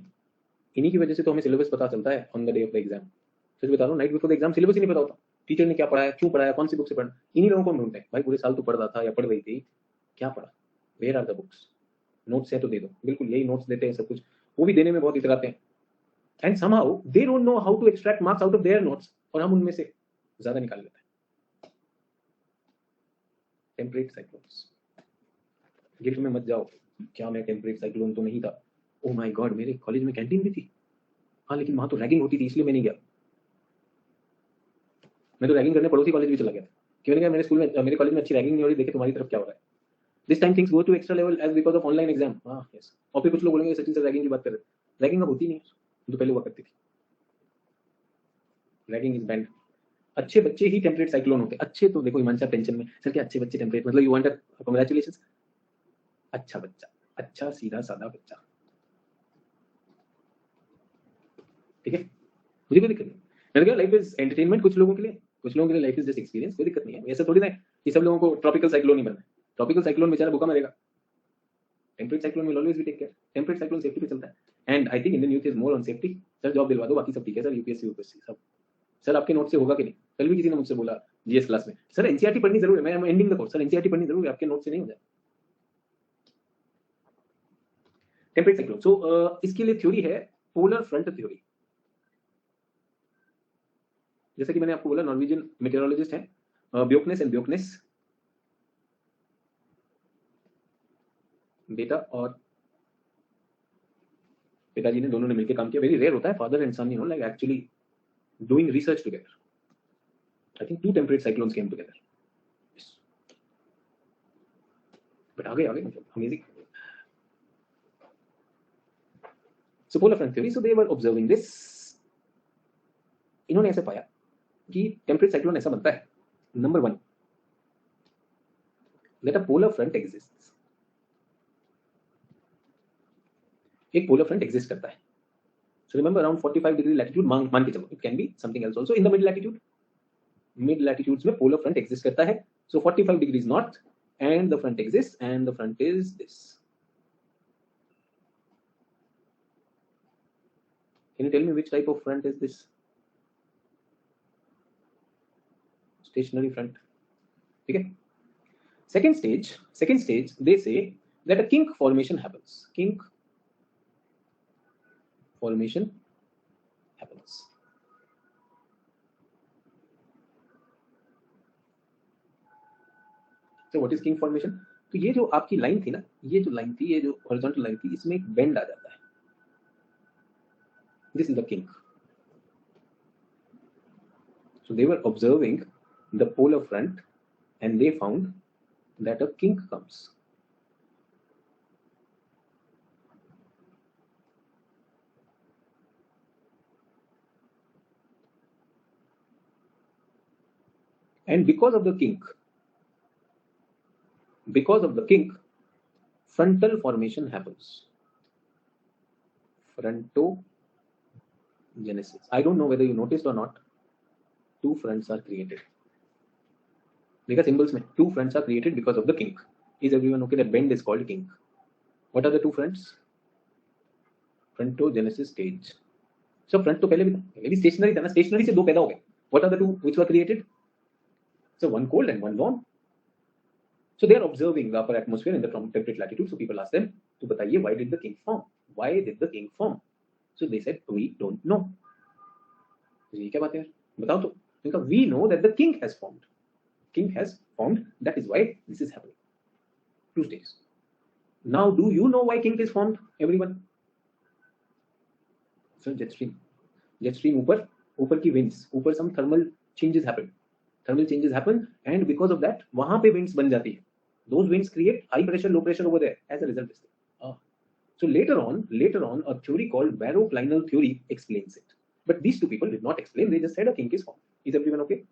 इन्हीं की वजह से तो हमें सिलेबस पता चलता है on the day of the exam. सच बता रहा हूँ, night before the exam syllabus ही नहीं पता होता, टीचर ने क्या पढ़ाया, क्यों पढ़ाया, कौन सी बुक से पढ़ा, इन्हीं लोगों को हम ढूंढते हैं, भाई पूरे साल तो पढ़ रहा था या पढ़ रही थी, क्या पढ़ा, where are the books, notes है तो दे दो, बिल्कुल यही नोट्स देते हैं सब कुछ, वो भी देने में बहुत इतराते हैं, and somehow they don't know how to extract marks out of their notes, और हम उनमें से ज्यादा निकाल लेते हैं। टेम्परेट साइक्लोन्स, गिल्ट में मत जाओ, क्या मैं टेम्परेट साइक्लोन तो नहीं था, ओ माय गॉड मेरे कॉलेज में कैंटीन भी थी, हाँ लेकिन वहां तो रैगिंग होती थी इसलिए मैं नहीं गया, मैं तो रैगिंग करने पड़ोसी कॉलेज भी चला गया, क्यों नहीं गया, मेरे स्कूल में मेरे कॉलेज में अच्छी रैगिंग नहीं हो रही, देखे तुम्हारी तरफ क्या हो रहा है। This time things go to extra level as because of online exam. हाँ यस, और फिर कुछ लोग बोलेंगे सचिन सर रैगिंग की बात कर रहे हैं, रैगिंग अब होती नहीं है, जो पहले हुआ करती थी, रैगिंग इज बैंड। अच्छे बच्चे ही टेम्परेट साइक्लोन होते, अच्छे तो देखो ईमान साहब टेंशन में, सर क्या अच्छे बच्चे टेम्परेट, मतलब यू वांट कांग्रेचुलेशंस, अच्छा बच्चा, अच्छा सीधा साधा बच्चा, ठीक है, मुझे कोई दिक्कत नहीं, मैंने कहा लाइफ इज एंटरटेनमेंट, कुछ लोगों के लिए लाइफ इज जस्ट एक्सपीरियंस, कोई दिक्कत नहीं है, ऐसा थोड़ी ना है कि सब लोगों को ट्रॉपिकल साइक्लोन ही बनना है, ट्रॉपिकल साइक्लोन बेचारा भूखा मरेगा, temperate cyclone will always be take care, temperate cyclone safety पे चलता है, and I think Indian youth is more on safety. Sir job दिलवा दो, बाकी सब ठीक है सर, यूपीएससी सब, सर आपके नोट से होगा कि नहीं, कल भी किसी ने मुझसे बोला जीएस क्लास में, सर एनसीईआरटी पढ़नी जरूर है, मैं ending the course, sir NCERT पढ़नी जरूर है, आपके नोट से नहीं हो जाए। Temperate cyclone. सो इसके लिए थ्योरी है पोलर फ्रंट थ्योरी। जैसे कि मैंने आपको बोला, नॉर्वेजियन मेटेरोलॉजिस्ट हैं ब्योकनेस एंड ब्योकनेस, बेटा और पिताजी ने दोनों ने मिलकर काम किया। वेरी रेयर होता है father and son, like actually doing research together. I think 2 temperate cyclones came together, but आगे मतलब amazing. So polar front theory, so they were observing this. इन्होंने ऐसे पाया कि टेम्परेट साइक्लोन ऐसा बनता है, number 1 that a polar front exists। एक पोलर फ्रंट एग्जिस्ट करता है। So remember around 45 degree latitude मान के चलो, it can be something else also in the mid latitudes में पोलर फ्रंट एग्जिस्ट करता है। So 45 degrees north and the front exist and the front is this. Can you tell me which type of front is this? Stationary front, ठीक है। Second stage, they say that a kink formation happens. Kink formation happens. So what is kink formation? तो ये जो आपकी line थी ना, ये जो लाइन थी, ये जो हॉरिजॉन्टल लाइन थी, इसमें एक बेंड आ जाता है। This is the kink. So they were observing the polar front and they found that a kink comes. And because of the kink, frontal formation happens. Frontogenesis. I don't know whether you noticed or not. 2 fronts are created. देखा symbols में 2 fronts are created because of the kink. Is everyone okay? That bend is called kink. What are the 2 fronts? Frontogenesis stage. So front तो पहले भी stationary था ना, stationary से 2 पैदा हो गए. What are the 2 which were created? So one cold and one warm. So they are observing the upper atmosphere in the temperate latitude. So people ask them, तो बताइए why did the kink form? Why did the kink form? So they said we don't know. ये क्या बात है यार, बताओ तो। because we know that the kink has formed. Kink has formed, that is why this is happening. 2 stages. Now do you know why kink is formed, everyone? So jet stream ऊपर की winds, ऊपर some thermal changes happen and because of that वहां पे winds बन जाती है. Those winds create high pressure low pressure over there as a result of this. So later on a theory called baroclinal theory explains it, but these 2 people did not explain, they just said a kink is formed. Is everyone okay?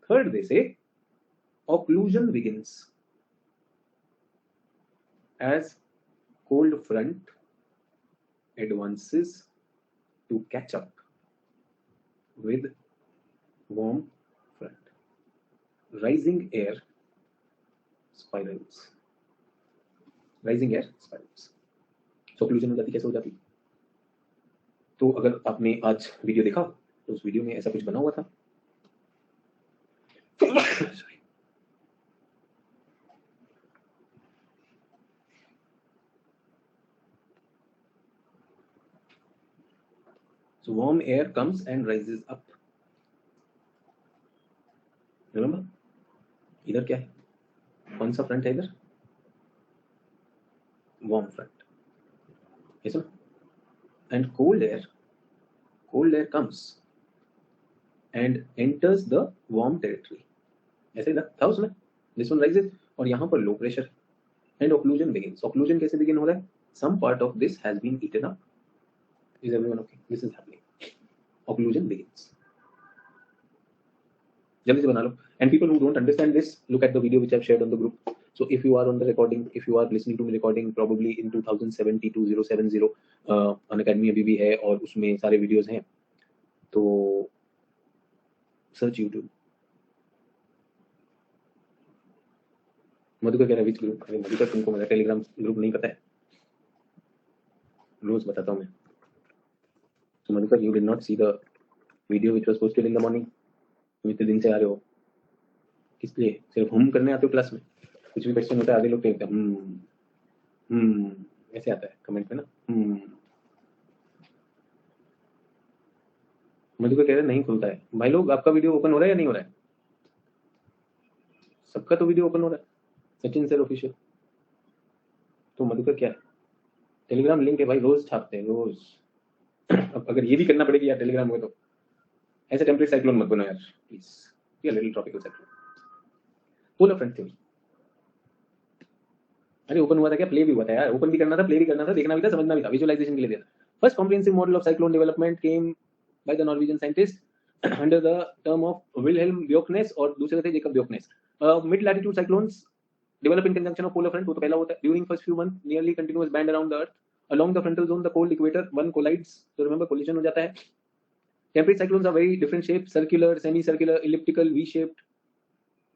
Third, they say occlusion begins as cold front advances to catch up with warm front. Rising air spirals. So occlusion हो जाती, कैसे हो जाती? तो अगर आपने आज video देखा तो उस वीडियो में ऐसा कुछ बना हुआ था। So warm air comes and rises up. Remember? इधर क्या है? कौन सा फ्रंट है इधर? Warm front. Yes or no? And cold air comes and enters the warm territory. ऐसे था उसमें. This one rises और यहाँ पर low pressure and occlusion begins. Occlusion कैसे begin हो रहा है? Some part of this has been eaten up. Is everyone okay? This is happening. Occlusion begins. जल्दी से बना लो. And people who don't understand this, look at the video which I've shared on the group. So if you are on the recording, if you are listening to me recording probably in 2070 2070 Unacademy अभी भी है और उसमें सारे videos हैं, तो search YouTube. Madhukar कह रहा है विच ग्रुप? अरे मधुकर, तुमको मेरा टेलीग्राम ग्रुप नहीं पता है, रोज बताता हूँ मैं. So Madhukar, you did not see the video which was posted in the morning. तुम इतने दिन से आ रहे हो, किस लिए? सिर्फ हम करने आते हो क्लास में? कुछ भी क्वेश्चन होता है आधे लोग कहते हैं ऐसे आता है कमेंट में ना, मधुकर कह रहे नहीं खुलता है। भाई लोग आपका वीडियो ओपन हो रहा है या नहीं हो रहा है? सबका तो वीडियो ओपन हो रहा है। Sachin sir official. तो मधुकर क्या है? टेलीग्राम लिंक है भाई, रोज छापते हैं रोज। अब अगर ये भी करना पड़ेगी यार टेलीग्राम में, तो ऐसे टेम्पलेट साइक्लोन मत बनो यार प्लीज। ये little tropical cyclone. Polar front theory. अरे ओपन हुआ था क्या? प्ले भी हुआ था यार। ओपन भी करना था, प्ले भी करना था, देखना भी था, समझना भी था, विजुअलाइजेशन के लिए दिया था। First comprehensive model of cyclone development came by the Norwegian scientist under the term of Wilhelm Bjerknes, और दूसरे थे Jacob Bjerknes. Mid latitude cyclones develop in conjunction of polar front, वो तो पहला होता है। During first few months, nearly continuous band around the Earth, along the frontal zone, the cold equator, one collides. So remember, collision हो जाता है। Temperate cyclones are very different shapes: circular, semicircular, elliptical, V-shaped.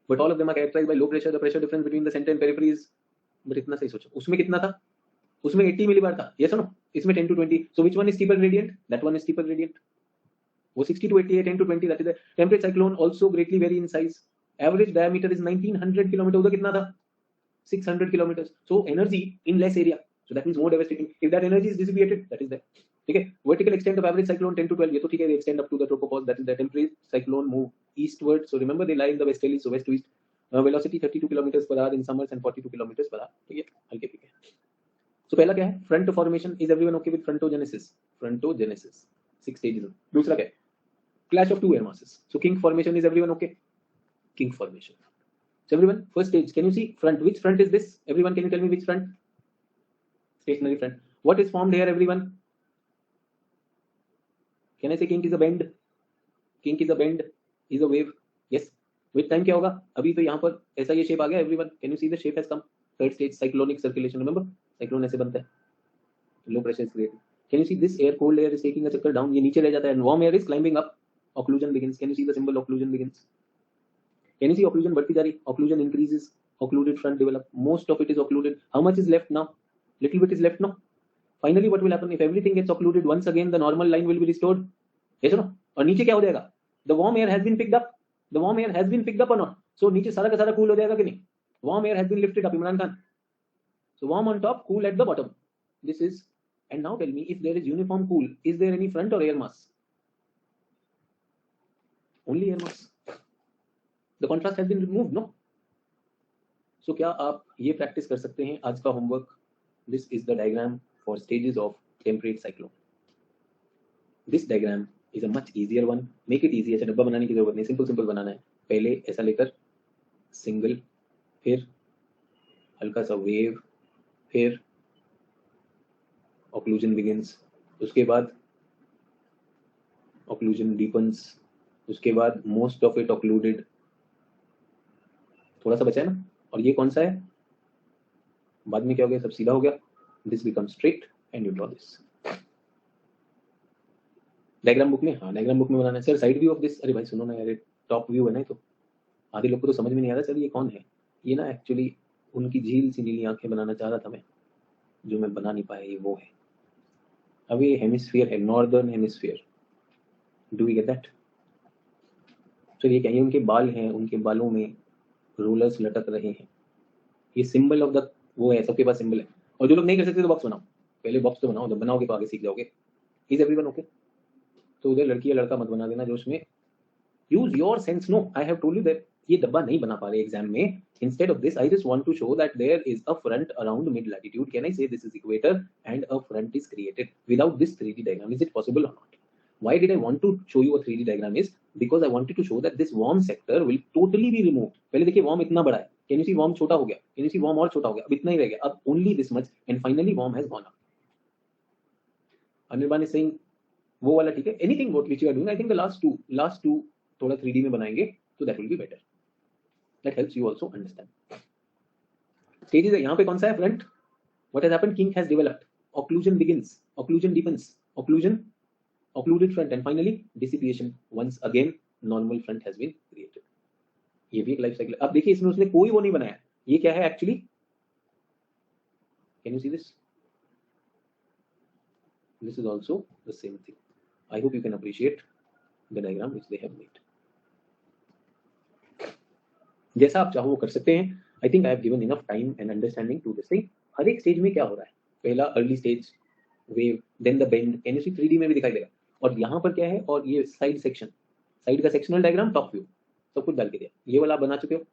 But all of them are characterized by low pressure. The pressure difference between the center and periphery is, but इतना सही सोचो, उसमें कितना था? उसमें 80 millibar था, yes or no? इसमें 10 to 20. So which one is steeper gradient? That one is steeper gradient. वो 60 to 80 है, 10 to 20, that is the temperate cyclone also greatly vary in size. Average diameter is 1900 kilometer. उधर कितना था? 600 kilometers. So energy in less area. So that means more devastating. If that energy is dissipated, that is that. Okay. Vertical extent of average cyclone 10 to 12. ये तो ठीक है, they extend up to the tropopause. That is the temperate cyclone move eastward. So remember they lie in the westerly, so west to east. Velocity 32 kilometers per hour in summers and 42 kilometers per hour. ठीक है, हल्के फुल्के। So पहला क्या है? Front formation. Is everyone okay with frontogenesis? Frontogenesis. 6 stages. दूसरा क्या है? Clash of two air masses. So kink formation. Is everyone okay? Kink formation. So everyone, first stage, can you see front? Which front is this? Everyone, can you tell me which front? Stationary front. What is formed here, everyone? Can I say kink is a bend? Kink is a bend, is a wave. Yes. With time क्या होगा? अभी तो यहाँ पर ऐसा ये shape आ गया, everyone. Can you see the shape has come? Third stage, cyclonic circulation. Remember? Cyclone ऐसे बनता है. Low pressure is created. Can you see this air? Cold air is taking a चक्कर down. ये नीचे रह जाता है. And warm air is climbing up. Occlusion begins. Can you see the symbol? Occlusion begins. Can you see occlusion बढ़ती जा रही? Occlusion increases. Occluded front develop. Most of it is occluded. How much is left now? Little bit is left now. Finally, what will happen if everything gets occluded? Once again, the normal line will be restored. Yes or no? और नीचे क्या हो जाएगा? The warm air has been picked up. The warm air has been picked up or not? So नीचे सारा का सारा cool हो जाएगा कि नहीं? Warm air has been lifted up. Imran Khan. So warm on top, cool at the bottom. This is. And now tell me, if there is uniform cool, is there any front or air mass? Only air mass. The contrast has been removed, no? So क्या आप ये practice कर सकते हैं? आज का homework, this is the diagram for stages of temperate cyclone. This diagram is a much easier one. Make it easy. अच्छा, डब्बा बनाने की जरूरत नहीं, सिंपल सिंपल बनाना है. पहले ऐसा लेकर सिंगल, फिर हल्का सा वेव, फिर ऑक्लूजन बिगिंस, उसके बाद ऑक्लूजन डीपन्स, उसके बाद मोस्ट ऑफ इट ऑक्लूडेड, थोड़ा सा बचा है ना. और ये कौन सा है? बाद में क्या हो गया? सब सीधा हो गया. This become straight and you draw this. Diagram book में, हाँ डायग्राम बुक में बनाना है. Sir side view of this. अरे भाई सुनो ना यार, टॉप व्यू है ना, तो आधे लोग को तो समझ में नहीं आ रहा सर ये कौन है. ये ना एक्चुअली उनकी झील सी नीली आंखें बनाना चाह रहा था मैं, जो मैं बना नहीं पाया. ये वो है. अब ये हेमिस्फीयर है, northern hemisphere. Do we get that? Sir ये क्या है? उनके बाल हैं, उनके बालों में रोलर्स लटक रहे हैं. ये सिंबल ऑफ द वो है, सबके पास सिंबल है. और जो लोग नहीं कर सकते तो बॉक्स बनाओ. पहले बॉक्स तो बनाओ, जब बनाओगे तो आगे सीख जाओगे. Is everyone okay? तो उधर लड़की या लड़का मत बना देना जो उसमें. Use your sense. No, I have told you that ये डब्बा नहीं बना पा रहे एग्जाम में. Instead of this I just want to show that there is a front around mid latitude. Can I say this is equator and a front is created without this 3D diagram? Is it possible और not? Why did I want to show you a 3D diagram is because I wanted to show that this warm sector will totally be removed. पहले देखिए warm इतना बड़ा है. Can you see warm छोटा हो गया? Can you see warm और छोटा हो गया? अब इतना ही रह गया. अब only this much and finally warm has gone up. Anirban is saying वो वाला ठीक है. Anything what which you are doing, I think the last two थोड़ा 3D में बनाएंगे तो that will be better. That helps you also understand. Stages है. यहाँ पे कौन सा है? Front. What has happened? Kink has developed. Occlusion begins. Occlusion deepens. Occluded front and finally dissipation. Once again normal front has been created. ये भी एक life cycle. अब देखिए इसमें उसने कोई वो नहीं बनाया. ये क्या है actually? Can you see this? This is also the same thing. I hope you can appreciate the diagram which they have made. जैसा आप चाहो वो कर सकते हैं. I think I have given enough time and understanding to this thing. हर एक stage में क्या हो रहा है? पहला early stage wave, then the bend, can you see 3D में भी दिखाई देगा। और यहाँ पर क्या है, और ये साइड सेक्शन, साइड का सेक्शनल डायग्राम, टॉप व्यू, सब कुछ डाल के दिया। ये वाला आप बना चुके हो।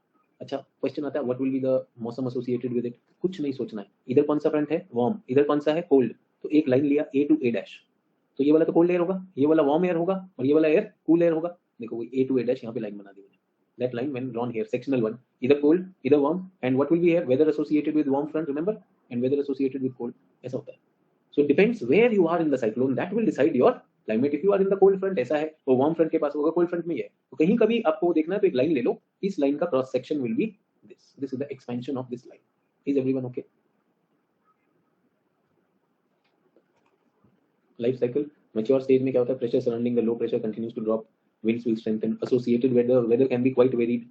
अच्छा, क्वेश्चन आता है व्हाट विल बी द मौसम एसोसिएटेड विद इट। कुछ नहीं सोचना है, इधर कौन सा फ्रंट है, वार्म, इधर कौन सा है, कोल्ड। तो एक लाइन लिया A to A डैश, तो ये वाला तो कोल्ड एयर होगा, ये वाला वार्म एयर होगा, और ये वाला एयर कूल एयर होगा। देखो वो A to A डैश यहाँ पे लाइन बना दी मैंने। That line when drawn here, sectional one, either cold, either warm, and what will be here, weather associated with warm front, remember, and weather associated with cold, ऐसा होता है। So it depends where you are in the cyclone, that will decide your climate. If you are in the cold front, ऐसा है, वो warm front के पास होगा, cold front में ही है, तो कहीं कभी आपको देखना है तो एक लाइन ले लो, इस लाइन का cross section will be this. This is the expansion of this line. Is everyone okay? Life cycle, mature stage में क्या होता है, pressure surrounding the low pressure continues to drop, winds will strengthen, associated weather can be quite varied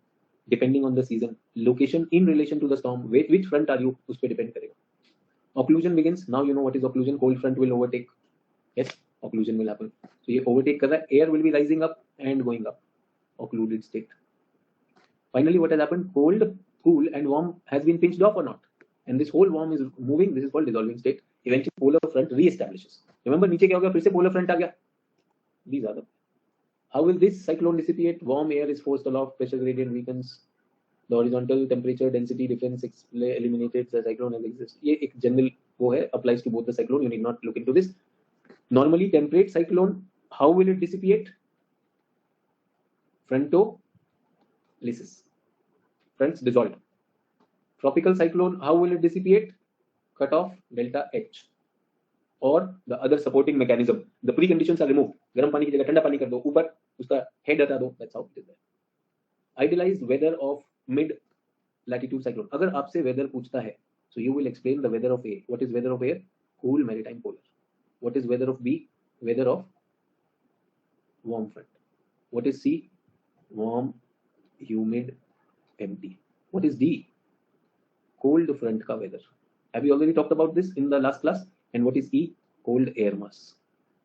depending on the season, location in relation to the storm, which front are you, उस पे depend करेगा। Occlusion begins, now you know what is occlusion, cold front will overtake, yes, occlusion will happen, so ये overtake कर रहा है, air will be rising up and going up, occluded state। Finally what has happened, cold, cool and warm has been pinched off or not, and this whole warm is moving, this is called dissolving state, eventually polar front re-establishes। Remember नीचे क्या हो गया, फिर से polar front आ गया। These are the, how will this cyclone dissipate, warm air is forced aloft, pressure gradient weakens, the horizontal temperature density difference eliminated, the cyclone has exists। ये एक general वो है, applies to both the cyclone, you need not look into this। Normally temperate cyclone, how will it dissipate, frontolysis, fronts dissolved। Tropical cyclone, how will it dissipate, cut off delta H, or the other supporting mechanism, the preconditions are removed, गर्म पानी की जगह ठंडा पानी कर दो, ऊपर उसका हेड हटा दो, that's how it is there। Idealized weather of mid latitude cyclone, अगर आपसे वेदर पूछता है, so you will explain the weather of A, what is weather of air, cool maritime polar, what is weather of B, weather of warm front, what is C, warm humid empty, what is D, cold front का weather, have you already talked about this in the last class, and what is E, cold air mass,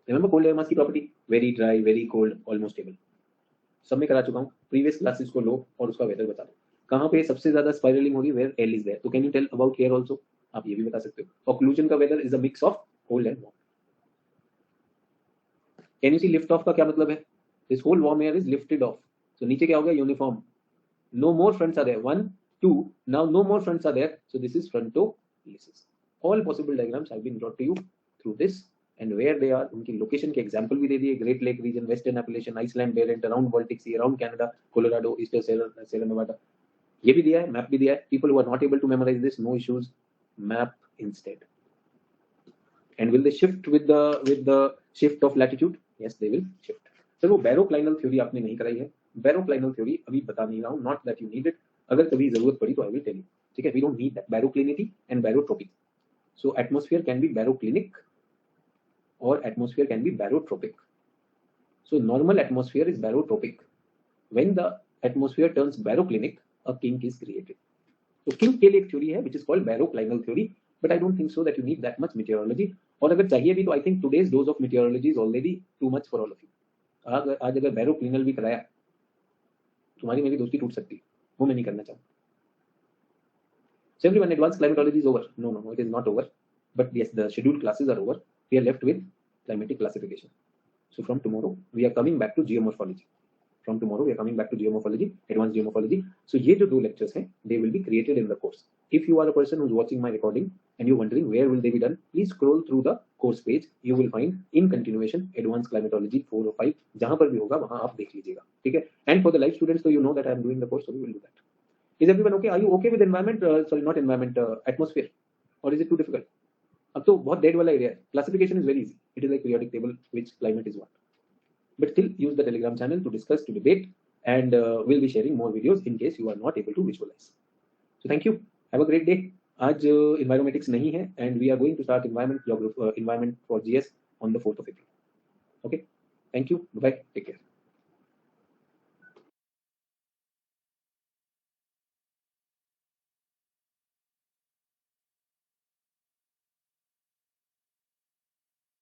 remember cold air mass की property, very dry, very cold, almost stable, सब में करा चुका हूँ, previous classes को लो और उसका weather बता दो, कहाँ पे सबसे ज्यादा स्पाइरलिंग होगी, वेयर एल इज देयर, तो can you tell about here also, आप ये भी बता सकते हो। ऑक्लूजन का weather is a mix of cold and warm. Can you see lift off का क्या मतलब है, this whole warm air is lifted off, so नीचे क्या हो गया, uniform, no more fronts are there, 1 2, now no more fronts are there, so this is फ्रंटोलिसिस। All possible diagrams have been brought to you through this, and where they are, उनकी location के example भी दे दिए, Great Lake region, western Appalachian, Iceland, Barents, around Baltic Sea, around Canada, Colorado, eastern Sierra Nevada, ये भी दिया है, map भी दिया है। People who are not able to memorise this, no issues, map instead. And will they shift with the shift of latitude, yes they will shift. Sir वो बैरोक्लाइनल theory आपने नहीं कराई है, बैरोक्लाइनल थ्योरी अभी बता नहीं रहा हूँ, not that you need it, अगर कभी जरूरत पड़ी तो आई विल टेल यू, ठीक है, we don't need that, baroclinity and barotropic. So atmosphere can be baroclinic और atmosphere can be barotropic. So normal atmosphere is barotropic, when the atmosphere turns baroclinic, a kink is created. So kink के लिए एक theory है which is called baroclinal theory, but I don't think so that you need that much meteorology, और अगर चाहिए भी तो I think today's dose of meteorology is already too much for all of you। आज अगर baroclinal भी कराया, तुम्हारी मेरी दोस्ती टूट सकती है, वो मैं नहीं करना चाहूँ। So everyone, advanced climatology is over? No, it is not over, but yes, the scheduled classes are over, we are left with climatic classification। So from tomorrow we are coming back to geomorphology, from tomorrow we are coming back to geomorphology, advanced geomorphology। So ये जो दो lectures हैं, they will be created in the course। If you are a person who's watching my recording and you're wondering where will they be done, please scroll through the course page, you will find in continuation advanced climatology 4 or 5, जहाँ पर भी होगा वहाँ आप देख लीजिएगा, ठीक है। And for the live students, so you know that I am doing the course, so we will do that। Is everyone okay? Are you okay with environment, sorry not environment, atmosphere, or is it too difficult? अब तो बहुत dead वाला area है, classification is very easy, it is like periodic table which climate is what, but still use the telegram channel to discuss, to debate, and we'll be sharing more videos in case you are not able to visualize। So thank you, have a great day। आज environmentics नहीं है, and we are going to start environment for GS on the 4th of April। Okay, thank you, bye, take care।